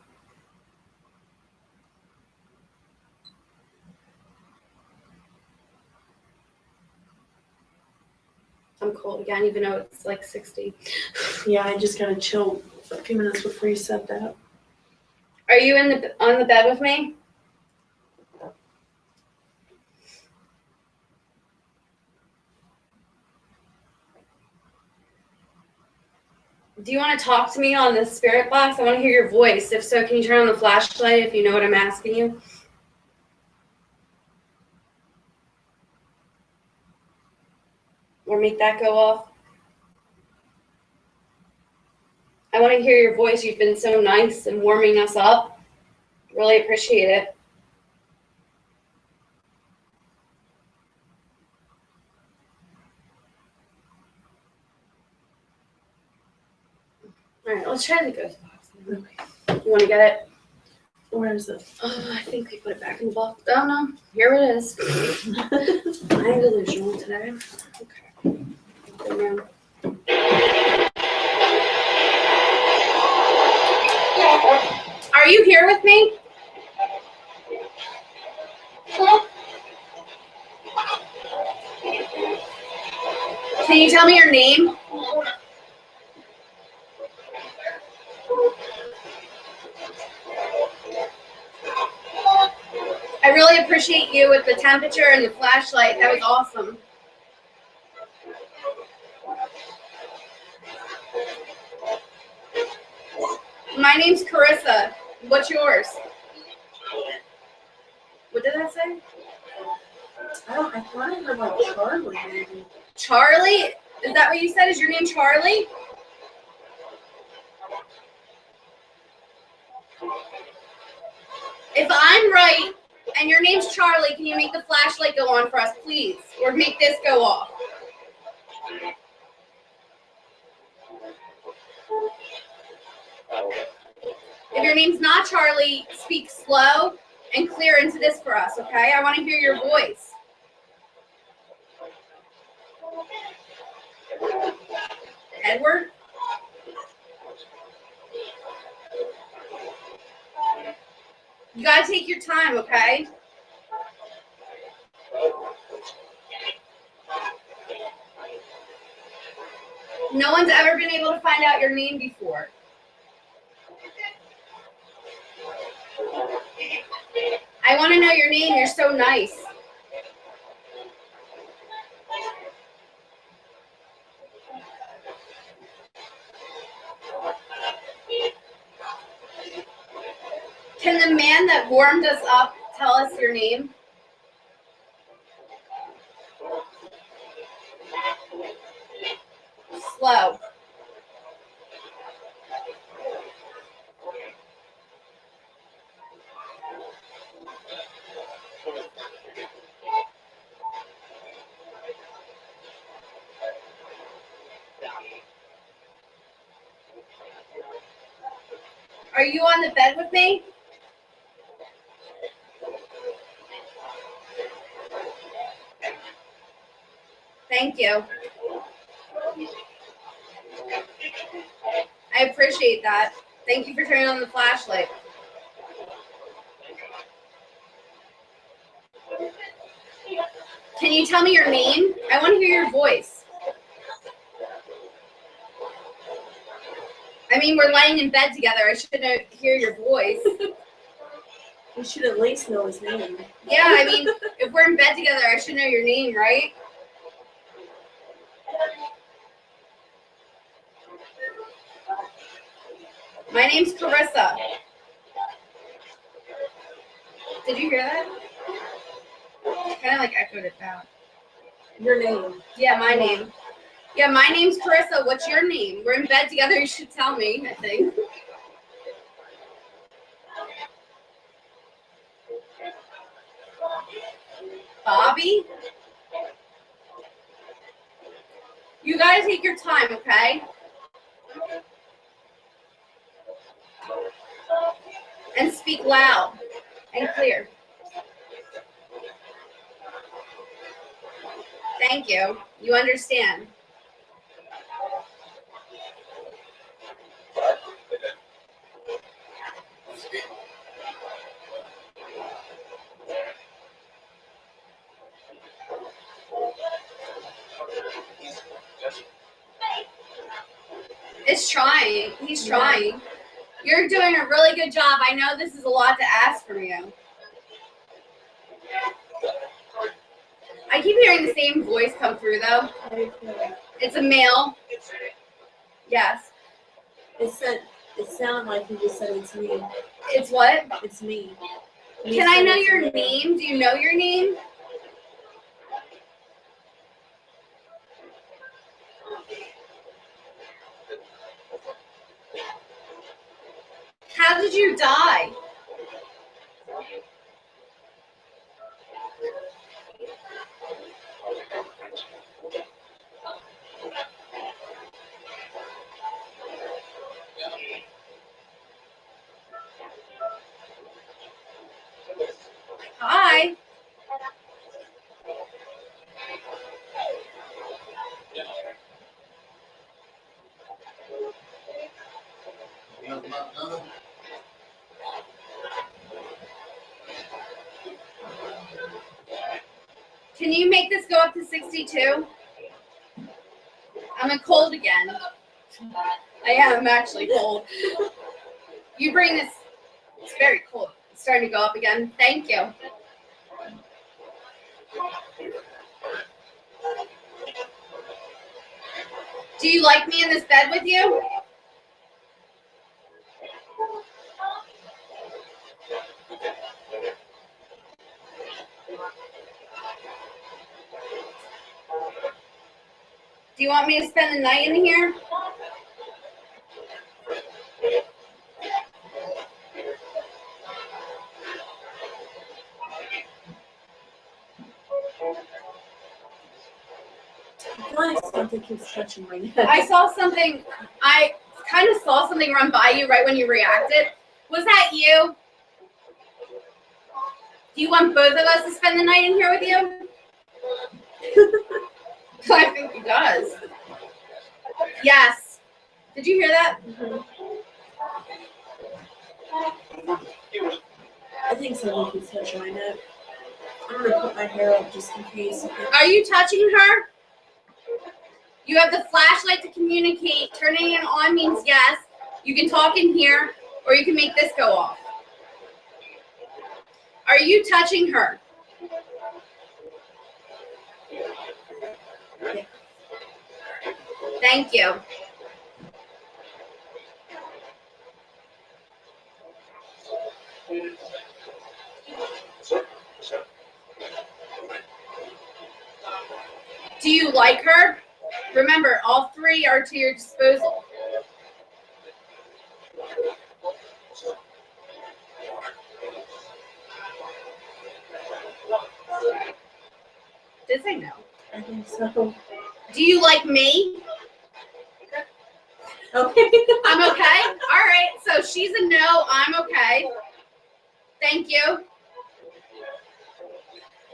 Speaker 4: I'm cold again, even though it's like 60.
Speaker 2: Yeah, I just got to chill a few minutes before you said that.
Speaker 4: Are you on the bed with me? Do you want to talk to me on the spirit box? I want to hear your voice. If so, can you turn on the flashlight if you know what I'm asking you? Or make that go off? I want to hear your voice. You've been so nice and warming us up. Really appreciate it. All right, let's try the ghost box.
Speaker 2: Okay.
Speaker 4: You want to get it?
Speaker 2: Where is it?
Speaker 4: Oh, I think we put it back in the box. Oh, no. Here it is. I'm delusional today. Okay. Go down. Are you here with me? Can you tell me your name? I really appreciate you with the temperature and the flashlight. That was awesome. My name's Carissa. What's yours? What did I say?
Speaker 2: I thought I heard like Charlie maybe.
Speaker 4: Charlie? Is that what you said? Is your name Charlie? If I'm right and your name's Charlie, can you make the flashlight go on for us, please? Or make this go off? If your name's not Charlie, speak slow and clear into this for us, okay? I want to hear your voice. Edward? You gotta take your time, okay? No one's ever been able to find out your name before. I want to know your name. You're so nice. Can the man that warmed us up tell us your name? Slow. Are you on the bed with me? Thank you. I appreciate that. Thank you for turning on the flashlight. Can you tell me your name? I want to hear your voice. I mean, we're lying in bed together. I should hear your voice.
Speaker 2: We should at least know his name.
Speaker 4: Yeah, I mean, if we're in bed together, I should know your name, right? My name's Carissa. Did you hear that? Kind of like echoed it down.
Speaker 2: Your name.
Speaker 4: Yeah, my name. Yeah, my name's Carissa. What's your name? We're in bed together. You should tell me, I think. Bobby? You gotta take your time, okay? And speak loud and clear. Thank you. You understand. It's trying. He's trying. You're doing a really good job. I know this is a lot to ask from you. I keep hearing the same voice come through, though. It's a male. Yes.
Speaker 2: It sounded like you just said it's me.
Speaker 4: It's what?
Speaker 2: It's me.
Speaker 4: Can I know your name? Do you know your name? How did you die? Hi. Can you make this go up to 62? I'm cold again. I am actually cold. You bring this. It's very cold. It's starting to go up again. Thank you. Do you like me in this bed with you? Do you want me to spend the night in here?
Speaker 2: I feel like something keeps touching my neck.
Speaker 4: I kind of saw something run by you right when you reacted. Was that you? Do you want both of us to spend the night in here with you? I think he does. Yes. Did you hear that?
Speaker 2: Mm-hmm. I think something keeps touching my neck. I'm gonna put my hair up just in case.
Speaker 4: Are you touching her? You have the flashlight to communicate. Turning it on means yes. You can talk in here, or you can make this go off. Are you touching her?
Speaker 2: Yeah.
Speaker 4: Thank you. Do you like her? Remember, all three are to your disposal. Did I know?
Speaker 2: I think so.
Speaker 4: Do you like me?
Speaker 2: Okay.
Speaker 4: I'm okay? All right, so she's a no, I'm okay. Thank you.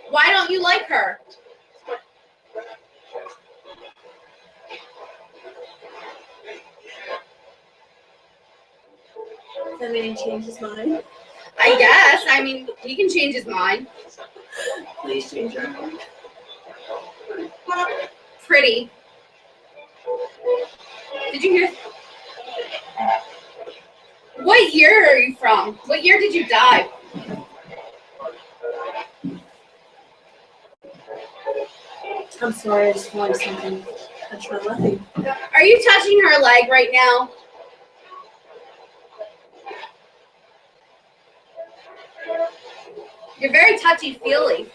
Speaker 4: Why don't you like her?
Speaker 2: That man changed his mind.
Speaker 4: I guess. I mean, he can change his mind.
Speaker 2: Please change your mind.
Speaker 4: Pretty. Did you hear? What year are you from? What year did you die?
Speaker 2: I'm sorry, I just feel like something touched my leg.
Speaker 4: Are you touching her leg right now? You're very touchy-feely.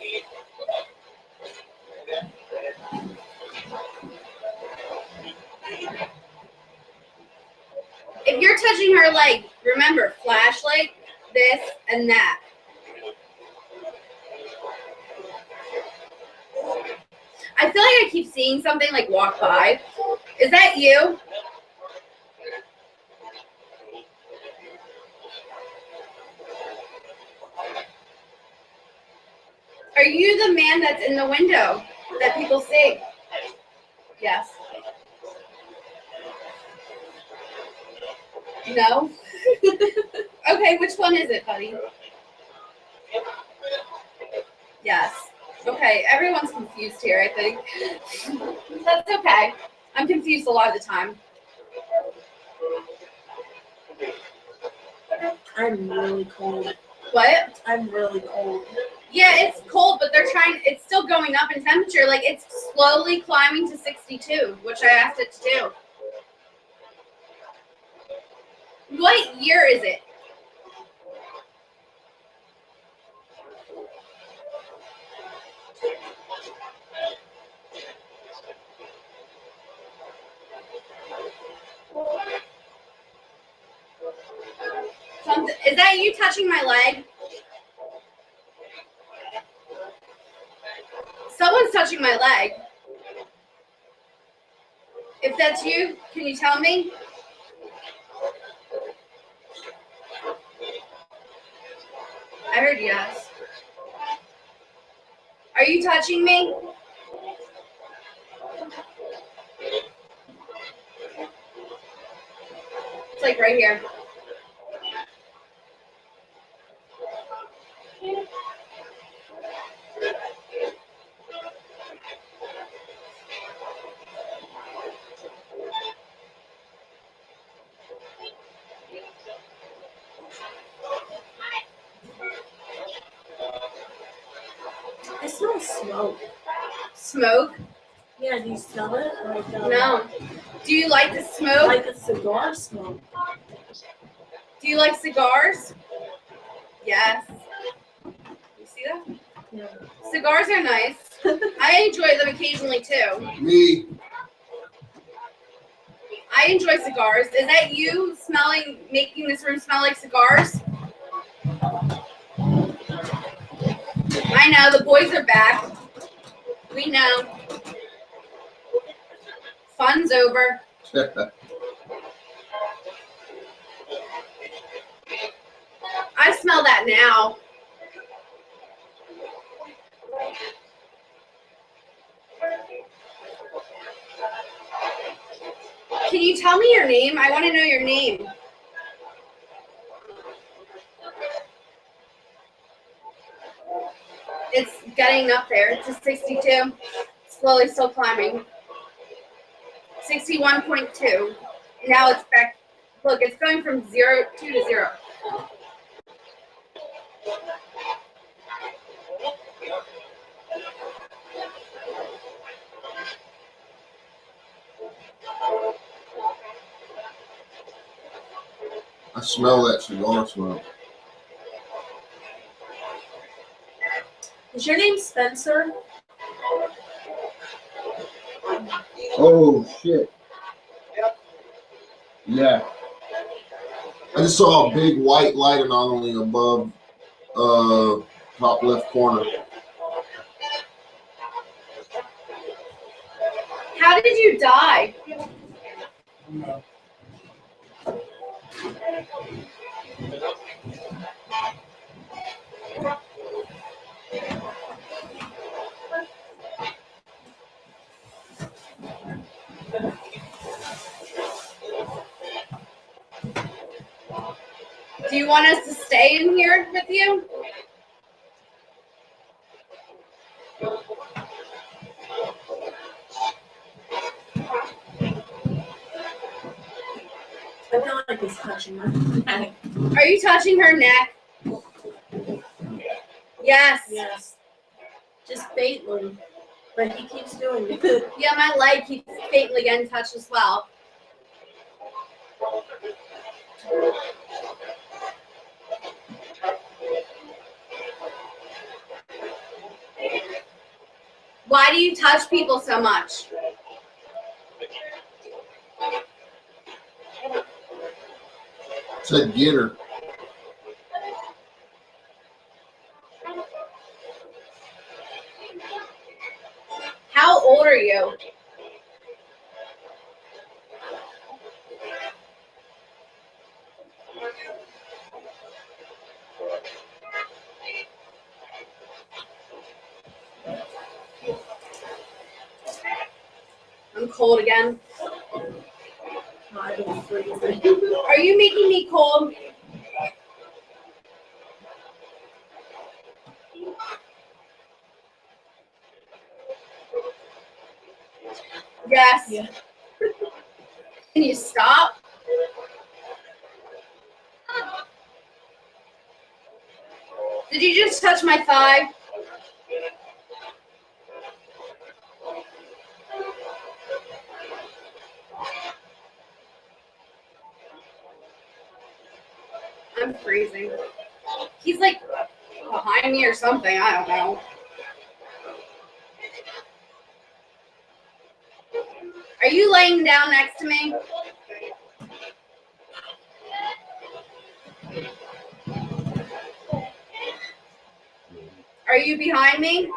Speaker 4: If you're touching her leg, remember, flashlight, this, and that. I feel like I keep seeing something like walk by. Is that you? Are you the man that's in the window that people see? Yes. No? Okay, which one is it, buddy? Yes. Okay, everyone's confused here, I think. That's okay. I'm confused a lot of the time.
Speaker 2: I'm really cold.
Speaker 4: What?
Speaker 2: I'm really cold.
Speaker 4: Yeah, it's cold, but it's still going up in temperature. Like, it's slowly climbing to 62, which I asked it to do. What year is it? Is that you touching my leg? Someone's touching my leg. If that's you, can you tell me? I heard yes. Are you touching me? It's like right here.
Speaker 2: I smell smoke.
Speaker 4: Smoke?
Speaker 2: Yeah, do you smell it? Like,
Speaker 4: No. Do you like the smoke?
Speaker 2: Like a cigar smoke.
Speaker 4: Do you like cigars? Yes. You see that?
Speaker 2: Yeah.
Speaker 4: Cigars are nice. I enjoy them occasionally too.
Speaker 1: Me.
Speaker 4: I enjoy cigars. Is that you making this room smell like cigars? I know, the boys are back. We know. Fun's over. I smell that now. Can you tell me your name? I want to know your name. It's getting up there to 62. Slowly still climbing. 61.2. Now it's back. Look, it's going from 2 to 0.
Speaker 1: I smell that cigar smoke.
Speaker 2: Is your name Spencer?
Speaker 1: Oh shit. Yeah. I just saw a big white light anomaly above top left corner.
Speaker 4: How did you die? Do you want us to stay in here with you?
Speaker 2: I feel like it's touching my neck.
Speaker 4: Are you touching her neck? Yes.
Speaker 2: Yes. Just faintly. But he keeps doing it.
Speaker 4: Yeah, my leg keeps faintly getting touched as well. Why do you touch people so much?
Speaker 1: Said get her.
Speaker 4: How old are you? I'm cold again.
Speaker 2: I've been freezing.
Speaker 4: Are you making me cold? Yes.
Speaker 2: Yeah.
Speaker 4: Can you stop? Did you just touch my thigh? I'm freezing. He's like behind me or something. I don't know. Are you laying down next to me? Are you behind me?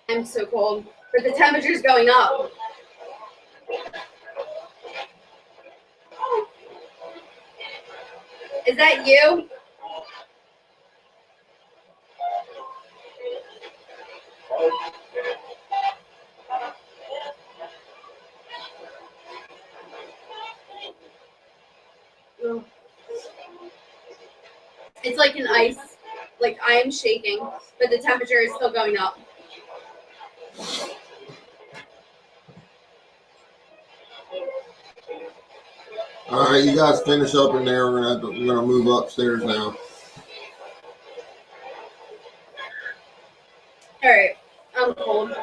Speaker 4: I'm so cold. But the temperature's going up. Is that you? It's like an ice. Like I am shaking, but the temperature is still going up.
Speaker 1: All right, you guys finish up in there. We're gonna move upstairs now.
Speaker 4: All right, I'm cold.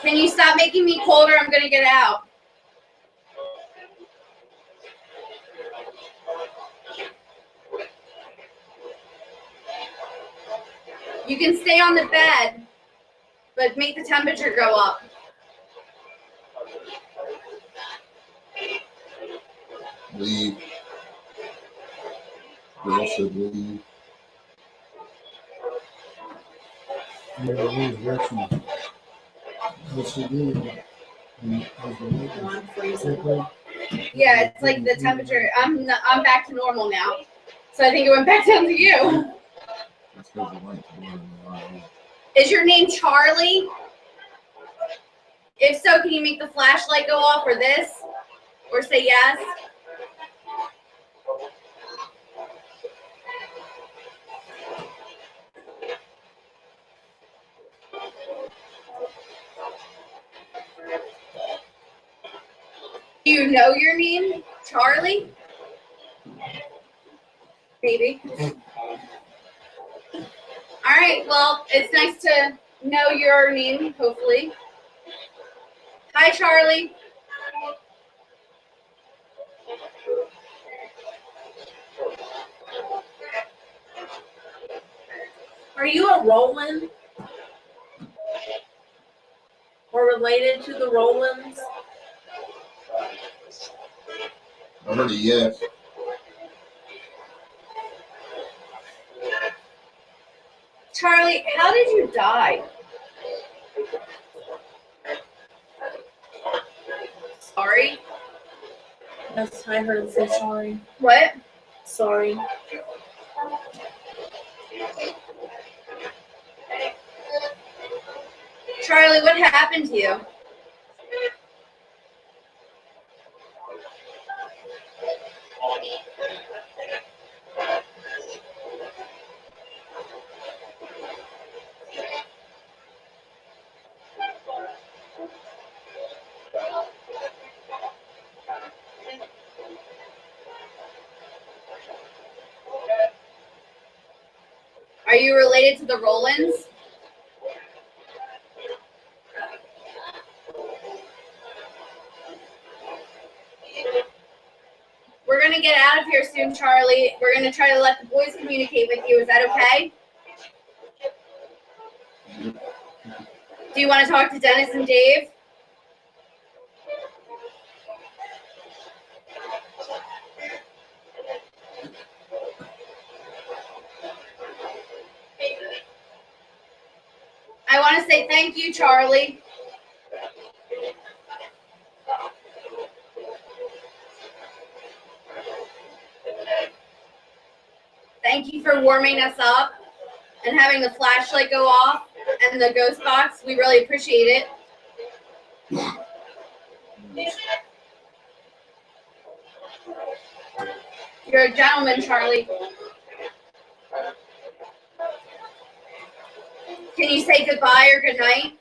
Speaker 4: Can you stop making me colder? I'm gonna get out. You can stay on the bed, but make the temperature go up.
Speaker 1: Leave. Girl said leave.
Speaker 3: What's she doing?
Speaker 2: I'm freezing.
Speaker 4: Yeah, it's like the temperature. I'm back to normal now, so I think it went back down to you.
Speaker 1: That's 'cause the light's blurring the eye.
Speaker 4: Is your name Charlie? If so, can you make the flashlight go off or this? Or say yes? Do you know your name? Charlie? Maybe. All right, well, it's nice to know your name, hopefully. Hi, Charlie.
Speaker 2: Are you a Rowland? Or related to the Rowlands?
Speaker 1: I heard a yes.
Speaker 4: Charlie, how did you die? Sorry.
Speaker 2: Yes, I heard it say sorry.
Speaker 4: What?
Speaker 2: Sorry.
Speaker 4: Charlie, what happened to you? Are you related to the Rowlands? We're going to get out of here soon, Charlie. We're going to try to let the boys communicate with you. Is that okay? Do you want to talk to Dennis and Dave? I want to say thank you, Charlie. Thank you for warming us up and having the flashlight go off and the ghost box. We really appreciate it. You're a gentleman, Charlie. Can you say goodbye or good night?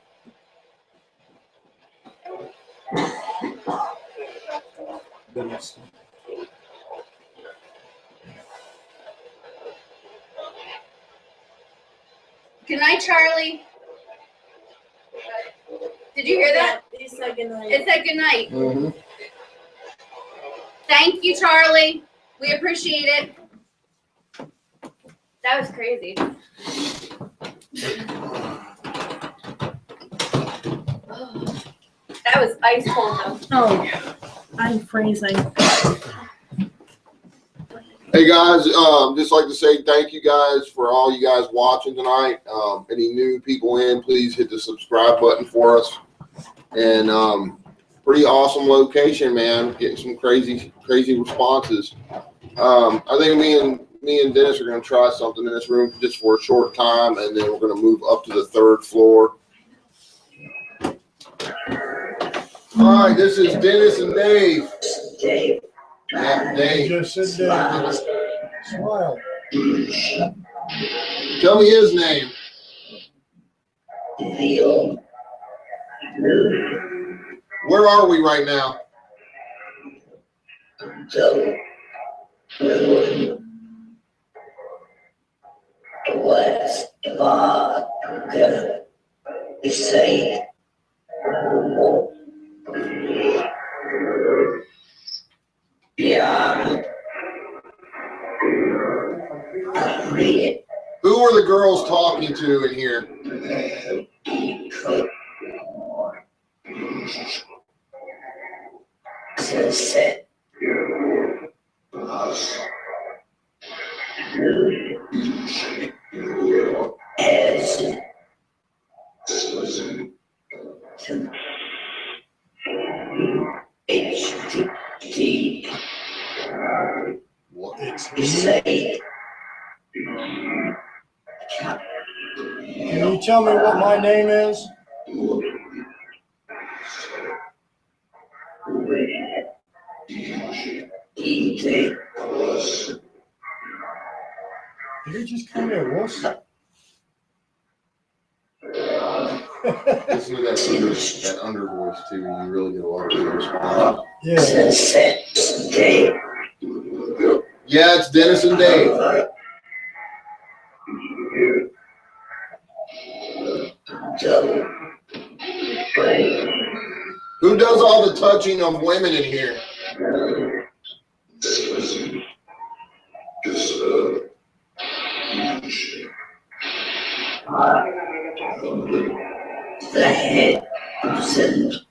Speaker 4: Good night, Charlie. Did you hear that?
Speaker 2: He said good night.
Speaker 4: It said good night.
Speaker 1: Mm-hmm.
Speaker 4: Thank you, Charlie. We appreciate it. That was crazy. That was ice cold though.
Speaker 2: Oh, yeah. I'm freezing.
Speaker 1: Hey guys, just like to say thank you guys for all you guys watching tonight. Any new people in, please hit the subscribe button for us. And pretty awesome location, man. Getting some crazy responses. I think me and Dennis are gonna try something in this room just for a short time, and then we're gonna move up to the 3rd floor. All right, this is Dennis and Dave. Yeah, Dave.
Speaker 3: Just sit there. Smile.
Speaker 1: Tell me his name. Where are we right now? Who were the girls talking to in here? What?
Speaker 3: Can you tell me what my name is? Did he just call me a wuss?
Speaker 1: Listen to that under voice too. You really get a lot of response.
Speaker 3: Yeah.
Speaker 1: Yeah, it's Dennis and Dave. Who does all the touching of women in here?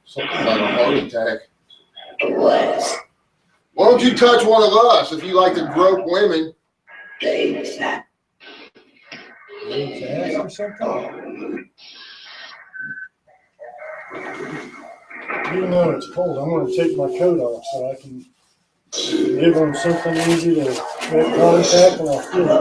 Speaker 1: Something about a heart attack. Why don't you touch one of us if you like to grope women?
Speaker 3: Dave's ass or something? Even though it's cold, I'm going to take my coat off so I can give them something easy to make contact, and I'll feel it.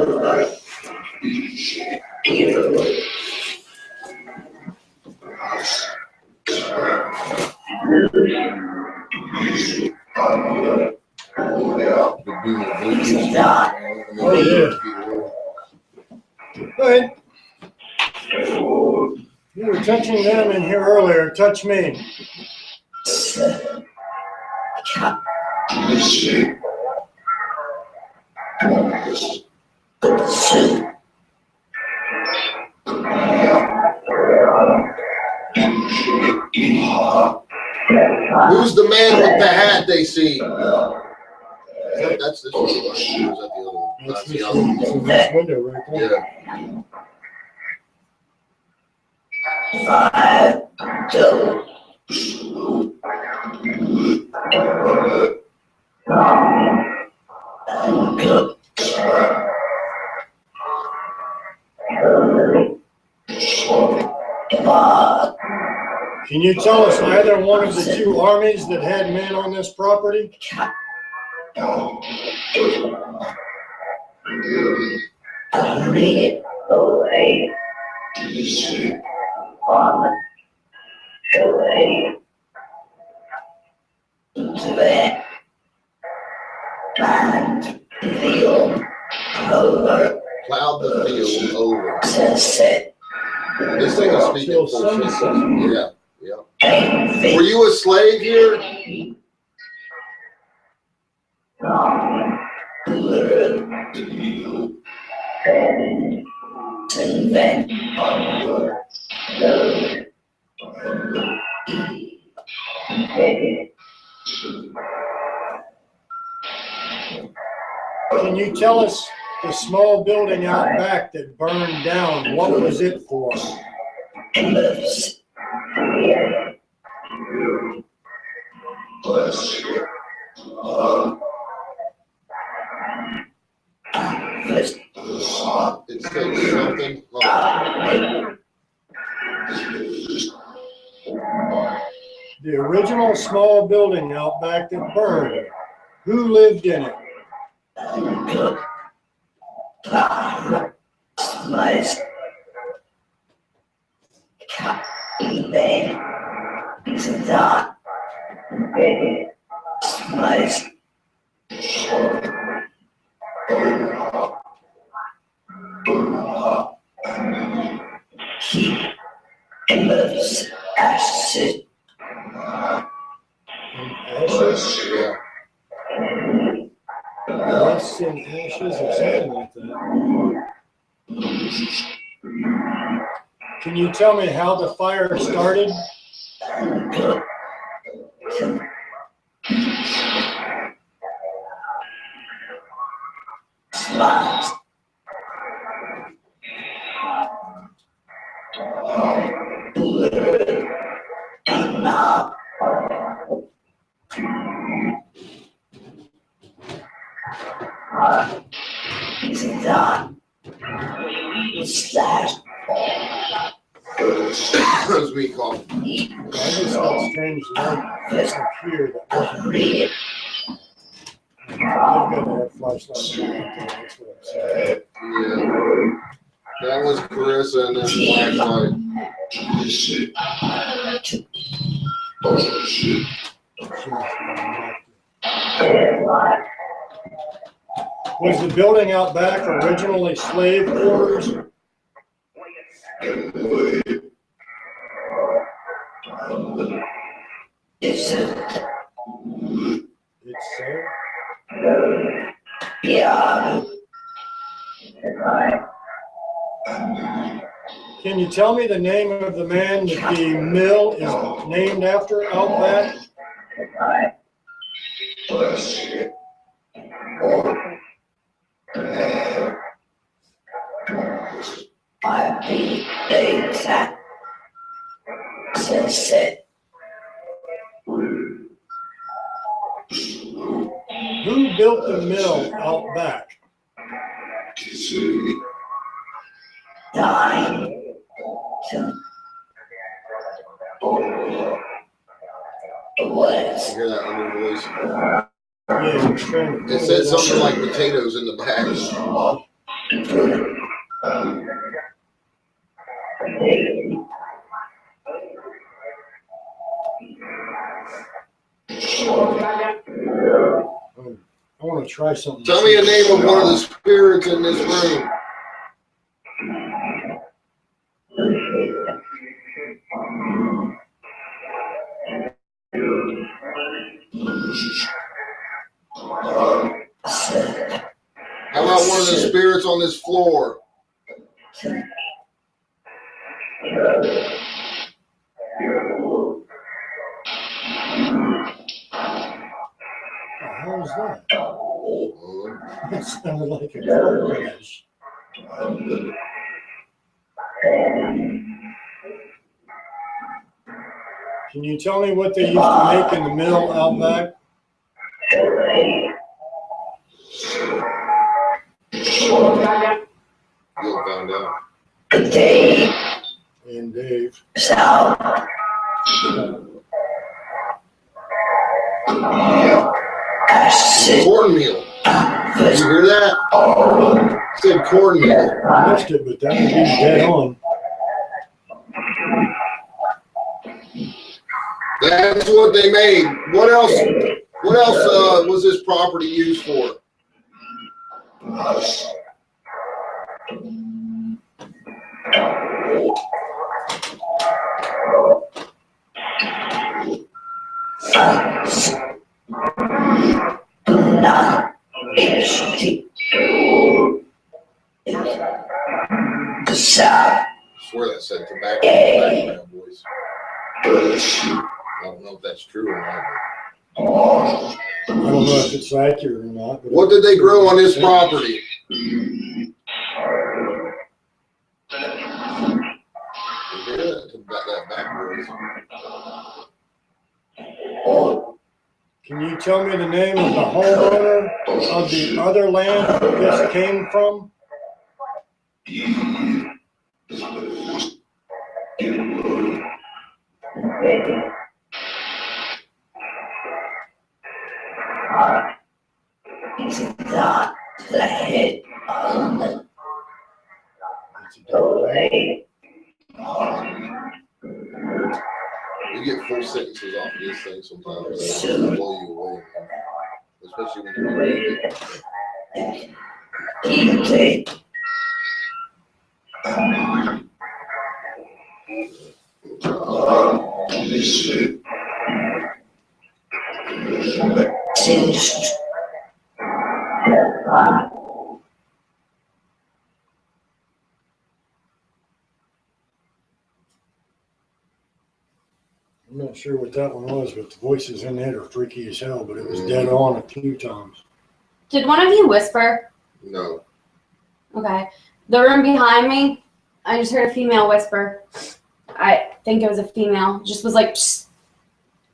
Speaker 3: Oh, yeah. Go ahead. You were touching them in here earlier. Touch me.
Speaker 1: Who's the man with the hat they see? That's this one. Or is that the other one? That's the other one.
Speaker 3: It's in this window right there. Can you tell us either one of the two armies that had men on this property?
Speaker 1: Plowed the field over. This thing is speaking full sense. Yeah, yeah. Were you a slave here?
Speaker 3: Can you tell us the small building out back that burned down? What was it for?
Speaker 1: It said something.
Speaker 3: The original small building out back that burned. Who lived in it? Ashes?
Speaker 1: Yeah.
Speaker 3: Rust in ashes or something like that. Can you tell me how the fire started?
Speaker 1: As we call it.
Speaker 3: I just felt strange light up here that wasn't real. I've got to have flashlights. That's what I'm saying.
Speaker 1: Yeah. That was Carissa and then flashlight.
Speaker 3: Was the building out back originally slave quarters? It's so? Yeah. Can you tell me the name of the man that the mill is named after out back? Who built the mill out back?
Speaker 1: You hear that under voice?
Speaker 3: Yeah, I'm trying to
Speaker 1: It said something like potatoes in the back.
Speaker 3: I want to try something.
Speaker 1: Tell me a name of one of the spirits in this room. How about one of the spirits on this floor?
Speaker 3: was that?
Speaker 1: Oh,
Speaker 3: That sounded like a car crash. Can you tell me what they used to make in the mill out back?
Speaker 1: you'll find out.
Speaker 3: And Dave.
Speaker 1: Cornmeal. Did you hear that? It said cornmeal.
Speaker 3: I missed it, but that would be dead on.
Speaker 1: That's what they made. What else? What else was this property used for? I swear that said tobacco in the background, boys. I don't know if that's true or not.
Speaker 3: I don't know if it's accurate or not. But
Speaker 1: What did they grow on this property? You hear that back, boys.
Speaker 3: Can you tell me the name of the homeowner of the other land this came from?
Speaker 1: You get full sentences off of these things sometimes. They blow you away, man. Especially when you read it.
Speaker 3: I'm not sure what that one was, but the voices in it are freaky as hell, but it was dead on a few times.
Speaker 4: Did one of you whisper?
Speaker 1: No.
Speaker 4: Okay. The room behind me, I just heard a female whisper. I think it was a female. Just was like, psst.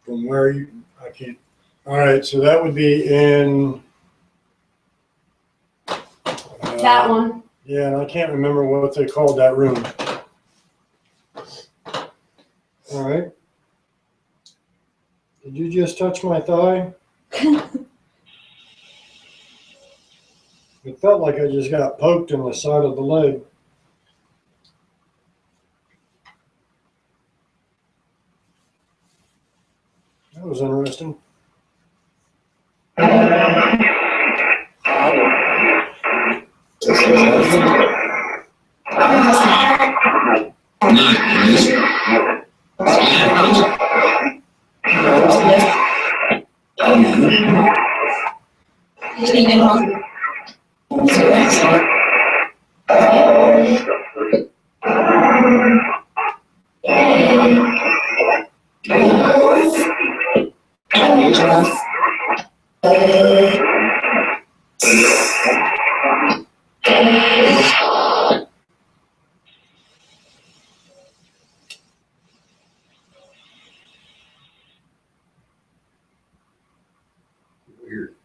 Speaker 3: From where you, I can't. All right, so that would be in.
Speaker 4: That one.
Speaker 3: Yeah, and I can't remember what they called that room. All right. Did you just touch my thigh? It felt like I just got poked in the side of the leg. That was interesting.
Speaker 1: Weird.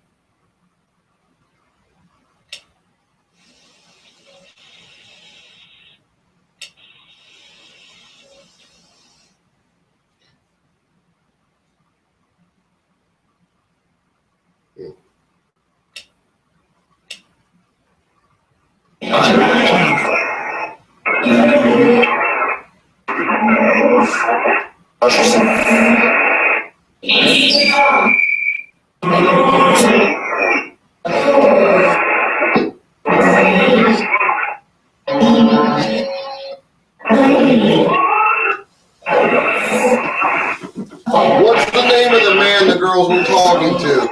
Speaker 1: What's the name of the man the girls were talking to?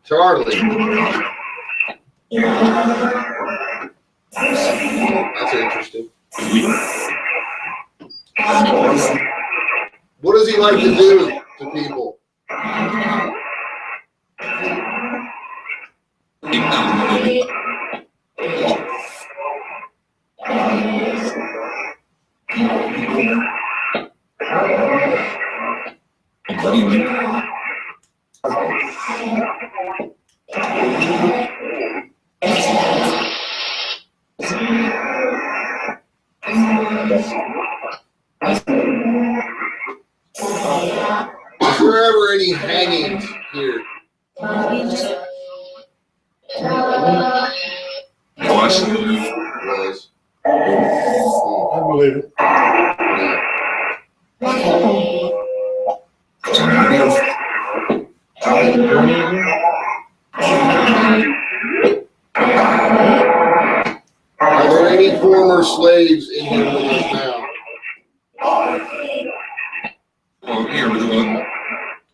Speaker 1: Charlie. That's interesting. What does he like to do to people? Is there ever any hangings here? Was.
Speaker 3: I believe it.
Speaker 1: Are there any former slaves in here with us now?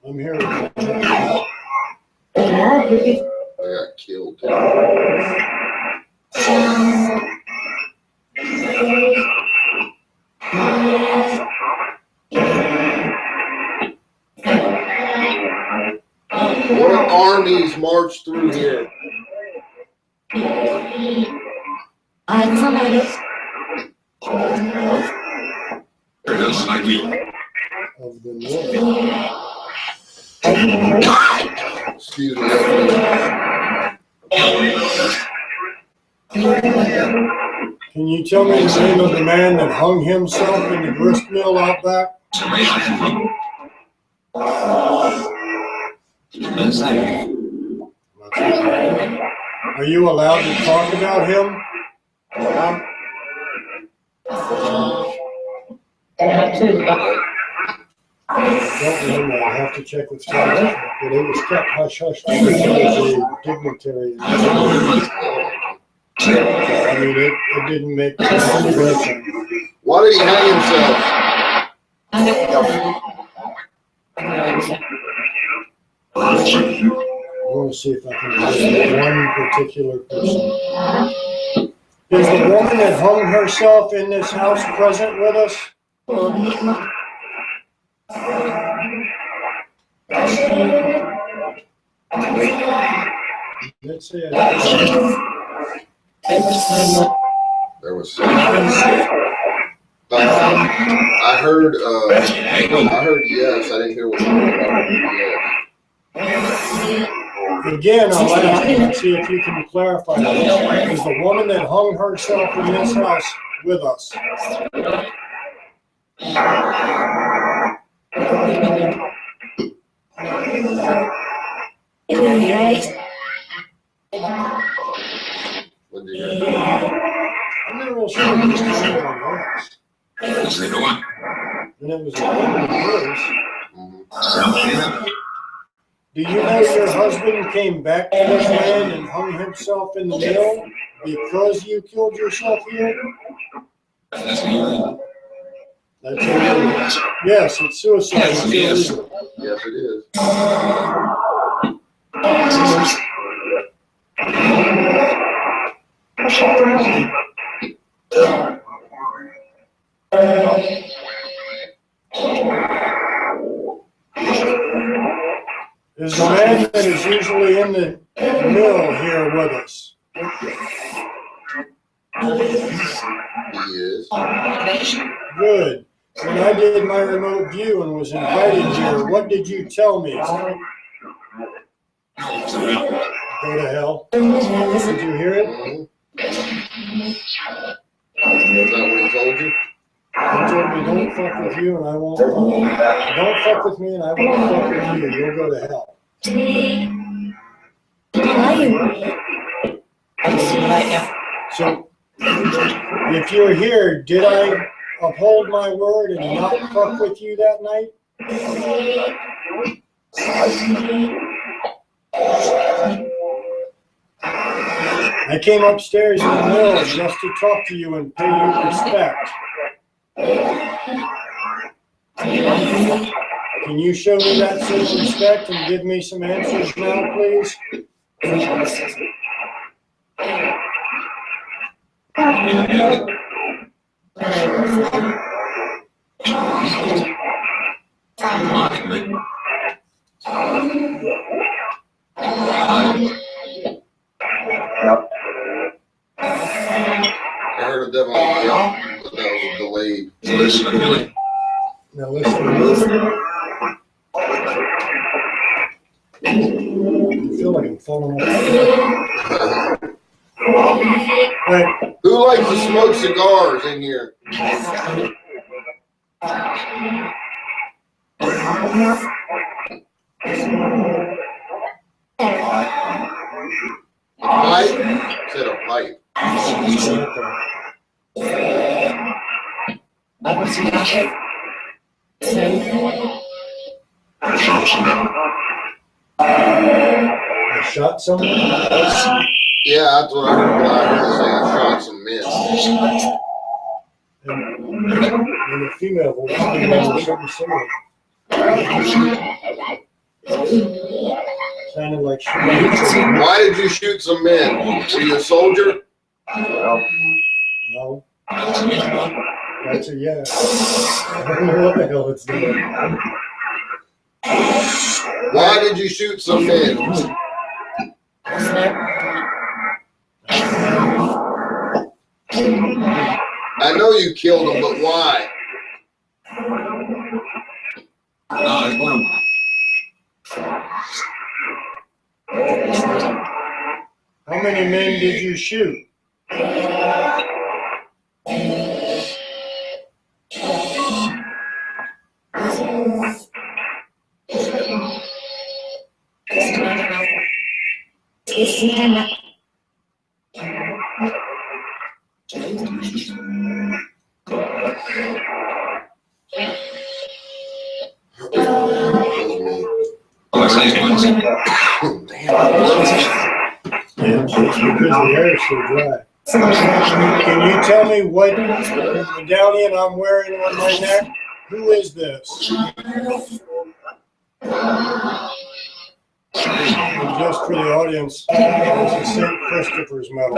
Speaker 3: I'm here.
Speaker 1: They got killed. What armies marched through here?
Speaker 3: Of the North.
Speaker 1: Excuse me.
Speaker 3: Can you tell me the name of the man that hung himself in the grist mill out back? Are you allowed to talk about him? I don't remember. I have to check with Scott, but it was kept hush hush because he was a dignitary. I mean, it didn't make sense.
Speaker 1: Why did he hang himself?
Speaker 3: I want to see if I can get one particular person. Is the woman that hung herself in this house present with us? Let's see.
Speaker 1: There was. I heard yes. I didn't hear what you yes.
Speaker 3: Again, I'll ask you and see if you can clarify this. Is the woman that hung herself in this house with us?
Speaker 1: What did you hear?
Speaker 3: I'm not real sure what this was. And it was a woman of yours. Do you know your husband came back to this land and hung himself in the mill because you killed yourself here? That's illegal. Yes, it's suicide. It's illegal.
Speaker 1: Yes, it is.
Speaker 3: Is the man that is usually in the mill here with us?
Speaker 1: He is.
Speaker 3: Good. When I did my remote view and was invited here, what did you tell me? Go to hell. Did you hear it?
Speaker 1: Is that what he told you?
Speaker 3: He told me, don't fuck with you and I won't fuck. Don't fuck with me and I won't fuck with you. You'll go to hell. So, if you're here, did I uphold my word and not fuck with you that night? I came upstairs in the middle just to talk to you and pay you respect. Can you show me that same respect and give me some answers now, please?
Speaker 1: I heard a devil on the yelp, but that was delayed.
Speaker 3: Now listen. I feel like I'm falling off. Right.
Speaker 1: Who likes to smoke cigars in here? A pipe? Said a pipe.
Speaker 3: I shot someone.
Speaker 1: Yeah, that's what I heard. I heard her say I shot some men.
Speaker 3: And the female voice was something similar. Sounded like she was.
Speaker 1: Why did you shoot some men? Were you a soldier?
Speaker 3: No. That's a yes. I don't know what the hell it's doing.
Speaker 1: Why did you shoot some men? I know you killed them, but why?
Speaker 3: How many men did you shoot? Because the air is so dry. Can you tell me what medallion I'm wearing on my neck? Who is this? And just for the audience, it's a St. Christopher's medal.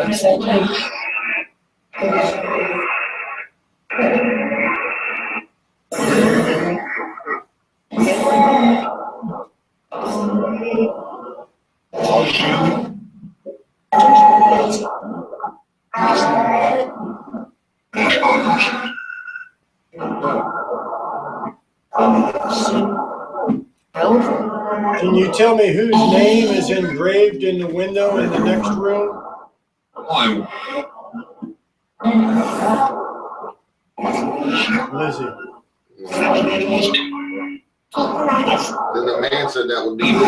Speaker 3: Can you tell me whose name is engraved in the window in the next room? Lizzie.
Speaker 1: Then the man said that would be me.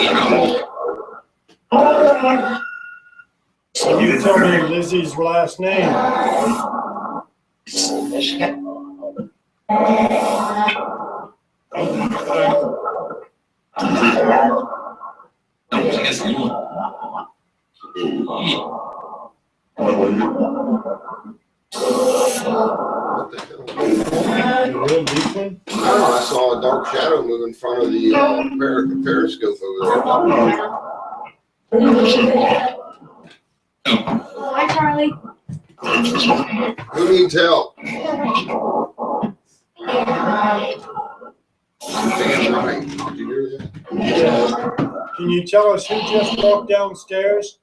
Speaker 3: Can you tell me Lizzie's last name? The real deep one?
Speaker 1: No, I saw a dark shadow move in front of the periscope over there.
Speaker 4: Hi, Charlie.
Speaker 1: Who needs help? Damn right. Did you hear that?
Speaker 3: Yeah. Can you tell us who just walked downstairs?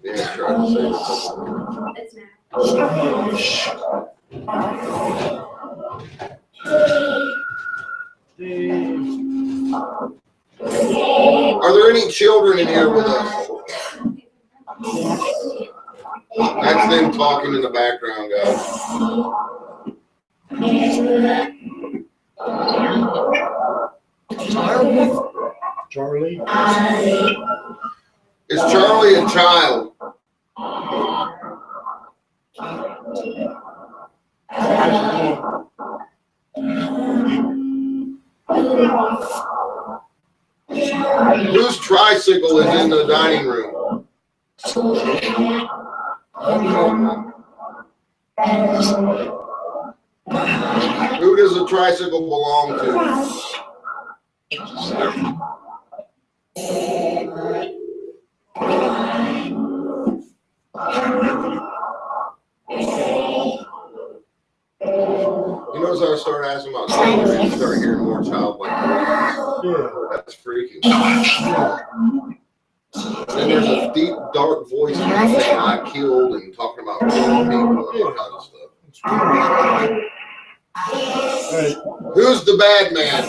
Speaker 1: Yeah, try to say something.
Speaker 4: It's Matt.
Speaker 1: Are there any children in here with us? That's them talking in the background, guys.
Speaker 3: Charlie?
Speaker 1: Is Charlie a child? Whose tricycle is in the dining room? Who does the tricycle belong to? You notice I started asking about children, you start hearing more childlike voices.
Speaker 3: Yeah.
Speaker 1: That's freaky. And there's a deep, dark voice saying I killed and talking about killing people and all kinds of stuff.
Speaker 3: Right.
Speaker 1: Who's the bad man?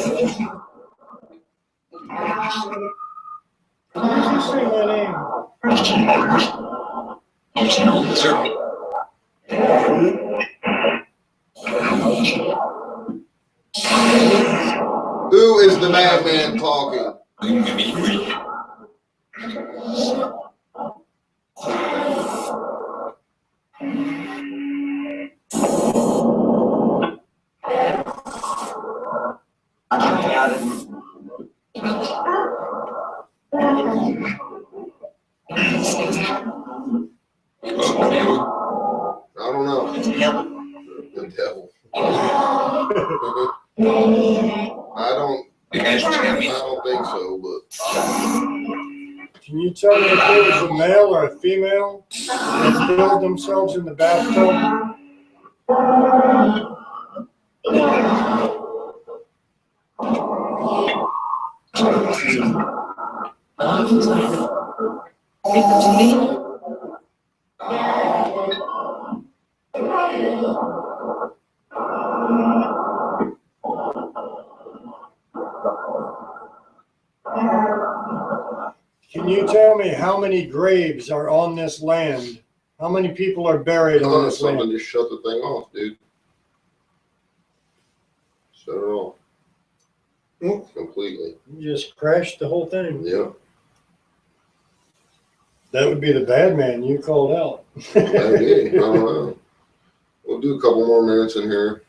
Speaker 3: Say my name.
Speaker 1: Who is the bad man talking? I don't know. The devil. I don't think so, but
Speaker 3: Can you tell me if there was a male or a female that killed themselves in the bathtub? Can you tell me how many graves are on this land? How many people are buried on this
Speaker 1: something
Speaker 3: land?
Speaker 1: just shut the thing off, dude. Shut it off. Completely.
Speaker 3: You just crashed the whole thing.
Speaker 1: Yeah.
Speaker 3: That would be the bad man you called out.
Speaker 1: Maybe. I don't know. We'll do a couple more minutes in here.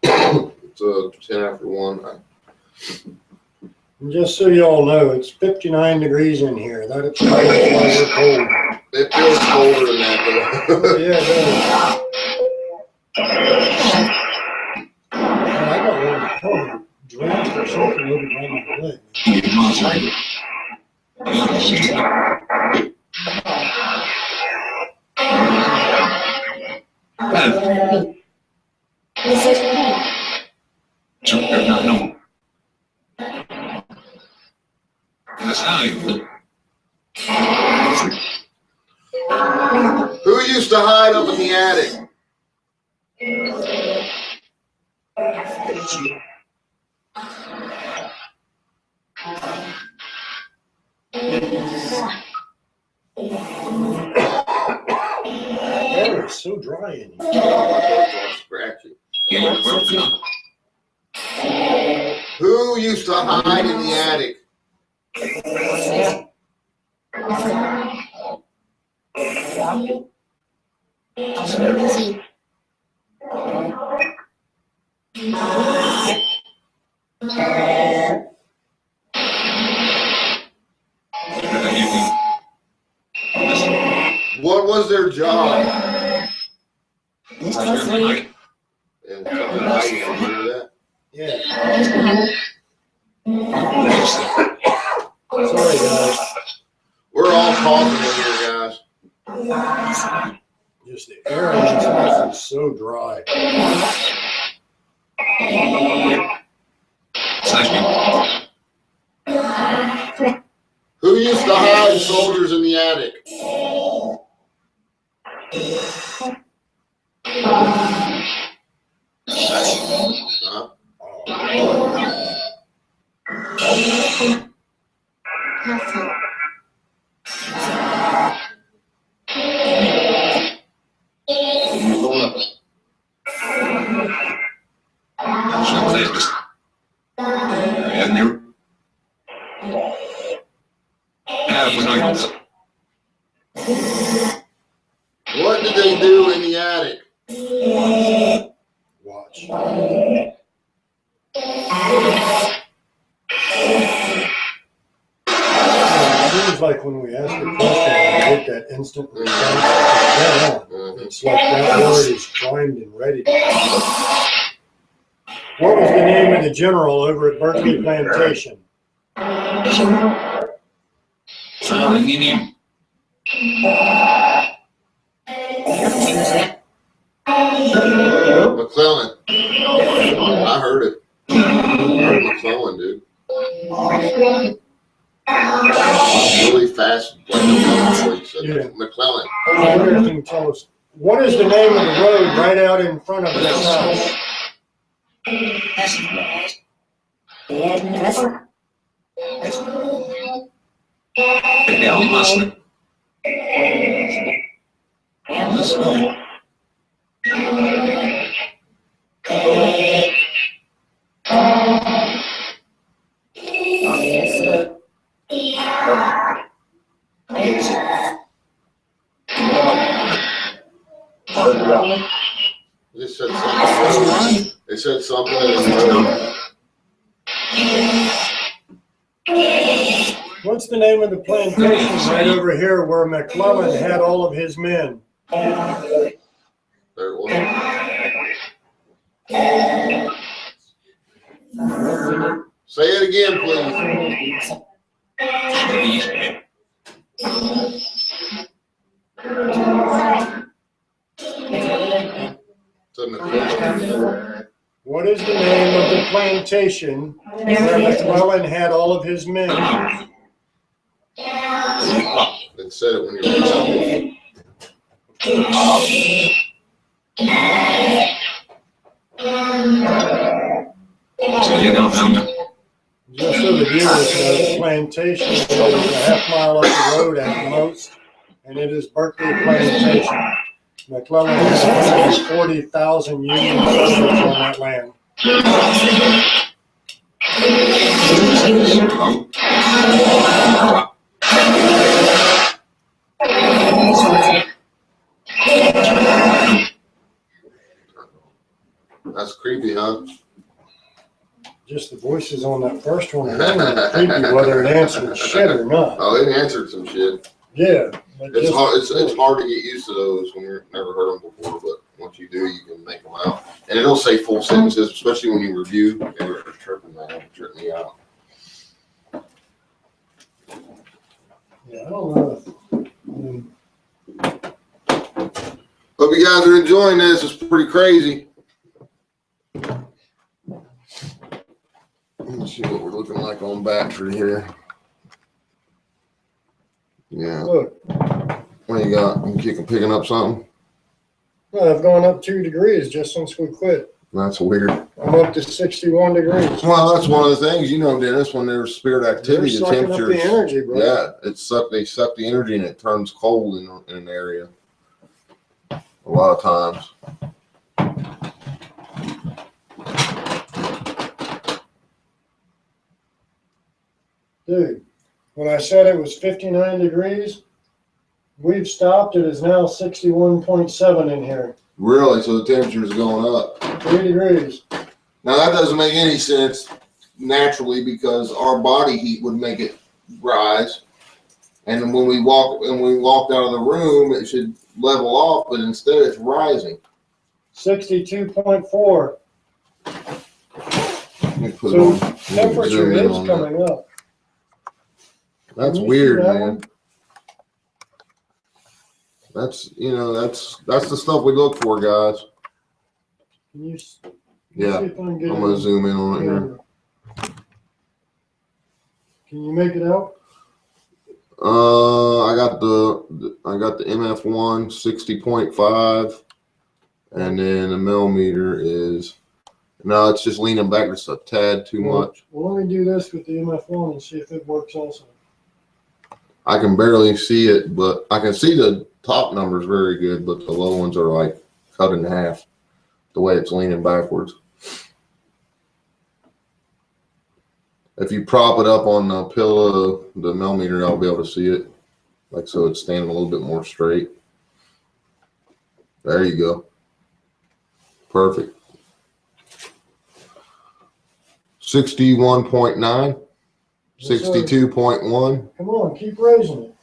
Speaker 1: It's 10 after 1.
Speaker 3: Just so you all know, it's 59 degrees in here. That explains why we're cold.
Speaker 1: It feels colder than that, though.
Speaker 3: Yeah, it does. And I got one draft or something over by my leg.
Speaker 1: Who used to hide up in the attic?
Speaker 3: Water is so dry in here.
Speaker 1: Scratchy. Who used to hide in the attic? What was their job? And something hiding under that?
Speaker 3: Yeah. Sorry, guys.
Speaker 1: We're all coughing in here, guys.
Speaker 3: Just the air in this house is so dry.
Speaker 1: Who used to hide soldiers in the attic? Huh? What did they do in the attic?
Speaker 3: Watch. It seems like when we ask a question, we get that instant response. It's like that word is primed and ready. What was the name of the general over at Berkeley Plantation?
Speaker 1: McClellan. I heard it. I heard McClellan, dude. Really fast, like a voice.
Speaker 3: Yeah.
Speaker 1: McClellan.
Speaker 3: I wonder if you can tell us, what is the name of the road right out in front of this house?
Speaker 1: They said something. They said something in the
Speaker 3: What's the name of the plantation right over here where McClellan had all of his men?
Speaker 1: There it was. Say it again, please.
Speaker 3: What is the name of the plantation where McClellan had all of his men?
Speaker 1: It said it when you were talking.
Speaker 3: Just so the viewers know, the plantation is a half-mile up the road at most, and it is Berkeley Plantation. McClellan has 40,000 Union soldiers on that land.
Speaker 1: That's creepy, huh?
Speaker 3: Just the voices on that first one alone are creepy, whether it answered shit or not.
Speaker 1: Oh, it answered some shit.
Speaker 3: Yeah. But
Speaker 1: It's
Speaker 3: just-
Speaker 1: hard. It's hard to get used to those when you've never heard them before, but once you do, you can make them out. And it'll say full sentences, especially when you review. And it was tripping me out.
Speaker 3: Yeah, I don't know.
Speaker 1: Hope you guys are enjoying this. It's pretty crazy. Let's see what we're looking like on battery here. Yeah.
Speaker 3: Look,
Speaker 1: What do you got? You picking up something?
Speaker 3: well, I've gone up 2 degrees just since we quit.
Speaker 1: That's weird.
Speaker 3: I'm up to 61 degrees.
Speaker 1: Well, that's one of the things, Dennis, when there's spirit activity,
Speaker 3: They're
Speaker 1: the
Speaker 3: sucking up
Speaker 1: temperature.
Speaker 3: the energy, bro.
Speaker 1: Yeah, they suck the energy and it turns cold in an area. A lot of times.
Speaker 3: Dude, when I said it was 59 degrees, we've stopped. It is now 61.7 in here.
Speaker 1: Really? So the temperature is going up.
Speaker 3: 3 degrees.
Speaker 1: Now that doesn't make any sense naturally because our body heat would make it rise. And when we walked out of the room, it should level off, but instead it's rising.
Speaker 3: 62.4.
Speaker 1: Let me put it
Speaker 3: So
Speaker 1: on. Let me
Speaker 3: temperature
Speaker 1: zoom in
Speaker 3: is
Speaker 1: on that.
Speaker 3: coming up.
Speaker 1: That's
Speaker 3: Can you
Speaker 1: weird,
Speaker 3: see that
Speaker 1: man.
Speaker 3: one?
Speaker 1: That's the stuff we look for, guys.
Speaker 3: Can you see
Speaker 1: Yeah,
Speaker 3: if I can get
Speaker 1: I'm gonna
Speaker 3: it?
Speaker 1: zoom in on it here.
Speaker 3: Can you make it out?
Speaker 1: I got the MF1 60.5, and then the millimeter is no, it's just leaning back just a tad too much.
Speaker 3: Well, let me do this with the MF1 and see if it works also.
Speaker 1: I can barely see it, but I can see the top numbers very good, but the low ones are like cut in half the way it's leaning backwards. If you prop it up on the pillow, the millimeter, I'll be able to see it. Like so it's standing a little bit more straight. There you go. Perfect. 61.9, 62.1.
Speaker 3: Come on, keep raising it.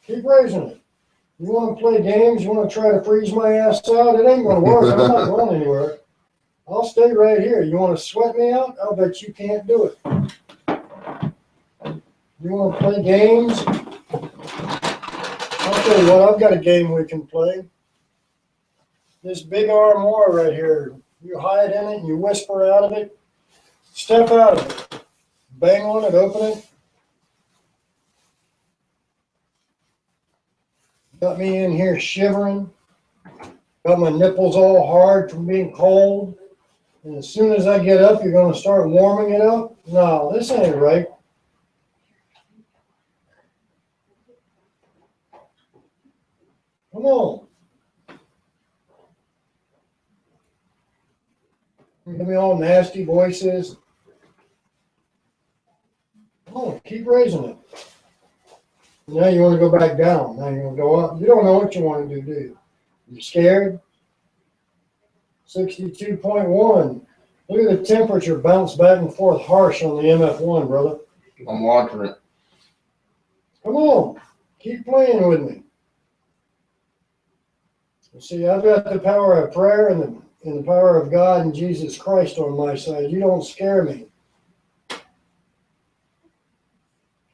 Speaker 3: Keep raising it. You want to play games? You want to try to freeze my ass out? It ain't going to work. I'm not going anywhere. I'll stay right here. You want to sweat me out? I'll bet you can't do it. You want to play games? I'll tell you what, I've got a game we can play. This big armoire right here. You hide in it and you whisper out of it. Step out of it. bang on it, open it. Got me in here shivering. Got my nipples all hard from being cold. And as soon as I get up, you're going to start warming it up? No, this ain't right. Come on. Give me all nasty voices. Come on, keep raising it. Now you want to go back down. Now you want to go up. You don't know what you want to do you? You scared? 62.1. Look at the temperature bounce back and forth harsh on the MF1, brother.
Speaker 1: I'm watching it.
Speaker 3: Come on, keep playing with me. You see, I've got the power of prayer and the power of God and Jesus Christ on my side. You don't scare me.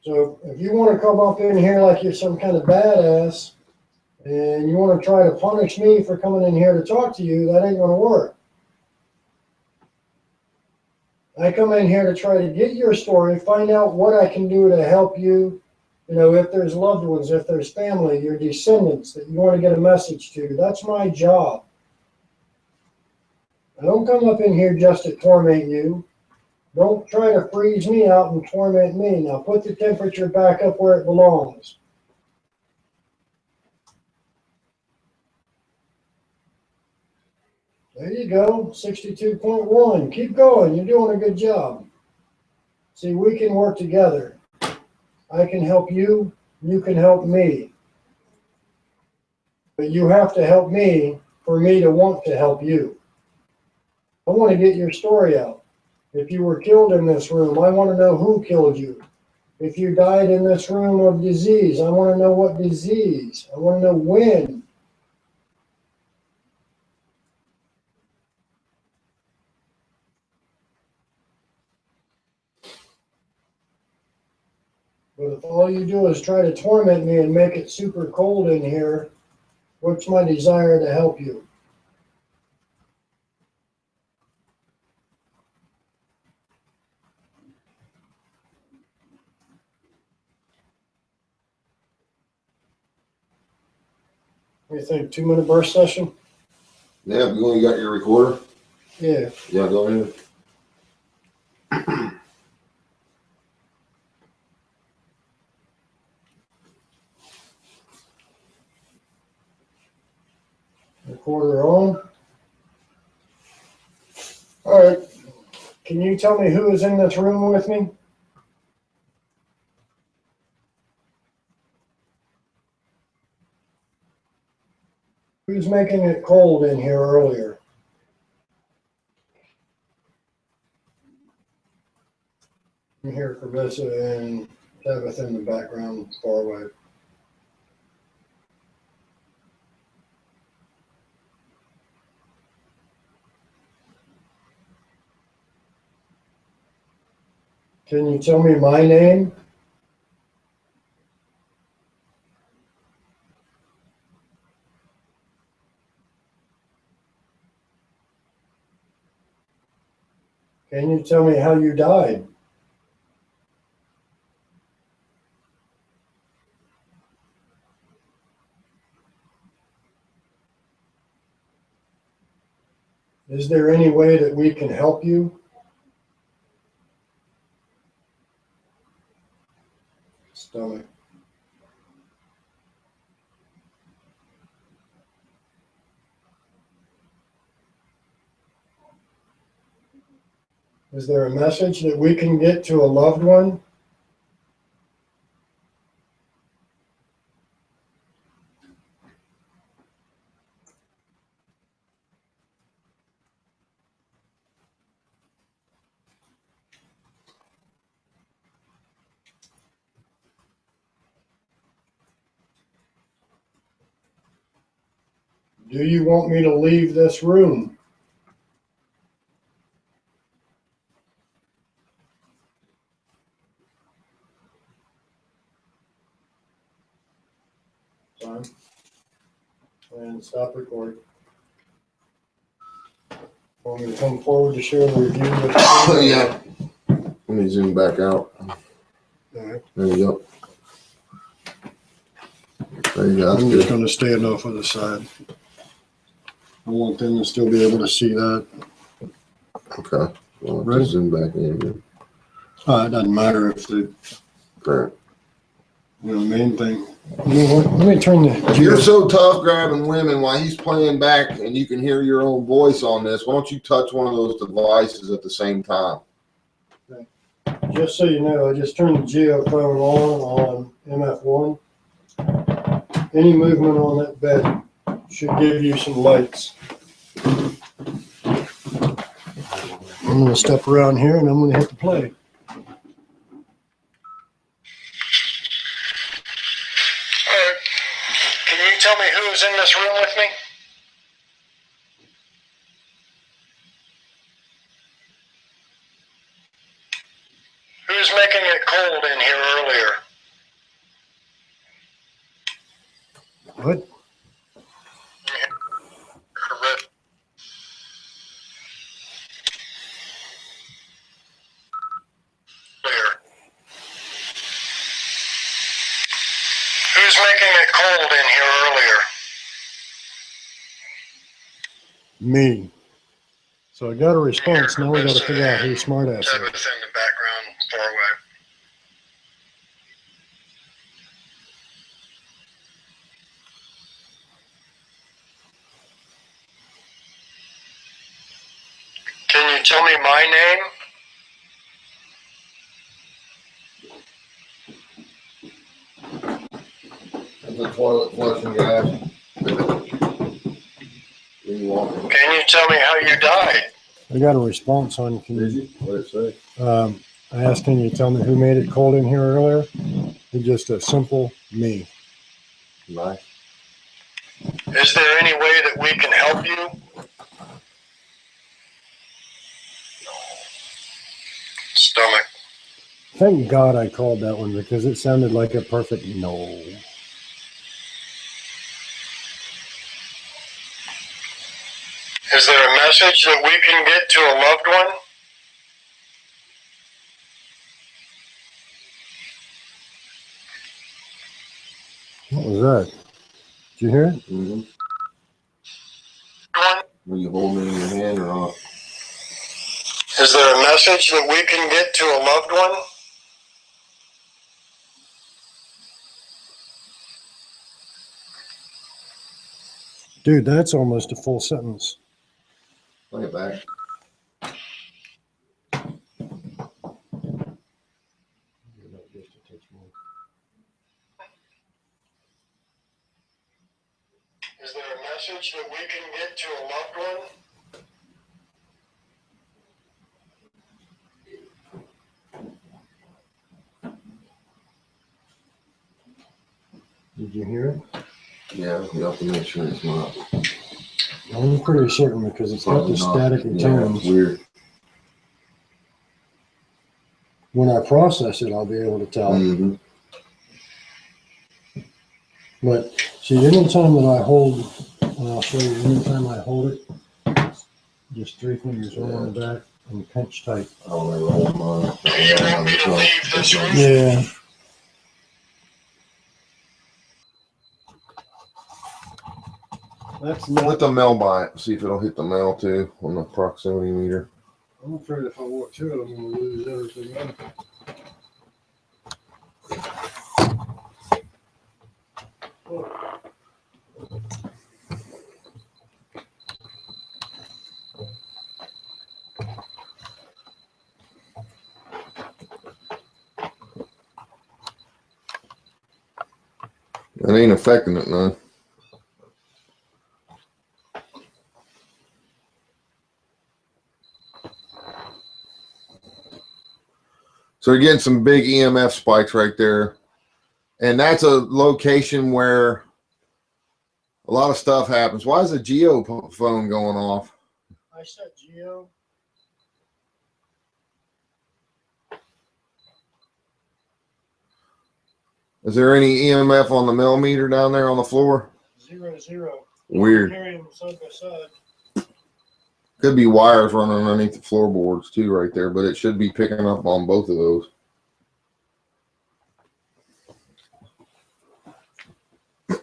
Speaker 3: So if you want to come up in here like you're some kind of badass and you want to try to punish me for coming in here to talk to you, that ain't going to work. I come in here to try to get your story, find out what I can do to help you. You know, if there's loved ones, if there's family, your descendants that you want to get a message to, that's my job. I don't come up in here just to torment you. Don't try to freeze me out and torment me. Now put the temperature back up where it belongs. There you go, 62.1. Keep going, you're doing a good job. See, we can work together. I can help you, you can help me. But you have to help me for me to want to help you. I want to get your story out. If you were killed in this room, I want to know who killed you. If you died in this room of disease, I want to know what disease. I want to know when. But if all you do is try to torment me and make it super cold in here, what's my desire to help you? What do you think, 2-minute burst session?
Speaker 1: Yeah, you only got your recorder?
Speaker 3: Yeah.
Speaker 1: Yeah, go ahead.
Speaker 3: Recorder on. All right. Can you tell me who is in this room with me? Who's making it cold in here earlier? You can hear Carissa and Tabitha in the background far away. Can you tell me my name? Can you tell me how you died? Is there any way that we can help you? Stomach. Is there a message that we can get to a loved one? Do you want me to leave this room? Time. And stop recording. Want me to come forward to share the review with you?
Speaker 1: Yeah. Let me zoom back out.
Speaker 3: Alright.
Speaker 1: There you go. There you go.
Speaker 3: I'm
Speaker 1: That's
Speaker 3: just
Speaker 1: good.
Speaker 3: gonna stand off of the side. I want them to still be able to see that.
Speaker 1: Okay. Well,
Speaker 3: Ready?
Speaker 1: just zoom back in here.
Speaker 3: It doesn't matter if the,
Speaker 1: All right.
Speaker 3: main thing. You know what? Let me turn the.
Speaker 1: You're so tough grabbing women while he's playing back and you can hear your own voice on this. Why don't you touch one of those devices at the same time?
Speaker 3: Just so you know, I just turned the geophone on MF1. Any movement on that bed should give you some lights. I'm gonna step around here and I'm gonna hit the play.
Speaker 5: Alright. Can you tell me who's in this room with me? Who's making it cold in here earlier?
Speaker 3: What?
Speaker 5: Correct. Earlier. Who's making it cold in here earlier?
Speaker 3: Me. So I got a response. Now we gotta figure out who's smart ass
Speaker 5: Ted
Speaker 3: is.
Speaker 5: was in the background, far away. Can you tell me my name?
Speaker 1: That's a toilet flushing gas. You walk.
Speaker 5: Can you tell me how you died?
Speaker 3: I got a response on,
Speaker 1: Did you? What did it say?
Speaker 3: I asked, can you tell me who made it cold in here earlier? It's just a simple me.
Speaker 1: Nice.
Speaker 5: Is there any way that we can help you? Stomach.
Speaker 3: Thank God I called that one because it sounded like a perfect no.
Speaker 5: Is there a message that we can get to a loved one?
Speaker 3: What was that? Did you hear it?
Speaker 1: Mm-hmm.
Speaker 5: One?
Speaker 1: Were you holding it in your hand or not?
Speaker 5: Is there a message that we can get to a loved one?
Speaker 3: Dude, that's almost a full sentence.
Speaker 1: Bring it back.
Speaker 5: Is there a message that we can get to a loved one?
Speaker 3: Did you hear it?
Speaker 1: Yeah, you have to make sure it's not.
Speaker 3: I'm pretty certain because it's got the static
Speaker 1: Yeah,
Speaker 3: tones.
Speaker 1: it's weird.
Speaker 3: When I process it, I'll be able to tell.
Speaker 1: Mm-hmm.
Speaker 3: But see, anytime that I hold, and I'll show you, anytime I hold it, just 3 fingers, one on the back, and pinch tight.
Speaker 1: I don't know. Hold mine.
Speaker 5: You want me to leave this room?
Speaker 3: Yeah. That's
Speaker 1: Put
Speaker 3: not.
Speaker 1: the mail by it. See if it'll hit the mail too on the proximity meter.
Speaker 3: I'm afraid if I walk through it, I'm going to lose everything.
Speaker 1: It ain't affecting it none. So you're getting some big EMF spikes right there. And that's a location where a lot of stuff happens. Why is the geo phone going off?
Speaker 3: I said Geo.
Speaker 1: Is there any EMF on the millimeter down there on the floor?
Speaker 3: 0, 0.
Speaker 1: Weird.
Speaker 3: Carry them side by side.
Speaker 1: Could be wires running underneath the floorboards too, right there, but it should be picking up on both of those.
Speaker 3: Yeah,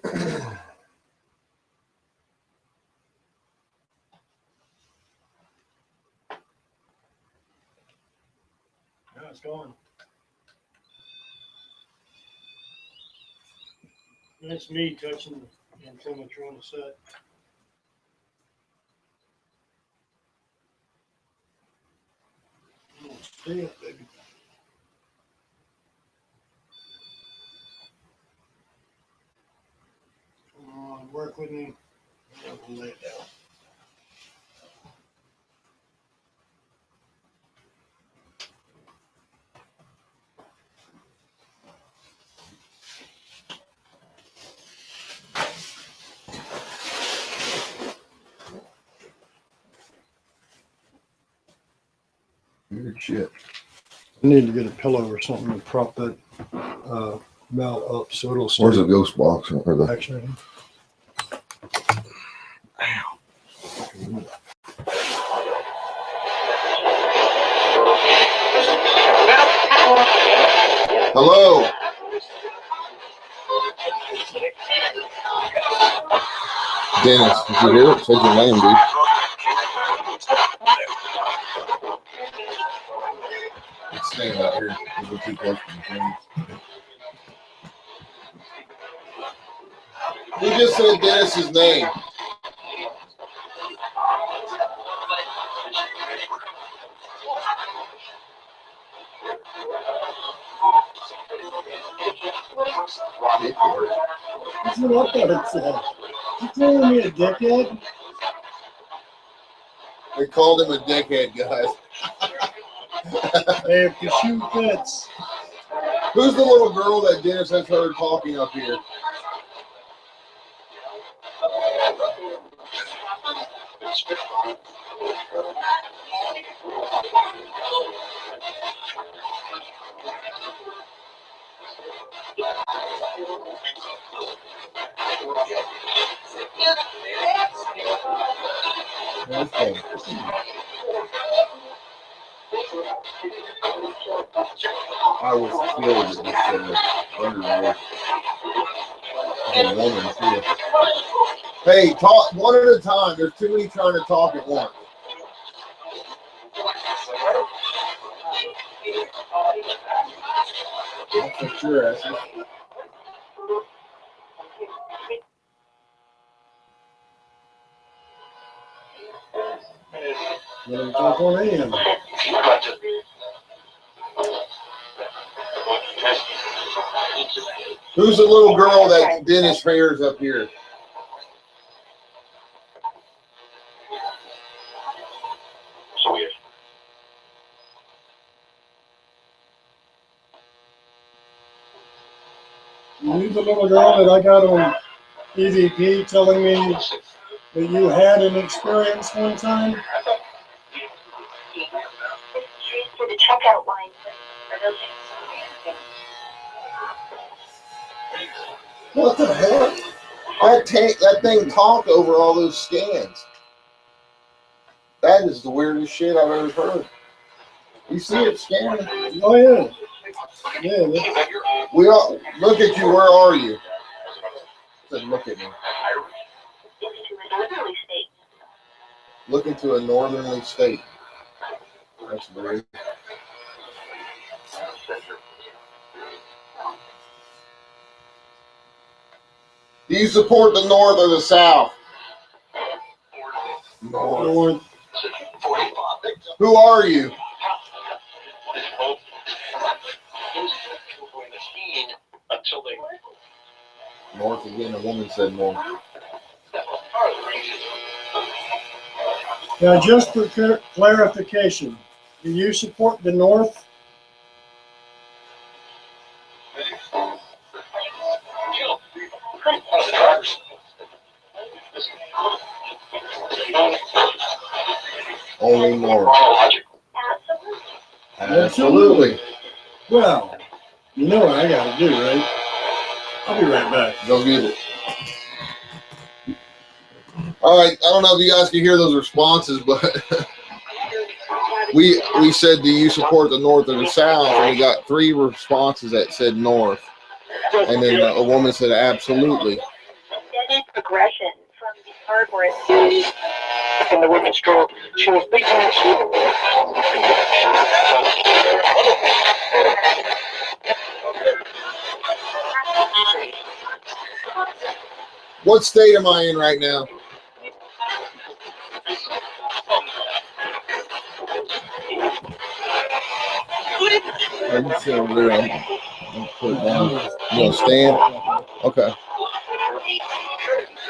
Speaker 3: it's going. That's me touching the antenna trying to set. Stay up, baby. Come on, work with me. I'm gonna lay it down.
Speaker 1: Weird shit.
Speaker 3: I need to get a pillow or something to prop that mount up so it'll stay.
Speaker 1: Where's the ghost box? Or the...
Speaker 3: Actually,
Speaker 1: Hello. Dennis, did you hear it? Said your name, dude. It's staying out here. We'll keep close to the thing. He just said Dennis's name.
Speaker 3: that's what I thought it said. You calling me a dickhead?
Speaker 1: They called him a dickhead, guys.
Speaker 3: Hey, if the shoe fits.
Speaker 1: Who's the little girl that Dennis has heard talking up here? Okay. I was killed at this underwear. A woman too. Hey, talk one at a time. There's too many trying to talk at once. That's for sure, Ashley.
Speaker 3: Let him talk on in.
Speaker 1: Who's the little girl that Dennis hears up here?
Speaker 3: You the little girl that I got on EVP telling me that you had an experience one time?
Speaker 6: For the checkout line.
Speaker 1: What the hell? That thing talked over all those scans. That is the weirdest shit I've ever heard. You see it scanning?
Speaker 3: Oh yeah. Yeah.
Speaker 1: We all look at you. Where are you? Said, look at me. Look into a northerly state. That's weird. Do you support the North or the South? North. Who are you? North again. A woman said North.
Speaker 3: Now, just for clarification, do you support the North?
Speaker 1: Only North. Absolutely.
Speaker 3: Well, you know what I gotta do, right? I'll be right back.
Speaker 1: Go get it. All right, I don't know if you guys can hear those responses, but we said, do you support the North or the South? And we got 3 responses that said North. And then a woman said, absolutely.
Speaker 6: Steady progression from the part where it's in the women's stroke. She was thinking
Speaker 1: What state am I in right now? I'm sitting over there. I'm put it down. You gonna stand? Okay.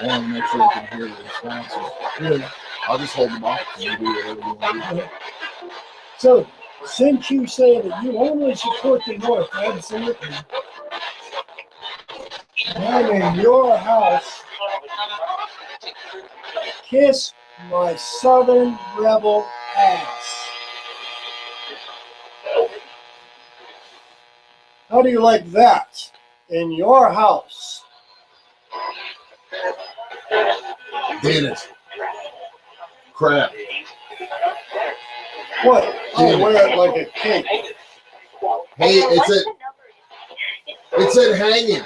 Speaker 1: I want to make sure you can hear the responses. I'll just hold them off and you do whatever you want to do.
Speaker 3: So, since you say that you only support the North, absolutely. I'm in your house. Kiss my Southern rebel ass. How do you like that? In your house.
Speaker 1: Dennis. Crap.
Speaker 3: What? I'll wear it like a cape.
Speaker 1: Hey, it said hanging.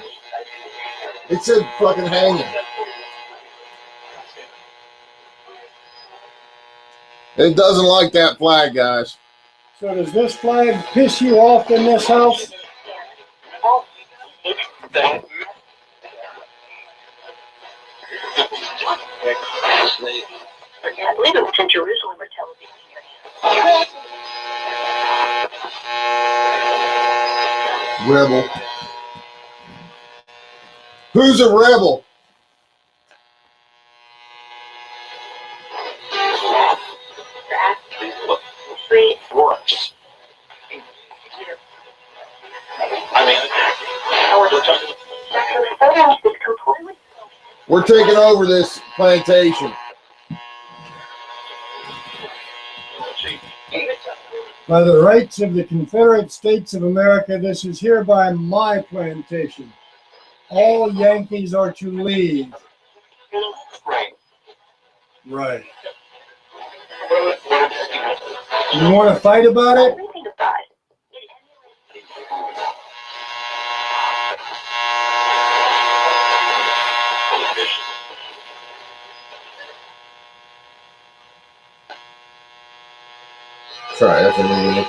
Speaker 1: It said fucking hanging. It doesn't like that flag, guys.
Speaker 3: So does this flag piss you off in this house?
Speaker 6: I believe it was in Jerusalem or Tel Aviv.
Speaker 1: Rebel. Who's a rebel? We're taking over this plantation.
Speaker 3: By the rights of the Confederate States of America, this is hereby my plantation. All Yankees are to leave. Right. You want to fight about it?
Speaker 1: Try that's a new one.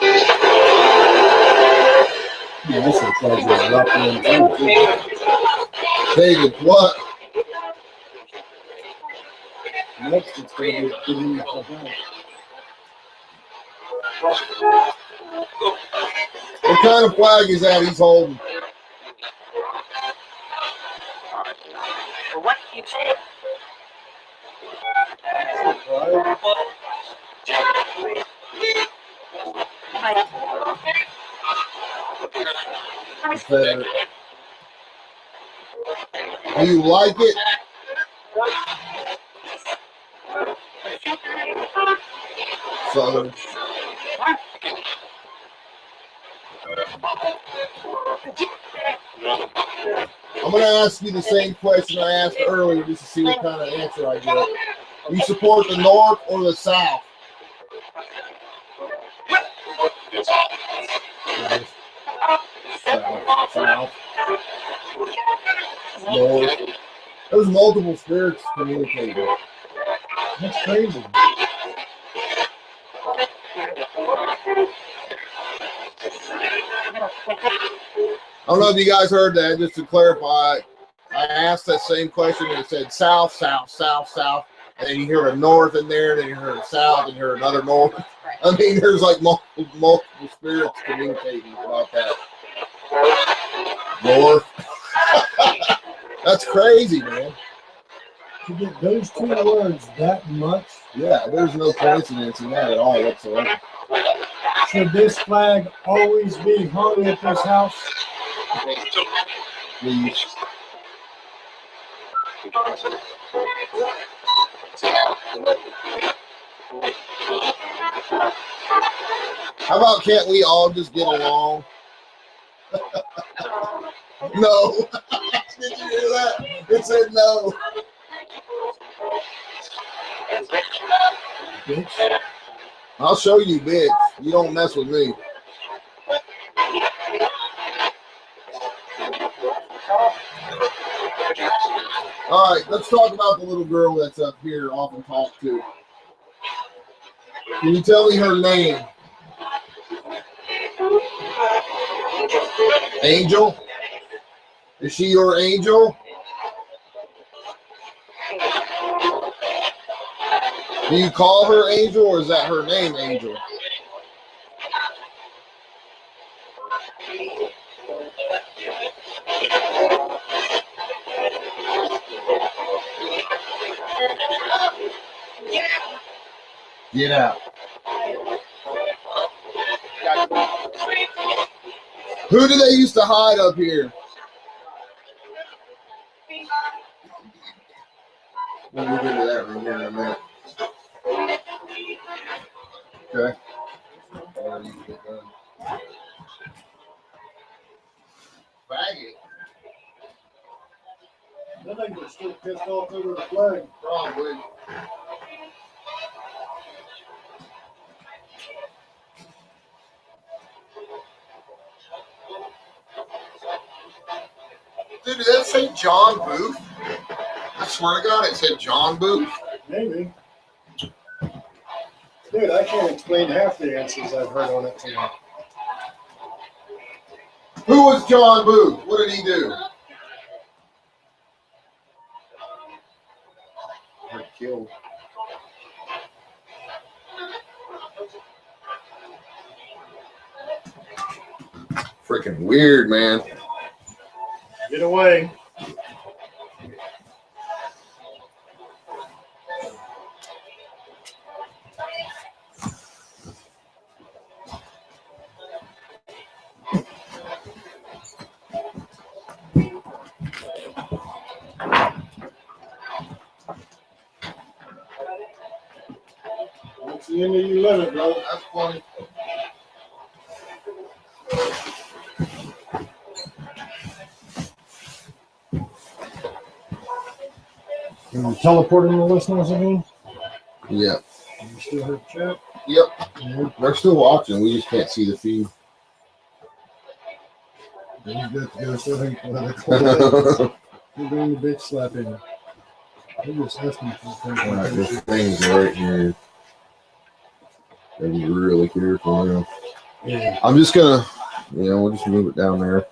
Speaker 1: David, what?
Speaker 3: Next, it's going to be giving yourself out.
Speaker 1: What kind of flag is that he's holding?
Speaker 6: What do you say?
Speaker 1: Confederate. Do you like it? Southern. I'm going to ask you the same question I asked earlier just to see what kind of answer I get. You support the North or the South? South. North. There's multiple spirits communicating.
Speaker 3: That's crazy.
Speaker 1: I don't know if you guys heard that. Just to clarify, I asked that same question and it said south, south, south, south. And then you hear a north in there, then you hear a south, and you hear another north. I mean, there's like multiple spirits communicating about that. North. That's crazy, man.
Speaker 3: To get those 2 words that much.
Speaker 1: Yeah, there's no coincidence in that at all whatsoever.
Speaker 3: Should this flag always be hung at this house?
Speaker 1: Please. How about can't we all just get along? No. Did you hear that? It said no.
Speaker 3: Bitch.
Speaker 1: I'll show you, bitch. You don't mess with me. All right, let's talk about the little girl that's up here, often talked to. Can you tell me her name? Angel? Is she your angel? Do you call her Angel, or is that her name, Angel? Get out. Who do they used to hide up here? We'll move into that room here in a minute. Okay. Faggot.
Speaker 3: I think they're still pissed off over the flag.
Speaker 1: Probably. Dude, did that say John Booth? I swear to God, it said John Booth.
Speaker 3: Maybe. Dude, I can't explain half the answers I've heard on it tonight.
Speaker 1: Who was John Booth? What did he do? Or killed. Freaking weird, man.
Speaker 3: Get away. That's the end of your limit, bro.
Speaker 1: That's funny.
Speaker 3: Can you teleport in the listeners again?
Speaker 1: Yeah.
Speaker 3: You still heard chat?
Speaker 1: Yep.
Speaker 3: Yeah.
Speaker 1: They're still watching. We just can't see the feed.
Speaker 3: Then you got to go so they can You're doing the bitch slapping. They're just asking for things.
Speaker 1: All right, this thing's right here. Gotta be really careful now.
Speaker 3: Yeah.
Speaker 1: I'm just gonna, we'll just move it down there.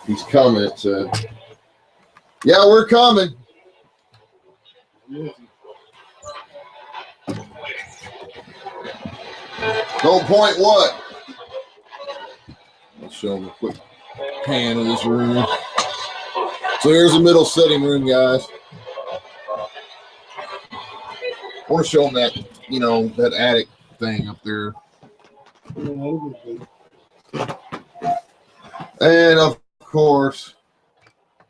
Speaker 1: He's coming. It said, "Yeah, we're coming."
Speaker 3: Yeah.
Speaker 1: Don't point what? I'll show him a quick pan of this room. So here's the middle sitting room, guys. I want to show them that, that attic thing up there. And of course,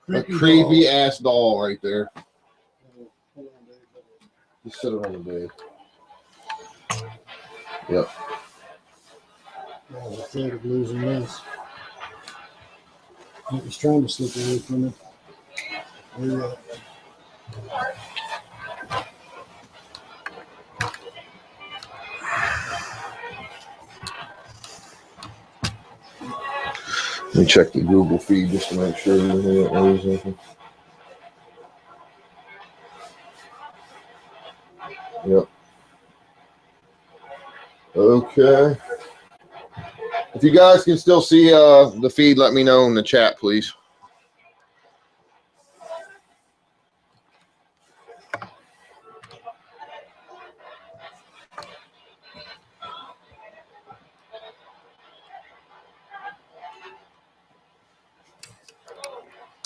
Speaker 1: a creepy ass doll right there. Just sit it on the bed. Yep.
Speaker 3: I was afraid of losing this. He was trying to slip away from it. Where you at?
Speaker 1: Let me check the Google feed just to make sure we don't lose anything. Yep. Okay. If you guys can still see the feed, let me know in the chat, please.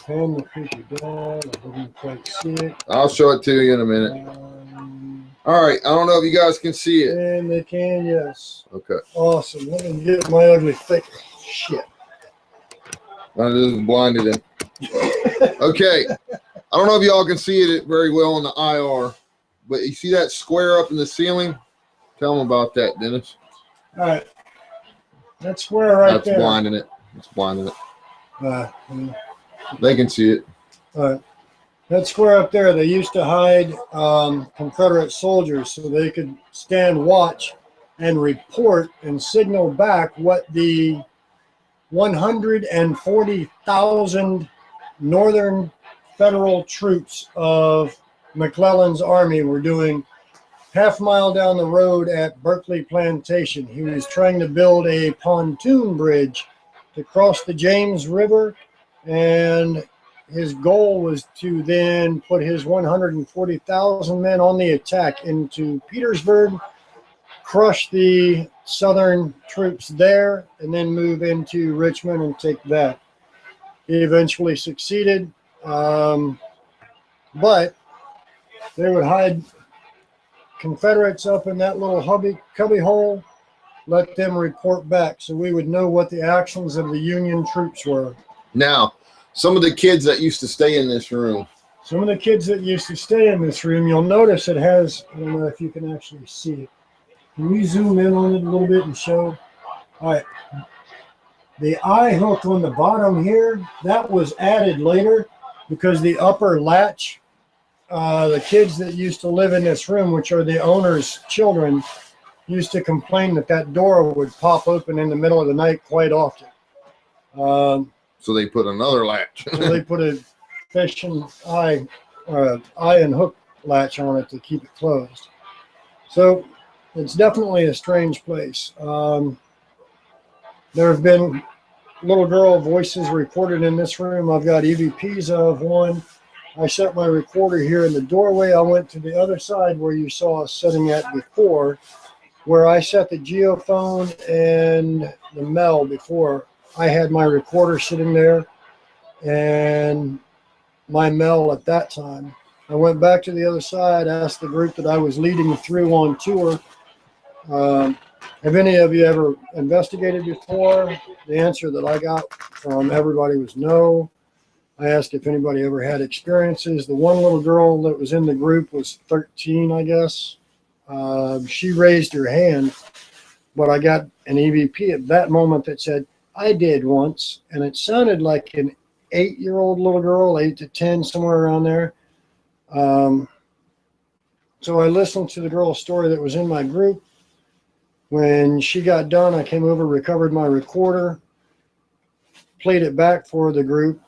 Speaker 3: Pan the creepy doll. I didn't quite see it.
Speaker 1: I'll show it to you in a minute. All right. I don't know if you guys can see it.
Speaker 3: And they can, yes.
Speaker 1: Okay.
Speaker 3: Awesome. Let me get my ugly thick shit.
Speaker 1: I just blinded him. Okay. I don't know if y'all can see it very well on the IR, but you see that square up in the ceiling? Tell them about that, Dennis.
Speaker 3: All right. That square right
Speaker 1: That's
Speaker 3: there.
Speaker 1: blinding it. It's blinding it.
Speaker 3: Yeah.
Speaker 1: They can see it.
Speaker 3: All right. That square up there, they used to hide Confederate soldiers so they could stand watch and report and signal back what the 140,000 Northern Federal troops of McClellan's army were doing half mile down the road at Berkeley Plantation. He was trying to build a pontoon bridge to cross the James River, and his goal was to then put his 140,000 men on the attack into Petersburg, crush the Southern troops there, and then move into Richmond and take that. He eventually succeeded, but they would hide Confederates up in that little cubby hole, let them report back so we would know what the actions of the Union troops were.
Speaker 1: Now, some of the kids that used to stay in this room.
Speaker 3: Some of the kids that used to stay in this room, you'll notice it has, I don't know if you can actually see it. Can we zoom in on it a little bit and show? All right. The eye hook on the bottom here, that was added later because the upper latch, the kids that used to live in this room, which are the owner's children, used to complain that that door would pop open in the middle of the night quite often.
Speaker 1: So they put another latch.
Speaker 3: So they put a fish and eye and hook latch on it to keep it closed. So it's definitely a strange place. There have been little girl voices recorded in this room. I've got EVPs of one. I set my recorder here in the doorway. I went to the other side where you saw us sitting at before, where I set the geophone and the Mel before. I had my recorder sitting there and my Mel at that time. I went back to the other side, asked the group that I was leading through on tour, have any of you ever investigated before? The answer that I got from everybody was no. I asked if anybody ever had experiences. The one little girl that was in the group was 13, I guess. She raised her hand, but I got an EVP at that moment that said, I did once, and it sounded like an 8-year-old little girl, 8 to 10, somewhere around there. So I listened to the girl's story that was in my group. When she got done, I came over, recovered my recorder, played it back for the group.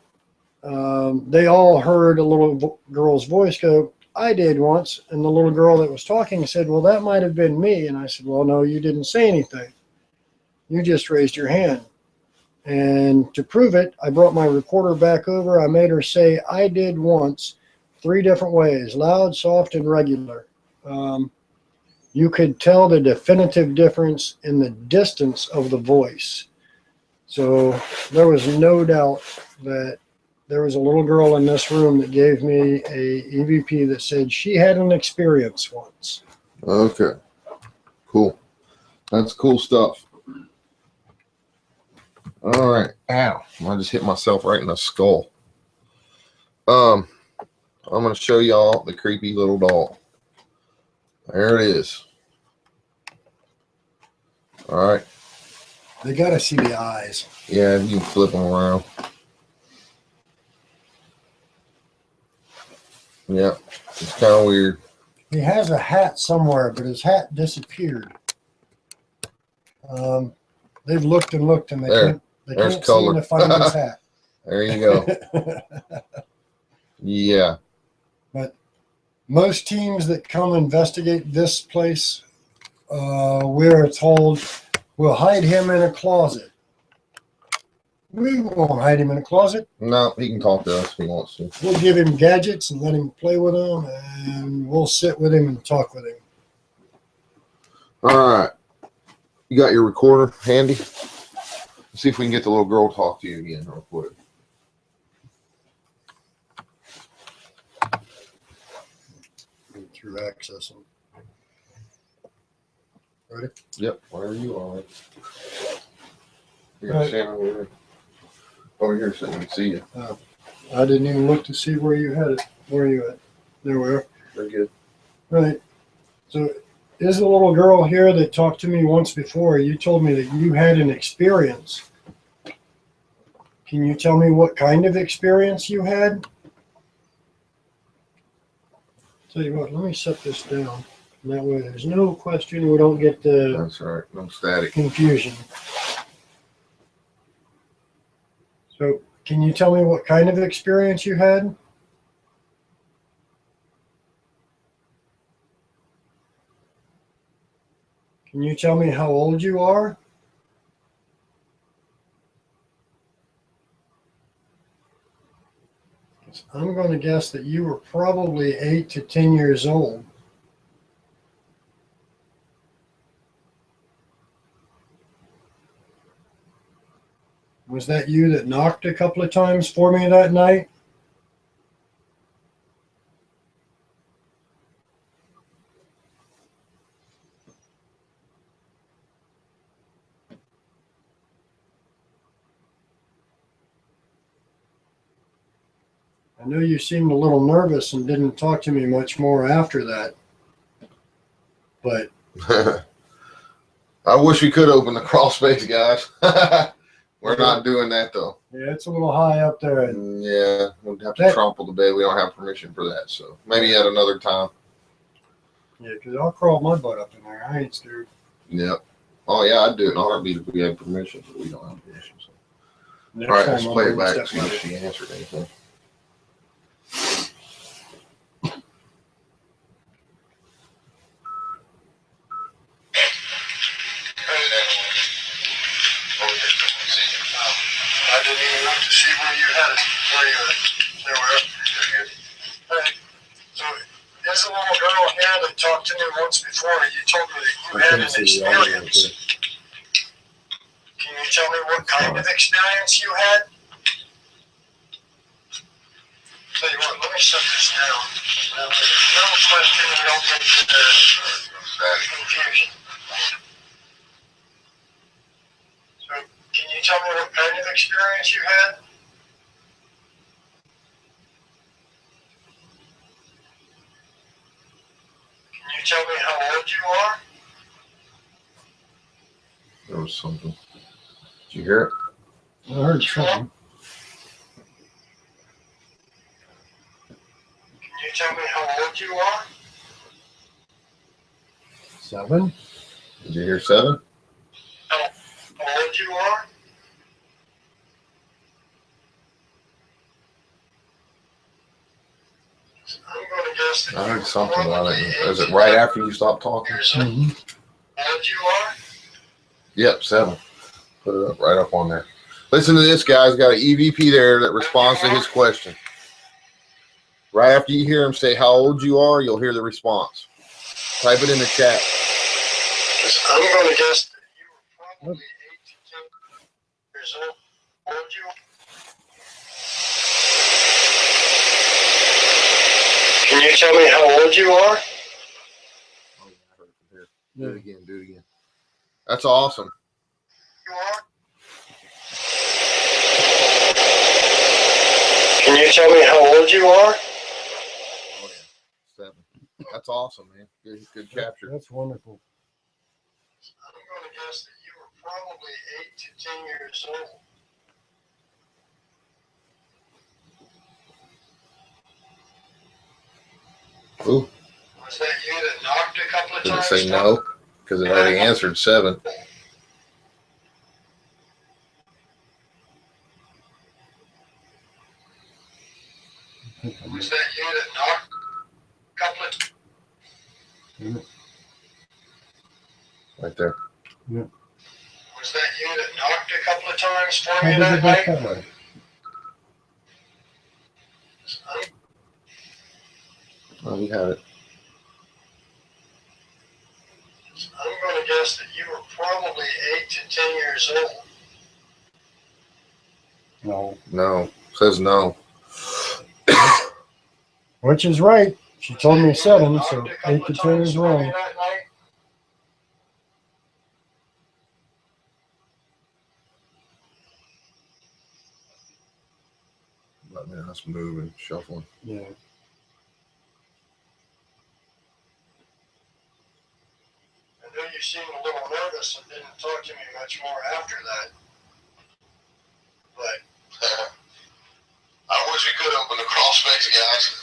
Speaker 3: They all heard a little girl's voice go, I did once. And the little girl that was talking said, well, that might have been me. And I said, well, no, you didn't say anything. You just raised your hand. And to prove it, I brought my recorder back over. I made her say, I did once, 3 different ways, loud, soft, and regular. You could tell the definitive difference in the distance of the voice. So there was no doubt that there was a little girl in this room that gave me a EVP that said she had an experience once.
Speaker 1: Okay, cool. That's cool stuff. All right. Ow, I just hit myself right in the skull. I'm going to show y'all the creepy little doll. There it is. All right.
Speaker 3: They got to see the eyes.
Speaker 1: Yeah, you can flip them around. Yeah, it's kind of weird.
Speaker 3: He has a hat somewhere, but his hat disappeared. They've looked and looked, and they
Speaker 1: There's
Speaker 3: can't
Speaker 1: color.
Speaker 3: seem to find his hat.
Speaker 1: There you go. Yeah.
Speaker 3: But most teams that come investigate this place, we're told, we'll hide him in a closet. We won't hide him in a closet.
Speaker 1: No, he can talk to us if he wants to.
Speaker 3: We'll give him gadgets and let him play with them, and we'll sit with him and talk with him.
Speaker 1: All right. You got your recorder handy? Let's see if we can get the little girl to talk to you again real quick.
Speaker 3: Through access them. Ready?
Speaker 1: Yep, wherever you are. You're
Speaker 3: Right.
Speaker 1: standing over here. Over here so we can see you.
Speaker 3: I didn't even look to see where you had it. Where are you at? There we are.
Speaker 1: Very good.
Speaker 3: Right. So is the little girl here that talked to me once before, you told me that you had an experience. Can you tell me what kind of experience you had? Tell you what, let me set this down. And that way there's no question, we don't get the
Speaker 1: That's right. No static.
Speaker 3: confusion. So, can you tell me what kind of experience you had? Can you tell me how old you are? I'm going to guess that you were probably 8 to 10 years old. Was that you that knocked a couple of times for me that night? I know you seemed a little nervous and didn't talk to me much more after that. But
Speaker 1: I wish we could open the crawl space, guys. We're not doing that though.
Speaker 3: yeah, it's a little high up there.
Speaker 1: Yeah, we'll have to trample the bed. We don't have permission for that. So maybe at another time.
Speaker 3: Yeah, because I'll crawl my butt up in there. I ain't scared.
Speaker 1: Yep. Oh yeah, I'd do it in a heartbeat if we had permission, but we don't have permission. So.
Speaker 3: Next
Speaker 1: All right,
Speaker 3: time
Speaker 1: let's
Speaker 3: I'll
Speaker 1: play
Speaker 3: bring
Speaker 1: it back
Speaker 3: the
Speaker 1: and see if
Speaker 3: stepmother.
Speaker 1: she answered anything.
Speaker 5: I didn't even look to see where you had it. There we are. Hey, so there's a little girl here that talked to me once before. You told me that you had an experience. Can you tell me what kind of experience you had? Tell you what, let me shut this down. That way there's no question we don't get to the confusion. So, can you tell me what kind of experience you had? Can you tell me how old you are?
Speaker 1: There was something. Did you hear it?
Speaker 3: I heard something.
Speaker 5: Can you tell me how old you are?
Speaker 3: 7?
Speaker 1: Did you hear 7?
Speaker 5: How old you are? I'm going to guess that
Speaker 1: I
Speaker 5: you
Speaker 1: heard
Speaker 5: were
Speaker 1: something about
Speaker 5: probably
Speaker 1: it. Is
Speaker 5: 8
Speaker 1: it
Speaker 5: to
Speaker 1: right
Speaker 5: 10
Speaker 1: after you stopped talking?
Speaker 5: years old.
Speaker 3: Mm-hmm.
Speaker 5: How old you are?
Speaker 1: Yep, 7. Put it up right up on there. Listen to this, guys. Got an EVP there that responds to his question. Right after you hear him say how old you are, you'll hear the response. Type it in the chat.
Speaker 5: I'm going to guess that you were probably 8 to 10 years old. How old you are? Can you tell me how old you are?
Speaker 1: Oh, yeah, I heard it from here. Do it again. Do it again. That's awesome.
Speaker 5: You are? Can you tell me how old you are?
Speaker 1: Oh, yeah. 7. That's awesome, man. Good capture.
Speaker 3: That's wonderful.
Speaker 5: I'm going to guess that you were probably 8 to 10 years old.
Speaker 1: Ooh.
Speaker 5: Was that you that knocked a couple of
Speaker 1: Did it
Speaker 5: times?
Speaker 1: say no? Because it already answered 7.
Speaker 5: Was that you that knocked a couple of
Speaker 1: Right there.
Speaker 5: Was that you that knocked a couple of times for
Speaker 3: How
Speaker 5: me
Speaker 3: did
Speaker 5: that
Speaker 3: it back
Speaker 5: night?
Speaker 3: that way?
Speaker 1: Oh, you have it.
Speaker 5: I'm going to guess that you were probably 8 to 10 years old.
Speaker 3: No.
Speaker 1: No. Says no.
Speaker 3: Which is right. She told me
Speaker 5: Was that you
Speaker 3: 7,
Speaker 5: that
Speaker 3: so
Speaker 5: knocked a couple
Speaker 3: 8 to
Speaker 5: of
Speaker 3: 10
Speaker 5: times
Speaker 3: is
Speaker 5: for me
Speaker 3: wrong.
Speaker 5: that night?
Speaker 1: Let me us move and shuffling.
Speaker 3: Yeah.
Speaker 5: I know you seemed a little nervous and didn't talk to me much more after that. But I wish we could open the crawl space, guys.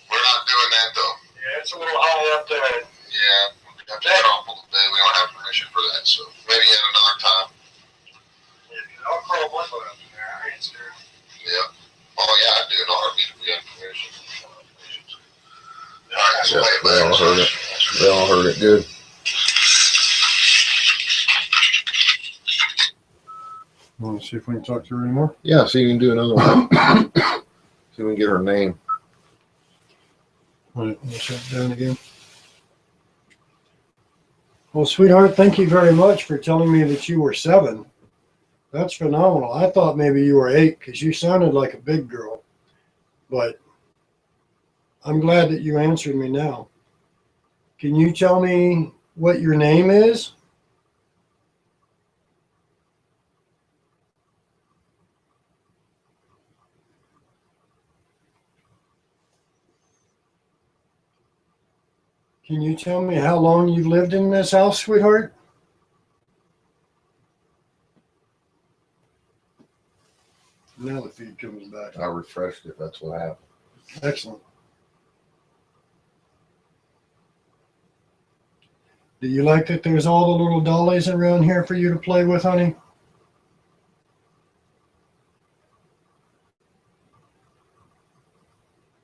Speaker 5: We're not doing
Speaker 1: doing that though.
Speaker 5: Yeah, it's a little high up there.
Speaker 1: Yeah, we have to chop a little bit. We don't have permission for that, so maybe at another time.
Speaker 5: Yeah, I'll crawl one foot up in there. I ain't scared.
Speaker 1: Yeah. Oh yeah, I'd do an heartbeat if we had permission. All right, so they all heard it. They all heard it good.
Speaker 3: Want to see if we can talk to her anymore?
Speaker 1: Yeah, see, you can do another one. See if we can get her name.
Speaker 3: All right, we'll shut it down again. Well, sweetheart, thank you very much for telling me that you were 7. That's phenomenal. I thought maybe you were 8 because you sounded like a big girl. But I'm glad that you answered me now. Can you tell me what your name is? Can you tell me how long you've lived in this house, sweetheart? Now the feed comes back.
Speaker 1: I refreshed it. That's what happened.
Speaker 3: Excellent. Do you like that there's all the little dollies around here for you to play with, honey?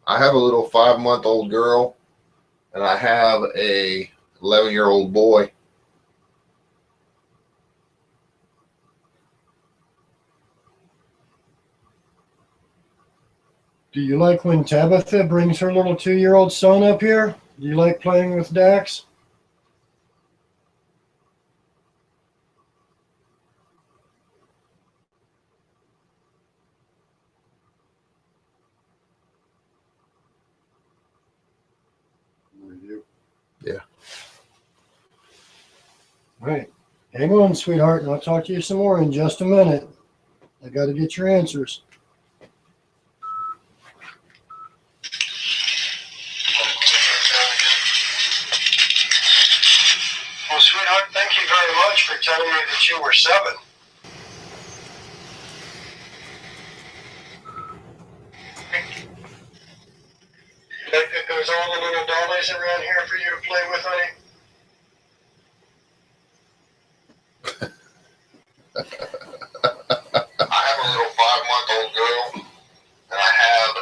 Speaker 1: I have a little 5-month-old girl, and I have a 11-year-old boy.
Speaker 3: Do you like when Tabitha brings her little 2-year-old son up here? Do you like playing with Dax?
Speaker 1: Yeah.
Speaker 3: All right. Hang on, sweetheart, and I'll talk to you some more in just a minute. I got to get your answers.
Speaker 5: Well, sweetheart, thank you very much for telling me that you were 7. You like that there's all the little dollies around here for you to play with, honey?
Speaker 1: I have a little 5-month-old girl, and I have a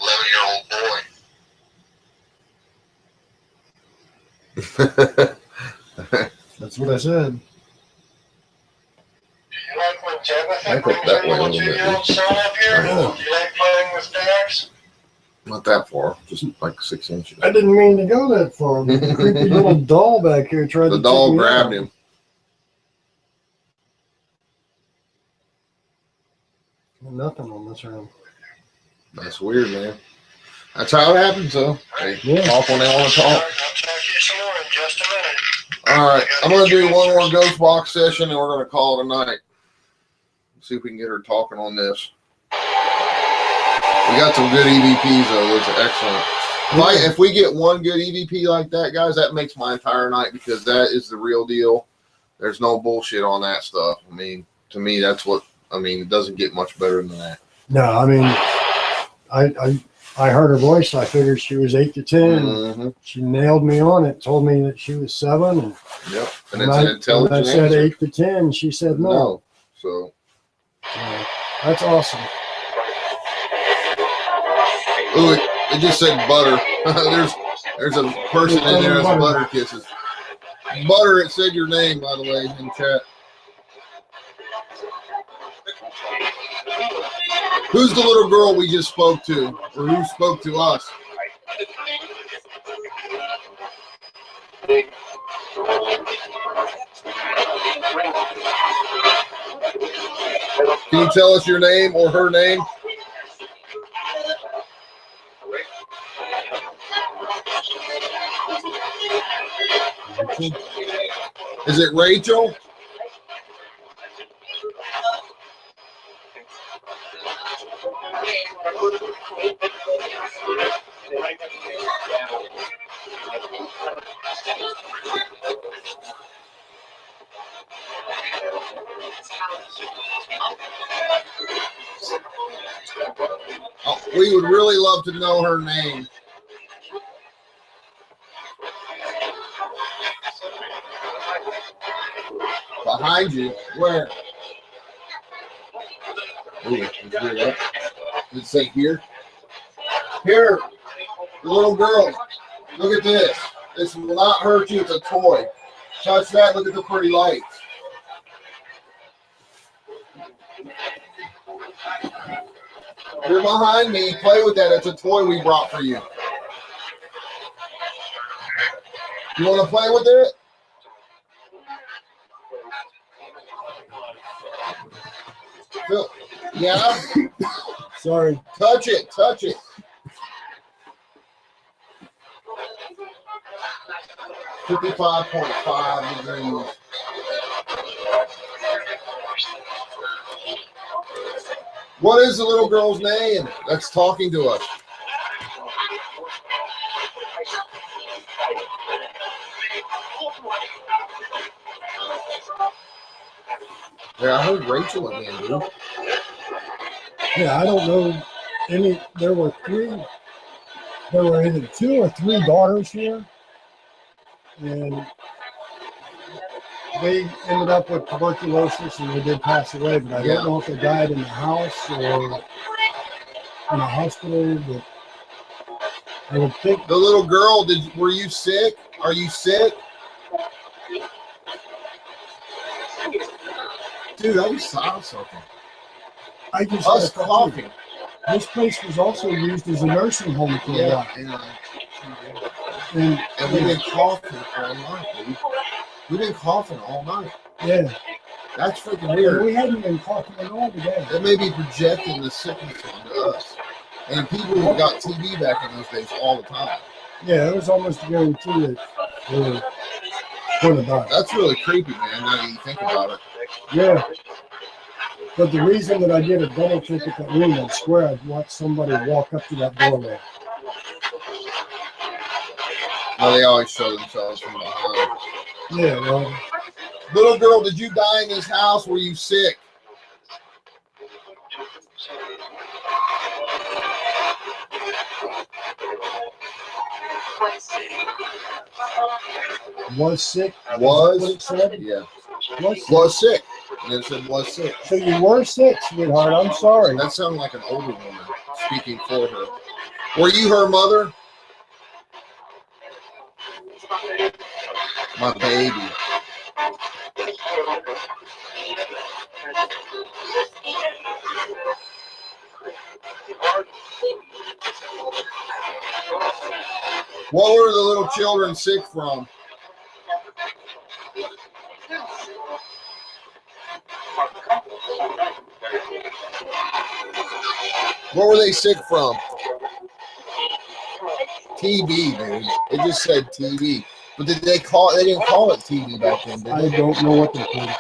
Speaker 1: 11-year-old boy.
Speaker 3: That's what I said.
Speaker 5: Do you like when Tabitha
Speaker 1: Back up
Speaker 5: brings
Speaker 1: that
Speaker 5: her
Speaker 1: way a
Speaker 5: little
Speaker 1: little bit.
Speaker 5: 2-year-old son up here?
Speaker 3: Yeah.
Speaker 5: Do you like playing with Dax?
Speaker 1: Not that far, just like 6 inches.
Speaker 3: I didn't mean to go that far. The creepy little doll back here tried
Speaker 1: The
Speaker 3: to
Speaker 1: doll
Speaker 3: take me
Speaker 1: grabbed
Speaker 3: out.
Speaker 1: him.
Speaker 3: Nothing on this round.
Speaker 1: That's weird, man. That's how it happens, though. They
Speaker 3: Yeah.
Speaker 1: talk when they want to
Speaker 5: All
Speaker 1: talk.
Speaker 5: right, I'll talk to you some more in just a minute.
Speaker 1: All right, I'm going to do one more ghost box session, and we're going to call it a night. See if we can get her talking on this. We got some good EVPs, though. Those are excellent. If we get one good EVP like that, guys, that makes my entire night, because that is the real deal. There's no bullshit on that stuff. I mean, to me, that's what, it doesn't get much better than that.
Speaker 3: No, I mean, I heard her voice. I figured she was 8 to 10.
Speaker 1: Mm-hmm.
Speaker 3: She nailed me on it. Told me that she was 7. And
Speaker 1: Yep. And
Speaker 3: when
Speaker 1: it's an intelligent
Speaker 3: I said
Speaker 1: answer.
Speaker 3: 8 to 10. She said no.
Speaker 1: No. So.
Speaker 3: That's awesome.
Speaker 1: Ooh, it just said butter. there's a person in there that's butter kisses. Butter, it said your name, by the way, in chat. Who's the little girl we just spoke to? Or who spoke to us? Can you tell us your name or her name? Is it Rachel? Oh, we would really love to know her name. Behind you. Where? Ooh, is it up? Does it say here? Here, the little girl. Look at this. This will not hurt you. It's a toy. Touch that. Look at the pretty lights. You're behind me. Play with that. It's a toy we brought for you. You want to play with it? Phil, yeah?
Speaker 3: Sorry.
Speaker 1: Touch it. Touch it. 55.5 degrees. What is the little girl's name that's talking to us? Yeah, I heard Rachel again, dude.
Speaker 3: Yeah, I don't know any. There were either 2 or 3 daughters here, and they ended up with tuberculosis and they did pass away. But I don't know if they died in the house or in a hospital. But I would think
Speaker 1: the little girl. Were you sick? Are you sick? Dude, I just saw something.
Speaker 3: I just
Speaker 1: Us coughing.
Speaker 3: This place was also used as a nursing home for a while. And
Speaker 1: we've been coughing all night, dude. We've been coughing all night.
Speaker 3: Yeah.
Speaker 1: That's freaking weird.
Speaker 3: And we hadn't been coughing at all today.
Speaker 1: It may be projecting the sickness onto us. And people who got TB back in those days all the time.
Speaker 3: Yeah, it was almost a guarantee that they were going to die.
Speaker 1: That's really creepy, man, now you think about it.
Speaker 3: Yeah. But the reason that I did a double check at that room, I swear I watched somebody walk up to that doorway.
Speaker 1: Well, they always show themselves from behind.
Speaker 3: Yeah, well.
Speaker 1: Little girl, did you die in this house? Were you sick?
Speaker 3: Was sick?
Speaker 1: Was?
Speaker 3: What it said?
Speaker 1: Yeah.
Speaker 3: Was sick.
Speaker 1: And it said was sick.
Speaker 3: So you were sick, sweetheart. I'm sorry.
Speaker 1: That sounded like an older woman speaking for her. Were you her mother? My baby. What were the little children sick from? What were they sick from? TB, dude. It just said TB. But did they call it? They didn't call it TB back then, did they?
Speaker 3: I don't know what they called it.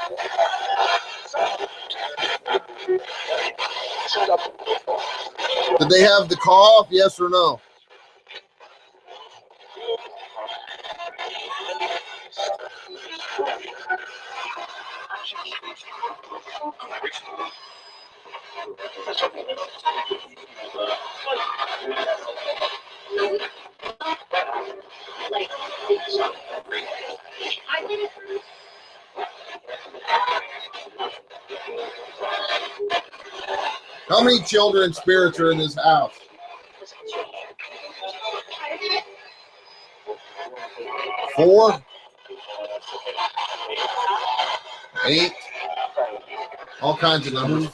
Speaker 1: Did they have the cough? Yes or no? How many children spirits are in this house? 4? 8? All kinds of numbers.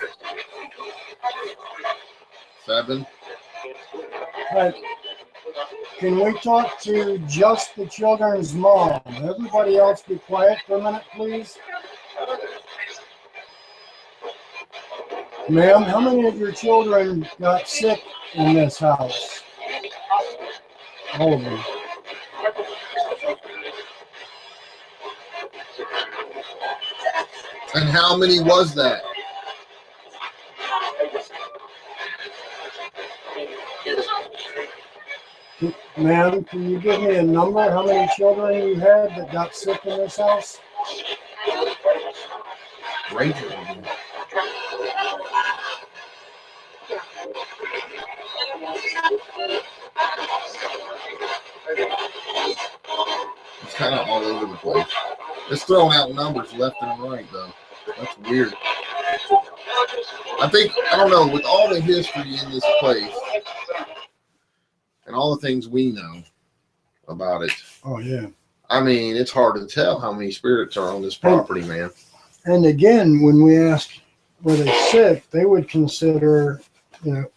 Speaker 1: 7.
Speaker 3: But can we talk to just the children's mom? Everybody else be quiet for a minute, please. Ma'am, how many of your children got sick in this house? All of them.
Speaker 1: And how many was that?
Speaker 3: Ma'am, can you give me a number? How many children you had that got sick in this house?
Speaker 1: Rachel. It's kind of all over the place. It's throwing out numbers left and right, though. That's weird. I don't know, with all the history in this place and all the things we know about it,
Speaker 3: Oh, yeah.
Speaker 1: I mean, it's hard to tell how many spirits are on this property, man.
Speaker 3: And again, when we ask, were they sick, they would consider,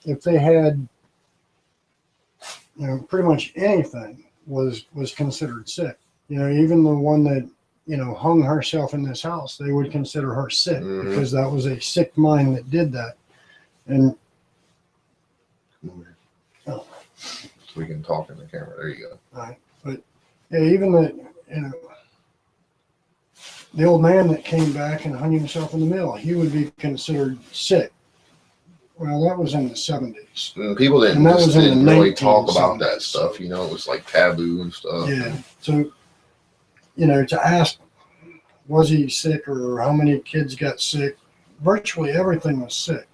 Speaker 3: if they had, pretty much anything was considered sick. Even the one that, hung herself in this house, they would consider her sick because that was a sick mind that did that. And
Speaker 1: So we can talk in the camera. There you go.
Speaker 3: all right. But yeah, even the old man that came back and hung himself in the mill, he would be considered sick. Well, that was in the 70s.
Speaker 1: People
Speaker 3: And that was in
Speaker 1: didn't
Speaker 3: the
Speaker 1: really talk about
Speaker 3: 1970s.
Speaker 1: that stuff. It was like taboo and stuff.
Speaker 3: Yeah. So, to ask, was he sick or how many kids got sick? Virtually everything was sick.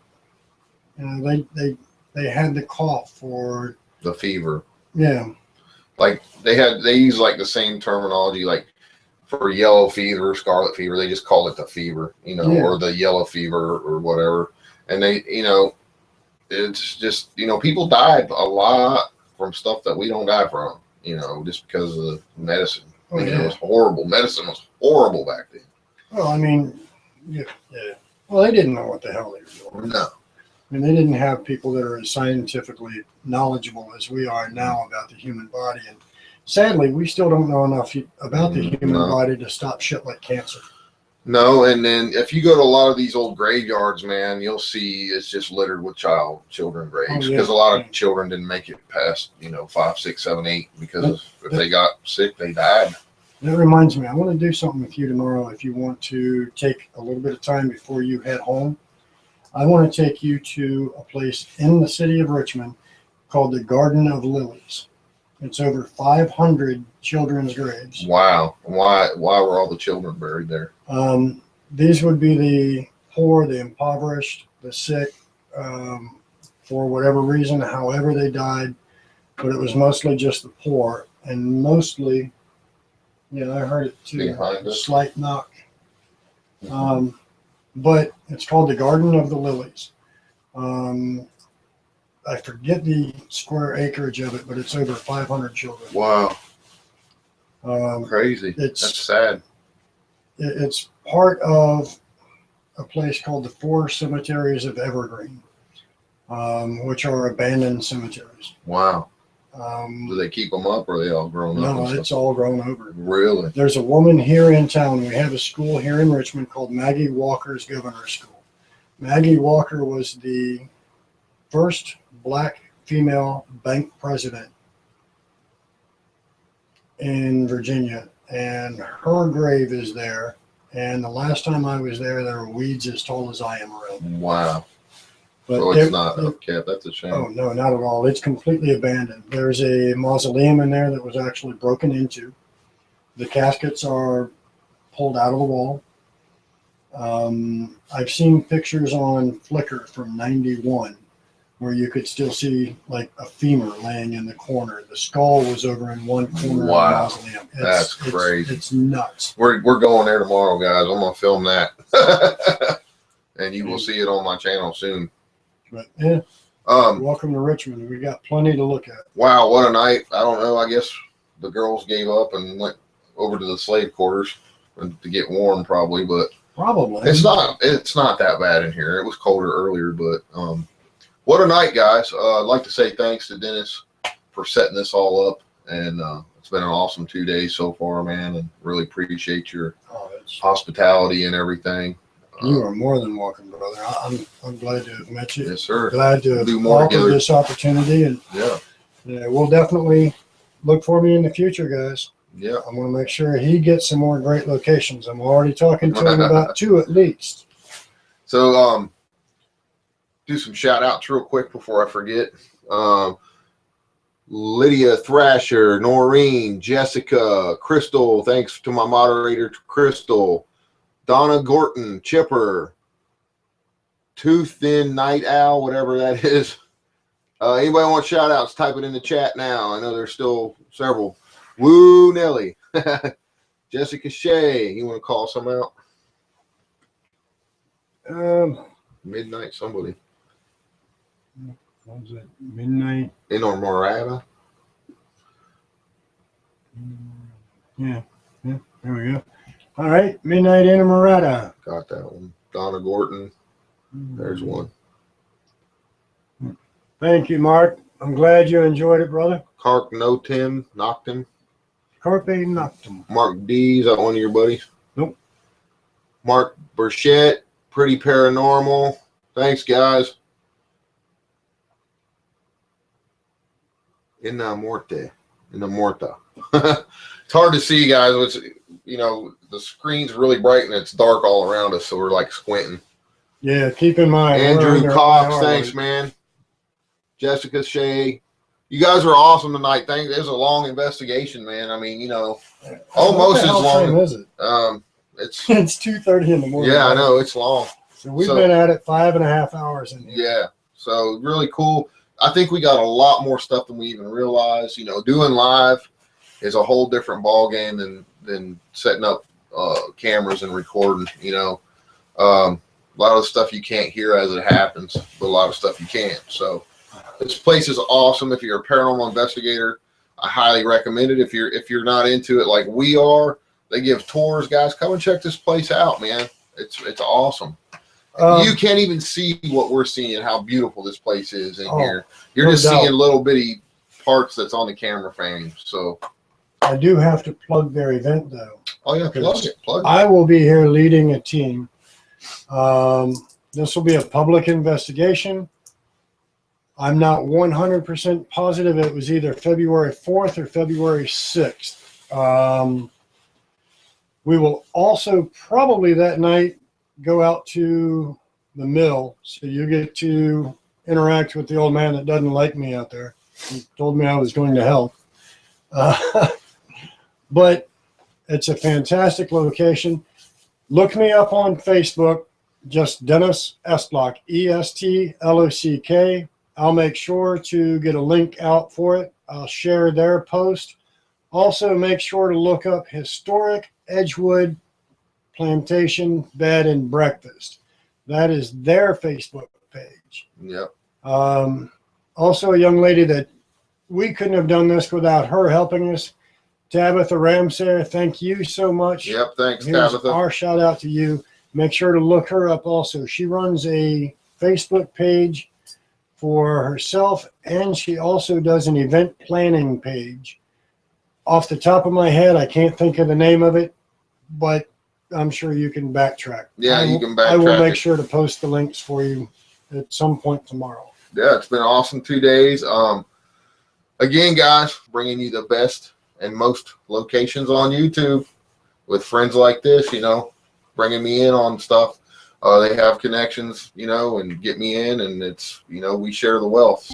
Speaker 3: They had the cough or
Speaker 1: The fever.
Speaker 3: yeah.
Speaker 1: Like they use like the same terminology, like for yellow fever, scarlet fever, they just call it the fever, or the yellow fever or whatever. And they, it's just, people died a lot from stuff that we don't die from, just because of the medicine.
Speaker 3: Oh,
Speaker 1: It
Speaker 3: yeah.
Speaker 1: was horrible. Medicine was horrible back then.
Speaker 3: Well, I mean, yeah. Well, they didn't know what the hell they were doing.
Speaker 1: No.
Speaker 3: I mean, they didn't have people that are as scientifically knowledgeable as we are now about the human body. And sadly, we still don't know enough about the human body to stop shit like cancer.
Speaker 1: No, and then if you go to a lot of these old graveyards, man, you'll see it's just littered with children graves because a lot of children didn't make it past, 5, 6, 7, 8 because if they got sick, they died.
Speaker 3: That reminds me, I want to do something with you tomorrow. If you want to take a little bit of time before you head home, I want to take you to a place in the city of Richmond called the Garden of Lilies. It's over 500 children's graves.
Speaker 1: Wow. Why were all the children buried there?
Speaker 3: These would be the poor, the impoverished, the sick, for whatever reason, however they died. But it was mostly just the poor, and mostly, I heard it too,
Speaker 1: Behind
Speaker 3: a
Speaker 1: us.
Speaker 3: slight knock. But it's called the Garden of the Lilies. I forget the square acreage of it, but it's over 500 children.
Speaker 1: Wow.
Speaker 3: Um,
Speaker 1: Crazy.
Speaker 3: It's-
Speaker 1: That's sad.
Speaker 3: It's part of a place called the Four Cemeteries of Evergreen, which are abandoned cemeteries.
Speaker 1: Wow. Do they keep them up or are they all grown up?
Speaker 3: No,
Speaker 1: and stuff?
Speaker 3: it's all grown over.
Speaker 1: Really?
Speaker 3: There's a woman here in town. We have a school here in Richmond called Maggie Walker's Governor's School. Maggie Walker was the first black female bank president in Virginia, and her grave is there. And the last time I was there were weeds as tall as I am around.
Speaker 1: Wow.
Speaker 3: But
Speaker 1: So it's not upkept. That's a shame.
Speaker 3: Oh, no, not at all. It's completely abandoned. There's a mausoleum in there that was actually broken into. The caskets are pulled out of the wall. I've seen pictures on Flickr from 91 where you could still see like a femur laying in the corner. The skull was over in one corner
Speaker 1: Wow.
Speaker 3: of the mausoleum.
Speaker 1: That's crazy.
Speaker 3: It's nuts.
Speaker 1: We're going there tomorrow, guys. I'm gonna film that, and you will see it on my channel soon.
Speaker 3: But yeah, welcome to Richmond. We got plenty to look at.
Speaker 1: Wow, what a night! I don't know. I guess the girls gave up and went over to the slave quarters to get warm, probably. But
Speaker 3: Probably.
Speaker 1: it's not that bad in here. It was colder earlier, but what a night, guys. I'd like to say thanks to Dennis for setting this all up, and it's been an awesome 2 days so far, man, and really appreciate your hospitality and everything.
Speaker 3: You are more than welcome, brother. I'm glad to have met you.
Speaker 1: Yes, sir.
Speaker 3: Glad to
Speaker 1: Do more
Speaker 3: offer
Speaker 1: together.
Speaker 3: this opportunity, and
Speaker 1: Yeah,
Speaker 3: we'll definitely look for me in the future, guys.
Speaker 1: yeah.
Speaker 3: I'm going to make sure he gets some more great locations. I'm already talking to him about 2 at least.
Speaker 1: So, do some shout outs real quick before I forget. Lydia Thrasher, Noreen, Jessica, Crystal. Thanks to my moderator, Crystal. Donna Gorton, Chipper, Tooth Thin Night Owl, whatever that is. Anybody want shout outs? Type it in the chat now. I know there's still several. Woo Nelly. Jessica Shea, you want to call some out? Midnight somebody.
Speaker 3: What was it? Midnight.
Speaker 1: Inamorata.
Speaker 3: Yeah, there we go. All right, Midnight Inamorata.
Speaker 1: Got that one. Donna Gorton. There's one.
Speaker 3: Thank you, Mark. I'm glad you enjoyed it, brother.
Speaker 1: Cark Notim, Noctem.
Speaker 3: Carpe Noctem.
Speaker 1: Mark D, is that one of your buddies?
Speaker 3: Nope.
Speaker 1: Mark Burchett, Pretty Paranormal. Thanks, guys. In the Morta. It's hard to see, guys. It's, you know, the screen's really bright and it's dark all around us, so we're like squinting.
Speaker 3: Yeah, keep in mind.
Speaker 1: Andrew Cox, thanks, man. Jessica Shea. You guys were awesome tonight. Thanks. It was a long investigation, man. I mean, you know, almost as long.
Speaker 3: Is it?
Speaker 1: It's
Speaker 3: It's 2:30 in the morning.
Speaker 1: yeah, I know it's long.
Speaker 3: So we've been at it 5.5 hours in here.
Speaker 1: Yeah, so really cool. I think we got a lot more stuff than we even realized. You know, doing live is a whole different ball game than setting up cameras and recording. You know, a lot of stuff you can't hear as it happens, but a lot of stuff you can. So this place is awesome. If you're a paranormal investigator, I highly recommend it. If you're not into it like we are, they give tours, guys. Come and check this place out, man. It's awesome. You can't even see what we're seeing, how beautiful this place is in here. You're just seeing little bitty parts that's on the camera frame. So
Speaker 3: I do have to plug their event, though.
Speaker 1: oh yeah, plug it.
Speaker 3: I will be here leading a team. This will be a public investigation. I'm not 100% positive. It was either February 4th or February 6th. We will also probably that night go out to the mill, so you get to interact with the old man that doesn't like me out there. He told me I was going to hell. But it's a fantastic location. Look me up on Facebook, just Dennis Estlock, ESTLOCK. I'll make sure to get a link out for it. I'll share their post. Also, make sure to look up Historic Edgewood Plantation Bed and Breakfast. That is their Facebook page.
Speaker 1: Yep.
Speaker 3: Also, a young lady that we couldn't have done this without her helping us, Tabitha Ramsayer. Thank you so much.
Speaker 1: Yep. Thanks,
Speaker 3: Here's
Speaker 1: Tabitha.
Speaker 3: our shout out to you. Make sure to look her up also. She runs a Facebook page for herself, and she also does an event planning page. Off the top of my head, I can't think of the name of it, but I'm sure you can backtrack.
Speaker 1: Yeah, you can backtrack.
Speaker 3: I will make sure to post the links for you at some point tomorrow.
Speaker 1: Yeah, it's been an awesome 2 days. Again, guys, bringing you the best and most locations on YouTube with friends like this, you know, bringing me in on stuff. They have connections, you know, and get me in, and it's, you know, we share the wealth.